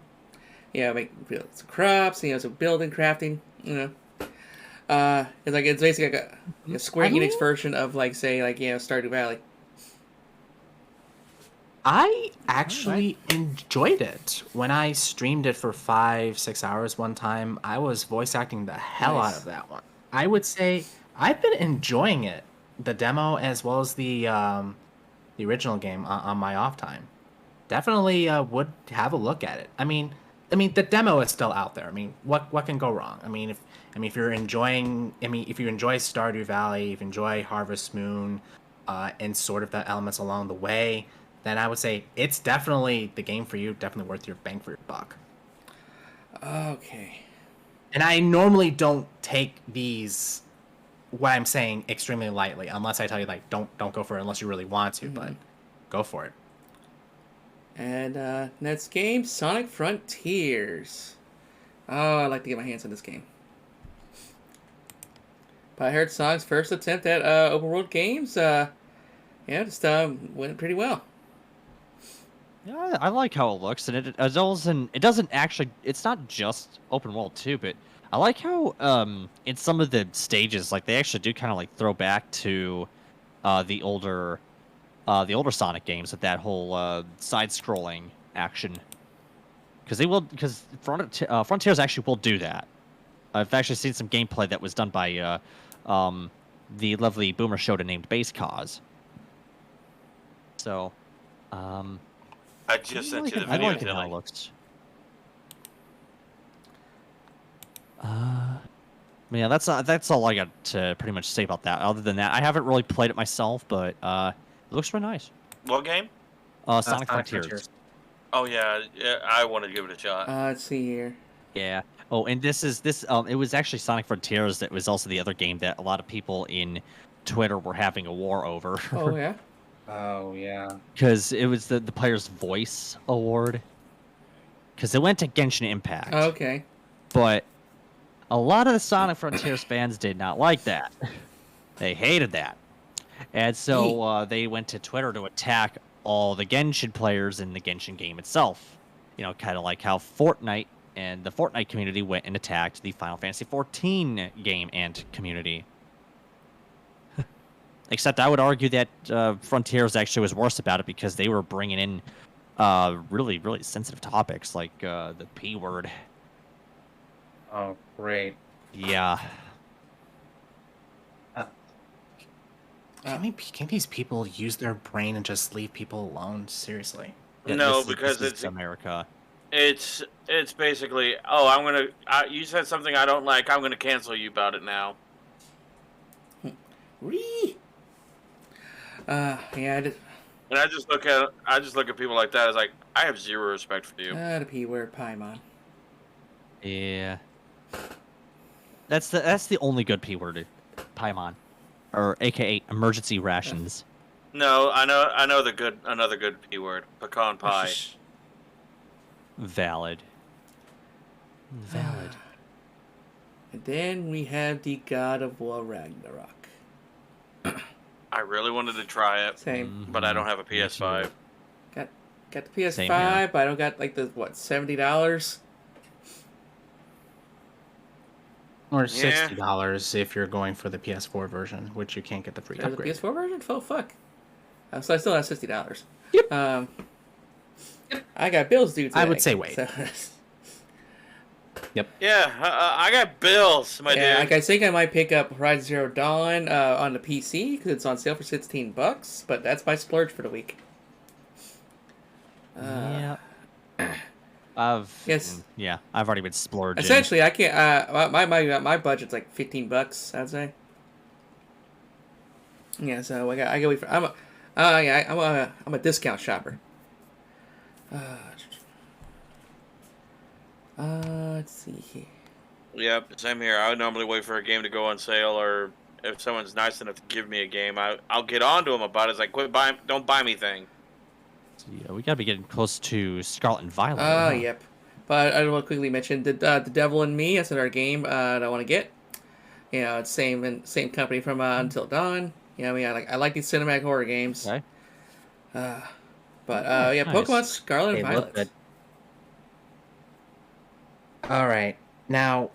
make some crops, some building, crafting, it's basically like a Square Enix version of Stardew Valley. I actually enjoyed it. When I streamed it for 5-6 hours one time, I was voice acting the hell out of that one. I would say I've been enjoying it, the demo as well as the original game on my off time. Definitely would have a look at it. I mean, the demo is still out there. I mean, what can go wrong? If you're enjoying, if you enjoy Stardew Valley, if you enjoy Harvest Moon, and sort of the elements along the way, then I would say it's definitely the game for you. Definitely worth your bang for your buck. Okay. And I normally don't take these, what I'm saying, extremely lightly, unless I tell you don't go for it unless you really want to, but go for it. And next game, Sonic Frontiers. Oh, I'd like to get my hands on this game. But I heard Sonic's first attempt at open world games, went pretty well. Yeah, I like how it looks, and it doesn't actually. It's not just open world too, but I like how in some of the stages, like they actually do kind of like throw back to the older Sonic games with that whole side-scrolling action. Because Frontiers actually will do that. I've actually seen some gameplay that was done by the lovely Boomer Shoda named Base Cause. So, I just sent you the I video. like how it looks. Yeah, that's all I got to pretty much say about that. Other than that, I haven't really played it myself, but it looks really nice. What game? Sonic Frontiers. Oh yeah, I want to give it a shot. Let's see here. Yeah. Oh, and this. It was actually Sonic Frontiers that was also the other game that a lot of people in Twitter were having a war over. Oh yeah. Oh yeah. Because it was the Player's Voice Award. Because it went to Genshin Impact. Okay. But a lot of the Sonic Frontiers fans did not like that. They hated that. And so they went to Twitter to attack all the Genshin players in the Genshin game itself. Kind of like how Fortnite and the Fortnite community went and attacked the Final Fantasy XIV game and community. Except I would argue that Frontiers actually was worse about it because they were bringing in really, really sensitive topics like the P word. Oh, great. Yeah. Can these people use their brain and just leave people alone? Seriously. No, this because is it's America. It's basically, you said something I don't like. I'm gonna cancel you about it now. Ree. Yeah, And I just look at people like that as like, I have zero respect for you. the P word, Paimon. Yeah. That's the only good P word, Paimon, or AKA emergency rations. No, I know another good P word, pecan pie. Valid. And then we have the God of War Ragnarok. I really wanted to try it, Same. but I don't have a PS5. Got the PS5, Same here. but I don't got like the $70. Or Yeah. $60 if you're going for the PS4 version, which you can't get the free The upgrade. PS4 version? Oh fuck! So I still have $60. Yep. I got bills due today. I would say wait. So, Yeah, I got bills, my yeah, dude. like I think I might pick up Horizon Zero Dawn on the PC because it's on sale for $16. But that's my splurge for the week. Yeah. Yes. Yeah, I've already been splurging. Essentially, I can't. My budget's like $15. I'd say. Yeah, so I got wait for. I'm a discount shopper. Let's see here. Yep, same here. I would normally wait for a game to go on sale, or if someone's nice enough to give me a game, I'll get on to them about it. It's like, don't buy me thing. So, yeah, we gotta be getting close to Scarlet and Violet. Oh, yep. But I want to quickly mention the Devil in Me. That's another game that I want to get. You know, it's same company from Until Dawn. You know, I like these cinematic horror games. Okay. But yeah, Nice. Pokemon Scarlet and They Violet. look good. All right. Now,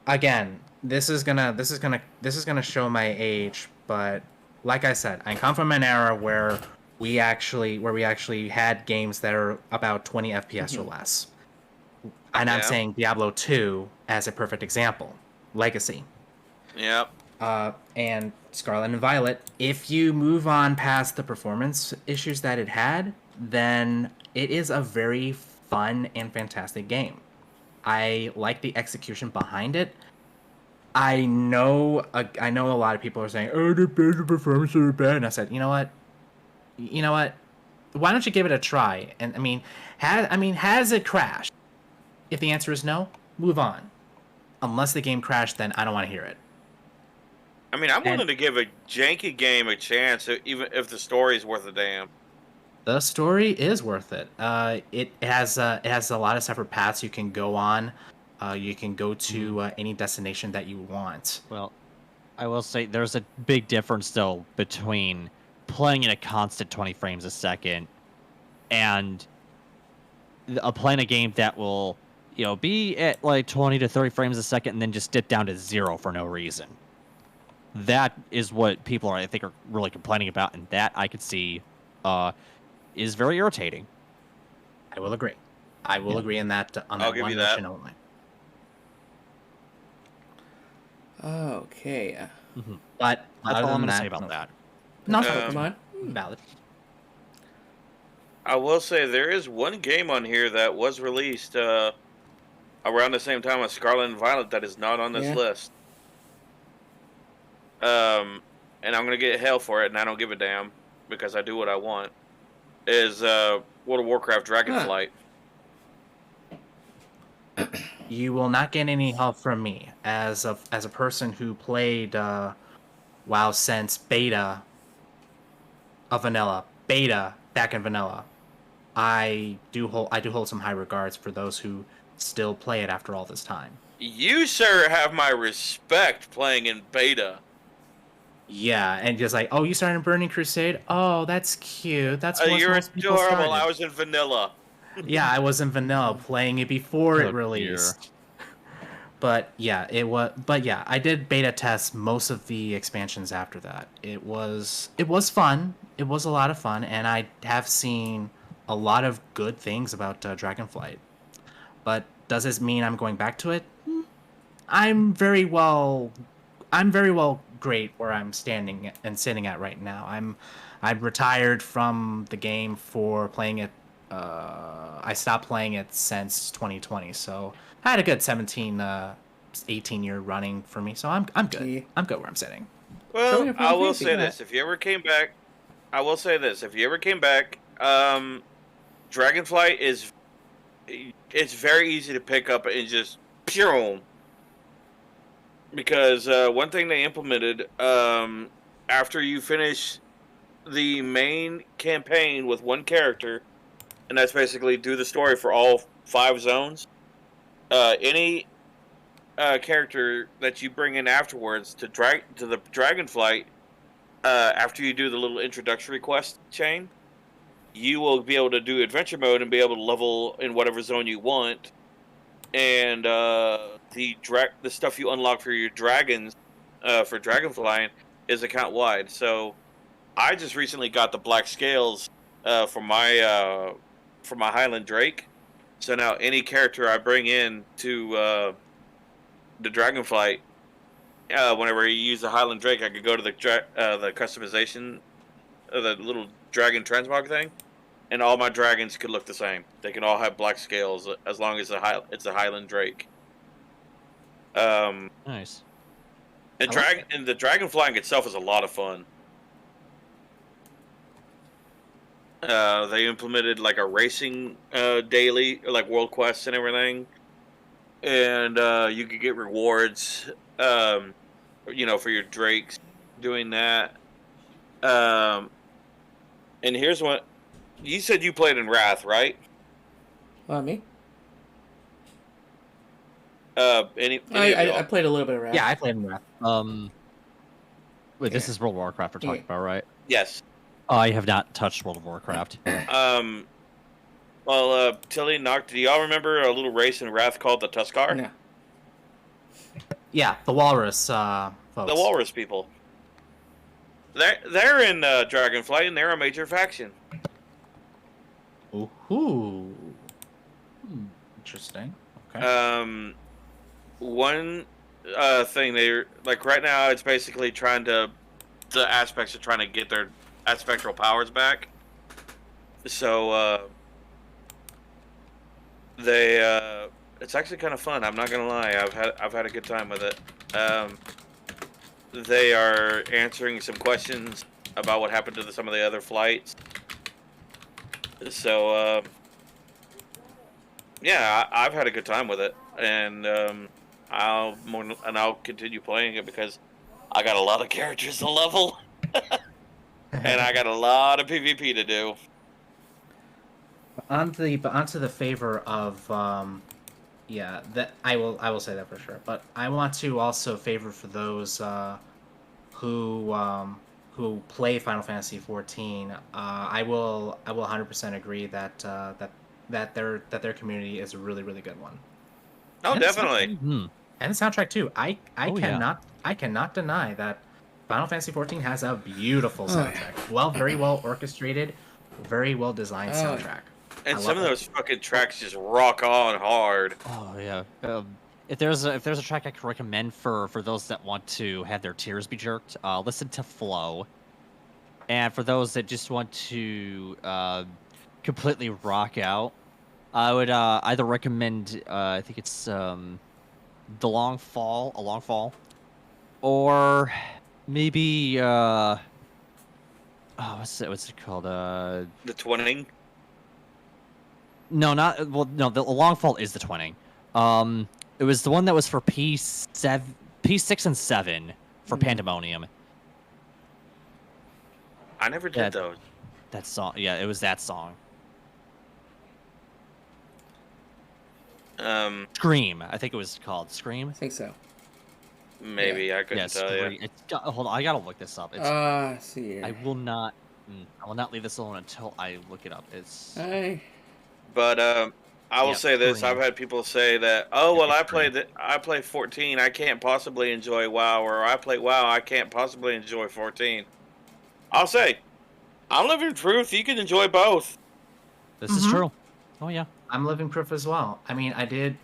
again, this is gonna show my age, but like I said, I come from an era where we actually had games that are about 20 FPS or less. And I'm Yeah. saying Diablo 2 as a perfect example. Legacy. Yep. And Scarlet and Violet, if you move on past the performance issues that it had, then it is a very fun and fantastic game. I like the execution behind it. I know a lot of people are saying, "Oh, the performance are bad," and I said, you know what? Why don't you give it a try? And has it crashed? If the answer is no, move on. Unless the game crashed, then I don't want to hear it. I mean, I'm willing to give a janky game a chance, even if the story's worth a damn. The story is worth it. It has a lot of separate paths you can go on. You can go to any destination that you want. Well, I will say there's a big difference though between playing at a constant 20 frames a second and playing a game that will, be at like 20 to 30 frames a second and then just dip down to 0 for no reason. That is what people I think are really complaining about, and that I could see is very irritating. I will agree. I will agree in that on I'll that give one you that. mission only. Okay. But That's other all I'm than going to that, say about no. that. No, Pokemon. valid. I will say there is one game on here that was released around the same time as Scarlet and Violet that is not on this Yeah. list. And I'm gonna get hell for it, and I don't give a damn because I do what I want. Is World of Warcraft Dragonflight? You will not get any help from me as a person who played WoW since beta of vanilla, beta back in vanilla. I do hold some high regards for those who still play it after all this time. You, sir, have my respect playing in beta. Yeah, and just like, oh, you started Burning Crusade? Oh, that's cute. That's what You're most people adorable. started. I was in vanilla. Yeah, I was in vanilla playing it before Oh, it released. But yeah, I did beta test most of the expansions after that. It was fun. It was a lot of fun, and I have seen a lot of good things about Dragonflight. But does this mean I'm going back to it? I'm very well great where I'm standing and sitting at right now. I'm retired from the game for playing it. I stopped playing it since 2020, so I had a good 18 year running for me. So I'm good. Yeah. I'm good where I'm sitting. Show me Well, a I Final will Fantasy. say this: if you ever came back, Dragonflight is it's very easy to pick up and just pure. Because one thing they implemented after you finish the main campaign with one character, and that's basically do the story for all 5 zones. Any character that you bring in afterwards to the Dragonflight, after you do the little introductory quest chain, you will be able to do adventure mode and be able to level in whatever zone you want. And the stuff you unlock for your dragons, for Dragonflying, is account wide. So I just recently got the black scales for my Highland Drake. So now any character I bring in to the Dragonflight, whenever you use the Highland Drake, I could go to the customization of the little dragon transmog thing, and all my dragons could look the same. They can all have black scales as long as it's a Highland Drake. Nice. And the dragon flying itself is a lot of fun. They implemented like a racing daily, like world quests and everything, and you could get rewards, for your drakes doing that. And here's what you said: you played in Wrath, right? Me? Any I played a little bit of Wrath. Yeah, I played in Wrath. Wait, this is World of Warcraft we're talking about, right? Yes. I have not touched World of Warcraft. Well, Tilly, Nock, do y'all remember a little race in Wrath called the Tuskar? No. Yeah, the Walrus folks. The Walrus people. They're in Dragonflight, and they're a major faction. Ooh. Interesting. Okay. One thing they're like right now, it's basically the aspects are trying to get their aspectral powers back. So it's actually kind of fun. I'm not gonna lie. I've had a good time with it. They are answering some questions about what happened to some of the other flights. So yeah, I've had a good time with it, and I'll continue playing it because I got a lot of characters to level, and I got a lot of PvP to do. Onto the favor of that I will say that for sure. But I want to also favor for those who play Final Fantasy 14. I will 100% agree that their community is a really, really good one. Oh, and definitely. And the soundtrack too. I yeah. cannot deny that Final Fantasy 14 has a beautiful soundtrack. Very well orchestrated, very well designed soundtrack. And some of those fucking tracks just rock on hard. Oh yeah. If there's a track I could recommend for those that want to have their tears be jerked, listen to Flow. And for those that just want to completely rock out, I would either recommend I think it's A Long Fall, or maybe what's it called? The Twinning. No, the A Long Fall is the Twinning. It was the one that was for P6 and 7 for Pandemonium. I never did those. That song, yeah, it was that song. Scream, I think it was called Scream. I think so. Maybe I couldn't tell you. Hold on, I gotta look this up. See here. I will not leave this alone until I look it up. But I will say this: I've had people say that, "Oh, well, I play 14. I can't possibly enjoy WoW," or "I play WoW. I can't possibly enjoy 14." I'll say, I'm living proof. You can enjoy both. This is true. Oh yeah. I'm living proof as well. I did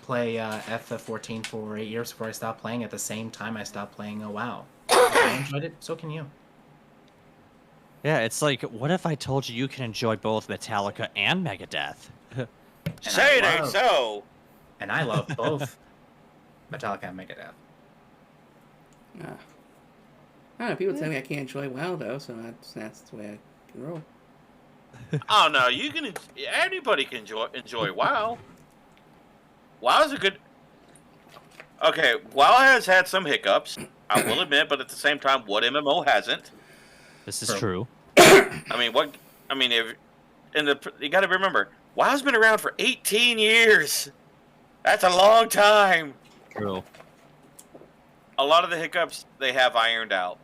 play FF14 for 8 years before I stopped playing. At the same time, I stopped playing WoW. I enjoyed it. So can you. Yeah, it's like, what if I told you can enjoy both Metallica and Megadeth? Say it ain't so. And I love both Metallica and Megadeth. Yeah. I don't know, people tell me I can't enjoy WoW though, so that's the way I can roll. Oh no, you can. Anybody can enjoy WoW. WoW's a good. Okay, WoW has had some hiccups. I will admit, but at the same time, what MMO hasn't? This is true. I mean, what? I mean, if you got to remember, WoW's been around for 18 years. That's a long time. True. A lot of the hiccups they have ironed out.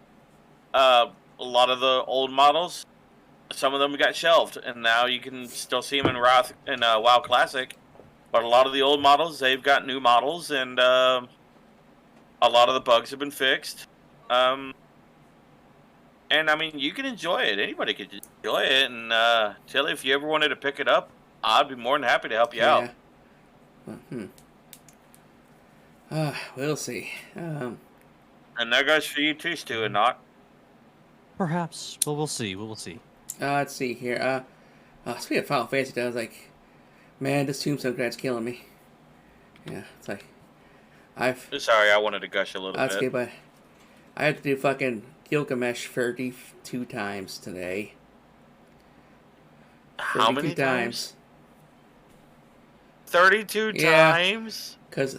A lot of the old models, some of them got shelved, and now you can still see them in WoW Classic. But a lot of the old models, they've got new models, and a lot of the bugs have been fixed. And I mean, you can enjoy it. Anybody can enjoy it. And Tilly, if you ever wanted to pick it up, I'd be more than happy to help you out. We'll see. And that goes for you too, Stu, and not. Perhaps, but we'll see. We'll see. Let's see here. Speaking of Final Fantasy, I was like, man, this Tombstone grad's killing me. Yeah, it's like, Sorry, I wanted to gush a little bit. That's okay, but I had to do fucking Gilgamesh 32 times today. How many times? 32 Yeah, times? Cause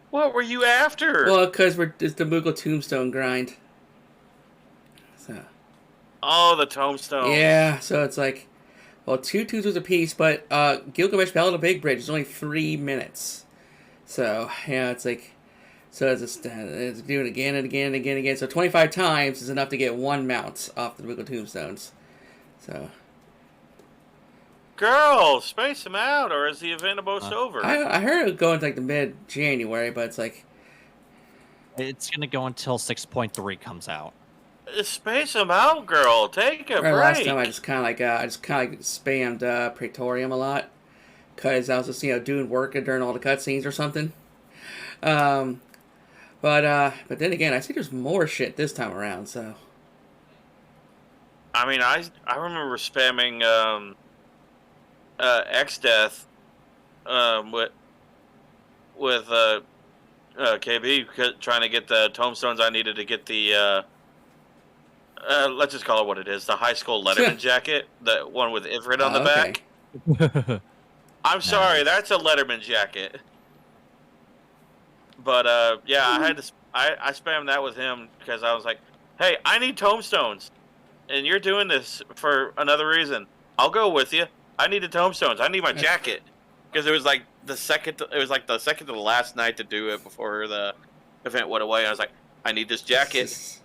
What were you after? well, cause it's the Moogle Tombstone grind. So. Oh, the Tombstone. Yeah, so it's like, well, 2 tombstones apiece, but Gilgamesh Battle of the Big Bridge is only 3 minutes. So, yeah, it's like, so it's doing it again and again and again and again. So 25 times is enough to get 1 mount off the Moogle Tombstones. So. Girl, space him out, or is the event almost over? I heard it would go into like the mid-January, but it's like... It's going to go until 6.3 comes out. Space him out, girl. Take a break. Last time I just kind of like spammed Praetorium a lot because I was just doing work during all the cutscenes or something. But then again, I see there's more shit this time around. So I mean, I remember spamming X-Death with KB trying to get the tombstones I needed to get the. Let's just call it what it is. The high school Letterman jacket. The one with Ifrit on the back. I'm sorry, that's a Letterman jacket. But, yeah, I spammed that with him because I was like, hey, I need tombstones. And you're doing this for another reason. I'll go with you. I need the tombstones. I need my jacket. Because it was like the second to the last night to do it before the event went away. I was like, I need this jacket.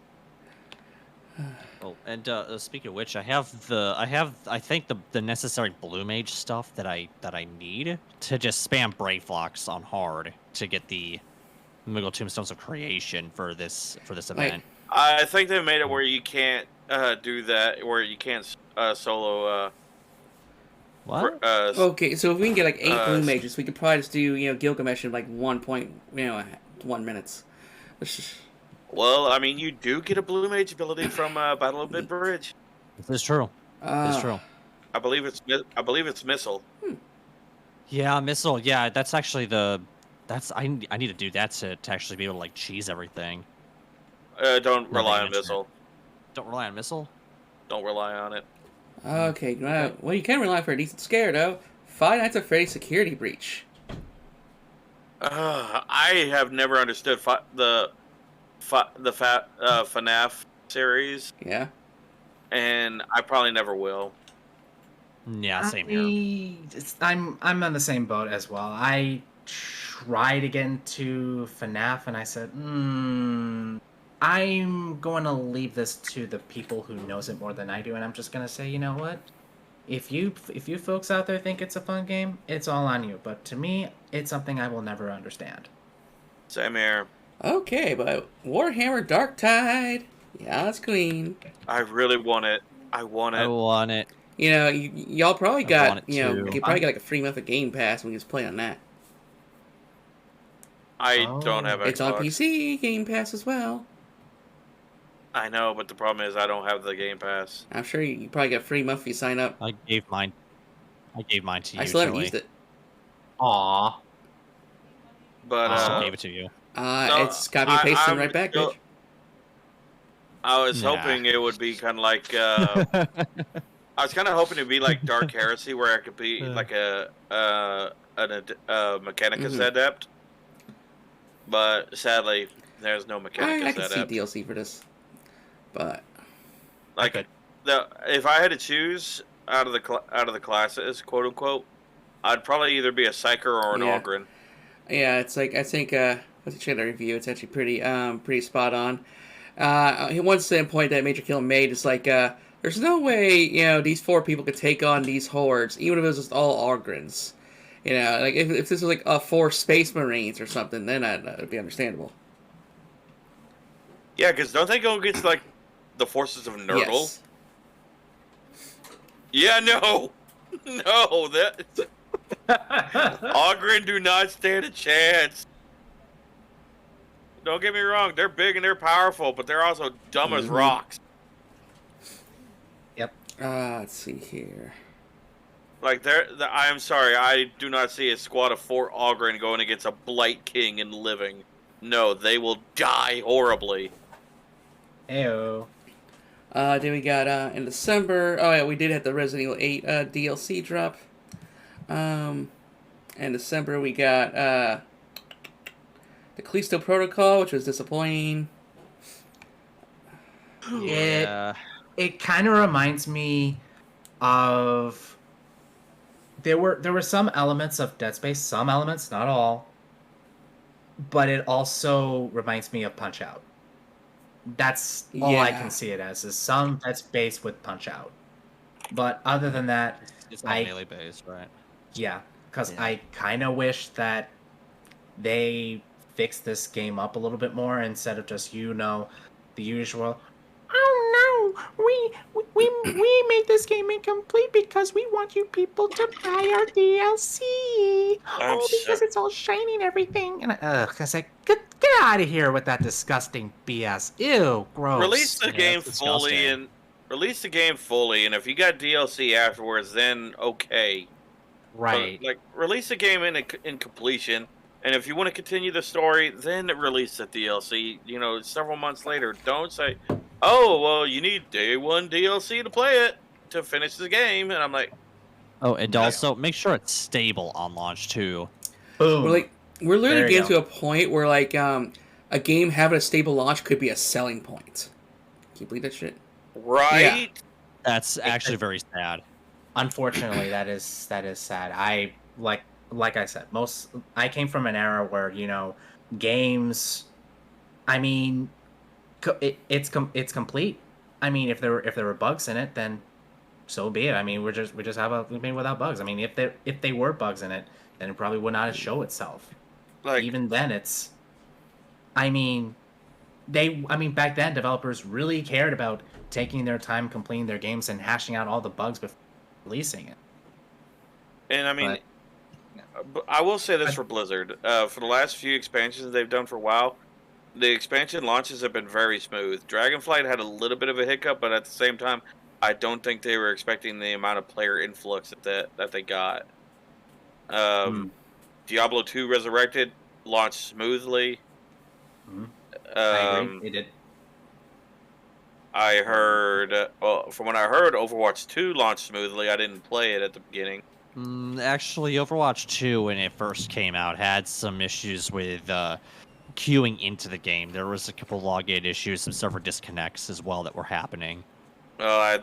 Oh, and speaking of which, I think the necessary Blue Mage stuff that I need to just spam Brave Locks on hard to get the Moogle Tombstones of Creation for this event. I think they made it where you can't do that, where you can't solo. What? Okay, so if we can get like 8 Blue Mages, we could probably just do Gilgamesh in like 1 minutes. Well, I mean, you do get a Blue Mage ability from Battle of Big Bridge. This is true. It's true. I believe it's Missile. Yeah, Missile. Yeah, that's actually I need to do that to actually be able to like cheese everything. Don't rely on Missile. Don't rely on Missile? Don't rely on it. Okay, well, you can rely for a decent scare though. Five Nights at Freddy's Security Breach. I have never understood the FNAF series. Yeah. And I probably never will. Yeah, same here. I'm on the same boat as well. I tried to get into FNAF and I said, I'm going to leave this to the people who knows it more than I do, and I'm just going to say, you know what? If you folks out there think it's a fun game, it's all on you. But to me, it's something I will never understand. Same here. Okay, but Warhammer Dark Tide. Yeah, that's clean. I really want it. I want it. Y'all probably got, you probably got like a free month of Game Pass and we can just play on that. I don't have Xbox. It's on PC, Game Pass as well. I know, but the problem is I don't have the Game Pass. I'm sure you probably get a free month if you sign up. I gave mine to you. I still haven't used it. Aw. But I still gave it to you. It's got to be pasted right back, bitch. I was Nah. hoping it would be kind of like. I was kind of hoping it'd be like Dark Heresy, where it could be like a Mechanicus adept. But sadly, there's no Mechanicus I can see adept. DLC for this, but Like if I had to choose out of the classes, quote unquote, I'd probably either be a Psyker or an Ogren. Yeah, it's like I think let's check the review. It's actually pretty spot on. One standpoint that Major Kill made is like there's no way these 4 people could take on these hordes, even if it was just all Ogrins. Like if this was like 4 Space Marines or something, then that'd be understandable. Yeah, because don't they go against like the forces of Nurgle? Yes. Yeah, no, that Ogren do not stand a chance. Don't get me wrong; they're big and they're powerful, but they're also dumb as rocks. Yep. Let's see here. Like I am sorry, I do not see a squad of 4 Ogren going against a Blight King and living. No, they will die horribly. Ew. Then we got in December. Oh yeah, we did have the Resident Evil 8 DLC drop. In December we got the Callisto Protocol, which was disappointing. Yeah. It kind of reminds me of there were some elements of Dead Space, some elements, not all, but it also reminds me of Punch-Out. That's all I can see it as, is some Dead Space with Punch-Out. But other than that, it's all melee based, right? Yeah, because I kind of wish that they fixed this game up a little bit more instead of just the usual. Oh no, we made this game incomplete because we want you people to buy our DLC. Because it's all shiny and everything. And I was like, get out of here with that disgusting BS. Ew, gross. Release the game fully, and if you got DLC afterwards, then okay. Right. But, like, release the game in completion, and if you want to continue the story, then release the DLC. Several months later. Don't say, "Oh, well, you need day 1 DLC to play it to finish the game," and I'm like, "Oh, and also make sure it's stable on launch too." Boom. We're literally getting to a point where like a game having a stable launch could be a selling point. Can you believe that shit? Right. Yeah. That's actually very sad. Unfortunately, that is sad. I like I said, I came from an era where games. I mean, it's complete. I mean, if there were bugs in it, then so be it. I mean, we just have a game without bugs. I mean, if they were bugs in it, then it probably would not show itself. Like, even then, it's. I mean, back then developers really cared about taking their time completing their games and hashing out all the bugs before releasing it. And I mean, I will say this for Blizzard. For the last few expansions they've done for WoW, the expansion launches have been very smooth. Dragonflight had a little bit of a hiccup, but at the same time, I don't think they were expecting the amount of player influx that they got. Diablo 2 Resurrected launched smoothly. I agree. It did. I heard, from what I heard, Overwatch 2 launched smoothly. I didn't play it at the beginning. Actually, Overwatch 2, when it first came out, had some issues with queuing into the game. There was a couple login issues, some server disconnects as well that were happening. I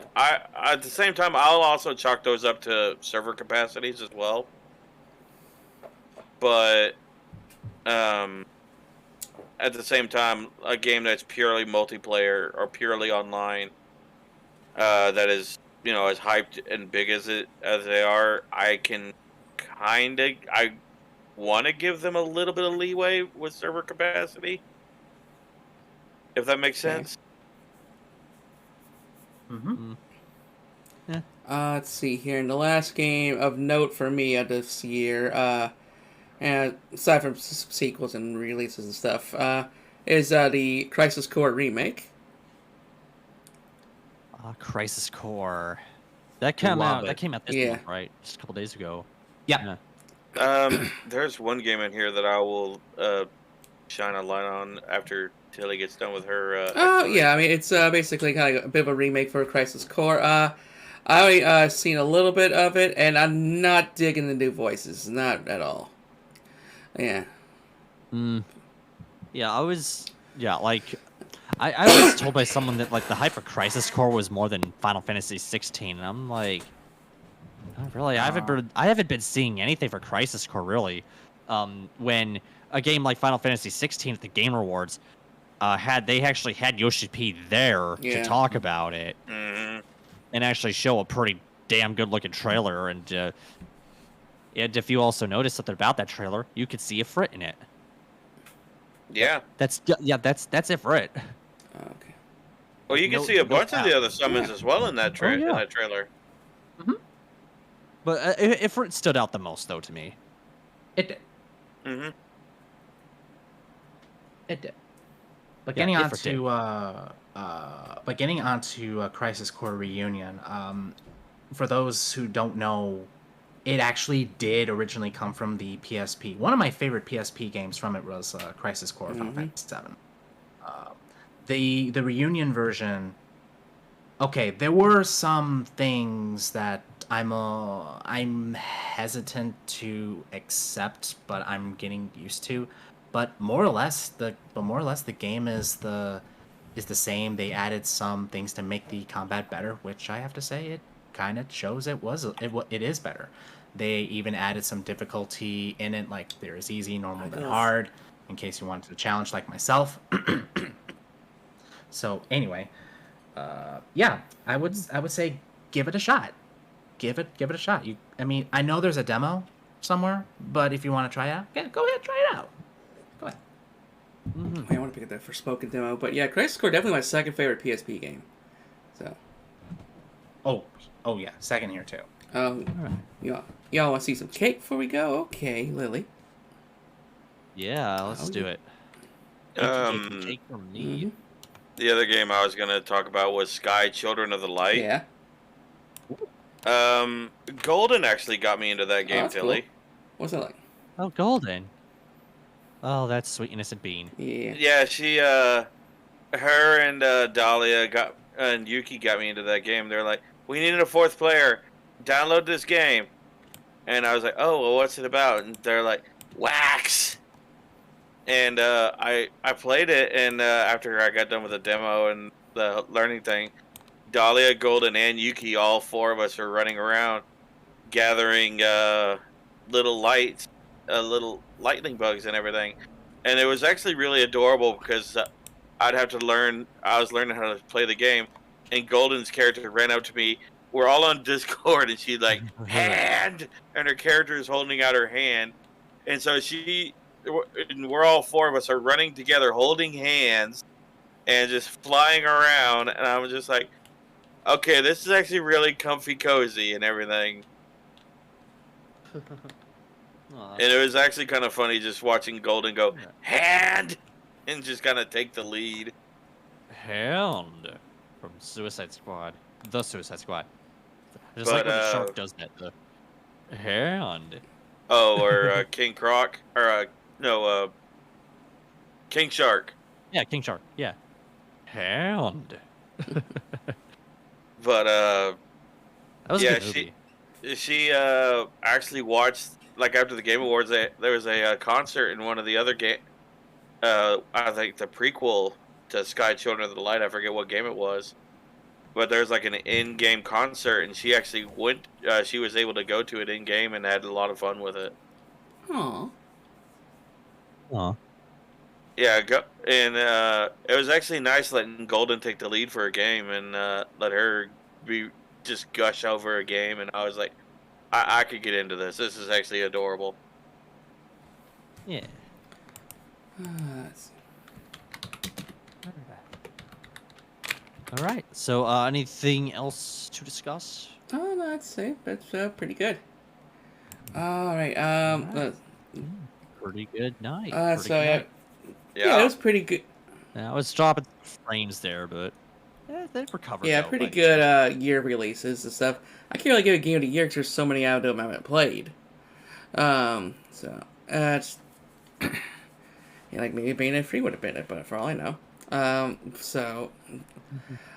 at the same time, I'll also chalk those up to server capacities as well. But at the same time, a game that's purely multiplayer or purely online, that is as hyped and big as they are, I want to give them a little bit of leeway with server capacity, if that makes sense. Yeah. Let's see here. In the last game of note for me of this year, and aside from sequels and releases and stuff, is the Crisis Core remake. Crisis Core. That came out this month, right? Just a couple days ago. Yeah. There's one game in here that I will shine a light on after Tilly gets done with her. Oh yeah, I mean it's basically kind of a bit of a remake for Crisis Core. I only seen a little bit of it, and I'm not digging the new voices, not at all. Yeah. Yeah, I was. Yeah, like I was told by someone that like the hype for Crisis Core was more than Final Fantasy 16, and I'm like, oh, really, I haven't been seeing anything for Crisis Core really. When a game like Final Fantasy 16 at the Game Awards they actually had Yoshi P there to talk about it and actually show a pretty damn good looking trailer. And if you also notice something about that trailer, you could see a Frit in it. Yeah. That's it for it. Okay. Well, you can see a bunch of the other summons as well in that in that trailer. But it stood out the most though to me. It did. Mm-hmm. It did. But getting on to Crisis Core Reunion, for those who don't know, it actually did originally come from the PSP. One of my favorite PSP games from it was Crisis Core Final Fantasy VII. The Reunion version. Okay, there were some things that I'm hesitant to accept, but I'm getting used to. But more or less, the game is the same. They added some things to make the combat better, which I have to say it kind of shows it is better. They even added some difficulty in it, like there is easy, normal, then hard, in case you wanted to challenge like myself. So anyway, yeah, I would say give it a shot. Give it a shot. I mean, I know there's a demo somewhere, but if you want to try it out, yeah, go ahead, try it out. Go ahead. I want to pick up that Forspoken demo, but yeah, Crisis Core definitely my second favorite PSP game. So. Oh yeah, second here too. Y'all want to see some cake before we go? Okay, Lily. Yeah, let's do it. Cake for me. The other game I was gonna talk about was Sky Children of the Light. Yeah. Golden actually got me into that game, Tilly. Cool. What's that like? Oh, Golden. Oh, that's sweet innocent bean. Yeah. Yeah, she her and Dahlia and Yuki got me into that game. They're like, we needed a fourth player. Download this game. And I was like, oh, well, what's it about? And they're like, wax. And I played it, and after I got done with the demo and the learning thing, Dahlia, Golden, and Yuki, all four of us are running around gathering little lights, little lightning bugs and everything. And it was actually really adorable because I was learning how to play the game, and Golden's character ran up to me. We're all on Discord, and she's like, hand! And her character is holding out her hand. And so we're all four of us are running together, holding hands, and just flying around. And I was just like, okay, this is actually really comfy, cozy, and everything. And it was actually kind of funny just watching Golden go, hand! And just kind of take the lead. Hand from Suicide Squad. The Suicide Squad. Just like when the shark does that. The hand. Oh, or King Croc. Or, King Shark. Yeah, King Shark. Yeah. Hand. But, that was a good movie. She actually watched, like, after the Game Awards, there was a concert in one of the other game. I think the prequel to Sky Children of the Light. I forget what game it was. But there's like an in-game concert, and she actually went. She was able to go to it in-game and had a lot of fun with it. Aww. Yeah, and it was actually nice letting Golden take the lead for a game and let her just gush over a game. And I was like, I could get into this. This is actually adorable. Yeah. All right. So, anything else to discuss? Oh, no, that's safe. That's pretty good. All right. Pretty good night. Yeah, it was pretty good. Yeah, I was dropping frames there, but they recovered. Yeah, pretty good year releases and stuff. I can't really give a game of the year because there's so many out of them I haven't played. So it's like maybe Bayonetta 3 would have been it, but for all I know.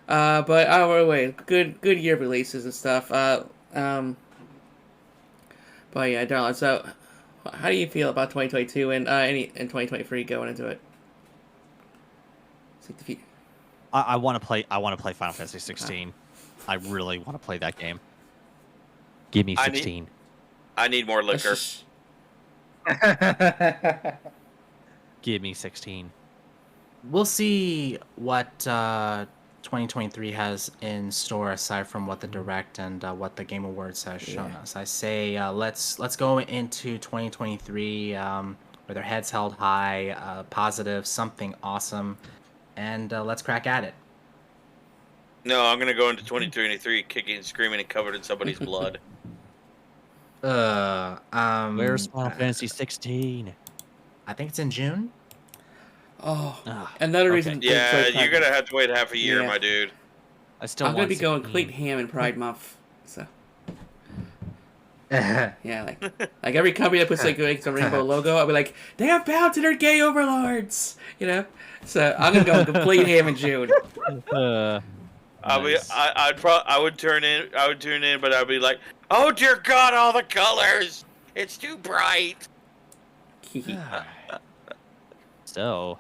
But wait, good year of releases and stuff. But yeah, darling. So, how do you feel about 2022 and 2023 going into it? I want to play. I want to play Final Fantasy 16. I really want to play that game. Give me 16. I need more liquor. Give me 16. We'll see what 2023 has in store aside from what the Direct and what the Game Awards has shown us. I say let's go into 2023 with our heads held high, positive, something awesome, and let's crack at it. No, I'm gonna go into 2023 kicking and screaming and covered in somebody's blood. Where's Final Fantasy 16? I think it's in June. Another reason. Yeah, you're gonna have to wait half a year, my dude. I'm gonna be going complete ham in Pride Month, so. Yeah, like every company that puts like a rainbow logo, I'll be like, they have bounty, they're gay overlords, you know. So I'm gonna go complete ham in June. Nice. I would tune in, but I'd be like, oh dear God, all the colors, it's too bright. So,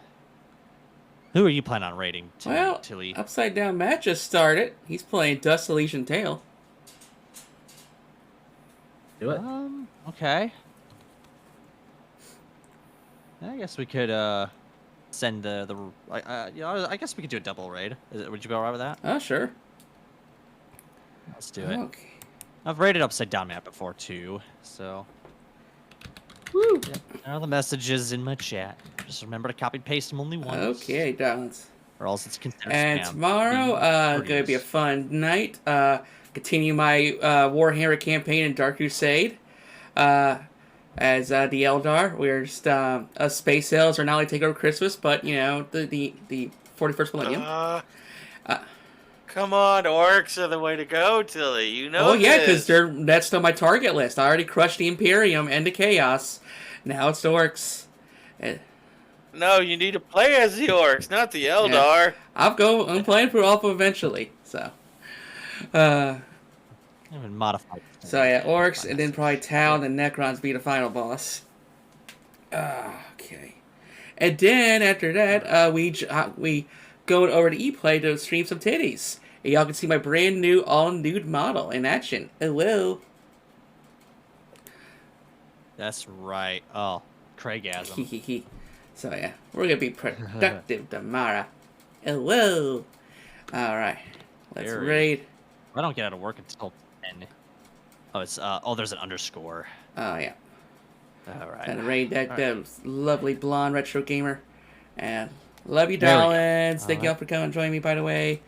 who are you planning on rating tonight, Well, Tilly? Upside Down Matt just started. He's playing Dust Elysian Tale. Do it. Okay. I guess we could send I guess we could do a double raid. Would you be alright with that? Oh, sure. Let's do it. Okay. I've rated Upside Down Map before too, so. Woo! Yeah, there are the messages in my chat. Just remember to copy paste them only once. Okay, darlings. Or else it's considered And spam. tomorrow, gonna be a fun night. Continue my Warhammer campaign in Dark Crusade. As the Eldar, we're just space elves are not only take over Christmas, but you know the 41st millennium. Come on, orcs are the way to go, Tilly. You know. Oh yeah, because that's still my target list. I already crushed the Imperium and the Chaos. Now it's the orcs. No, you need to play as the orcs, not the Eldar. Yeah. I'm playing for Alpha eventually. So. Even modified. So yeah, orcs, and then probably Talon and Necrons be the final boss. Okay. And then after that, we go over to ePlay to stream some titties. And y'all can see my brand new all-nude model in action. Hello. That's right. Oh, Craigasm. So yeah, we're gonna be productive tomorrow. Hello. All right, let's raid. I don't get out of work until 10. Oh, it's there's an underscore. Oh yeah. All right. And raid that lovely blonde retro gamer. And love you, darlings. Thank y'all for coming and joining me. By the way,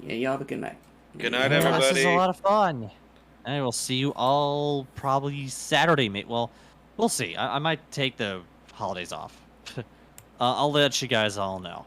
yeah, y'all have a good night. Good night, everybody. This is a lot of fun. And we'll see you all probably Saturday, mate. Well, we'll see. I might take the holidays off. I'll let you guys all know.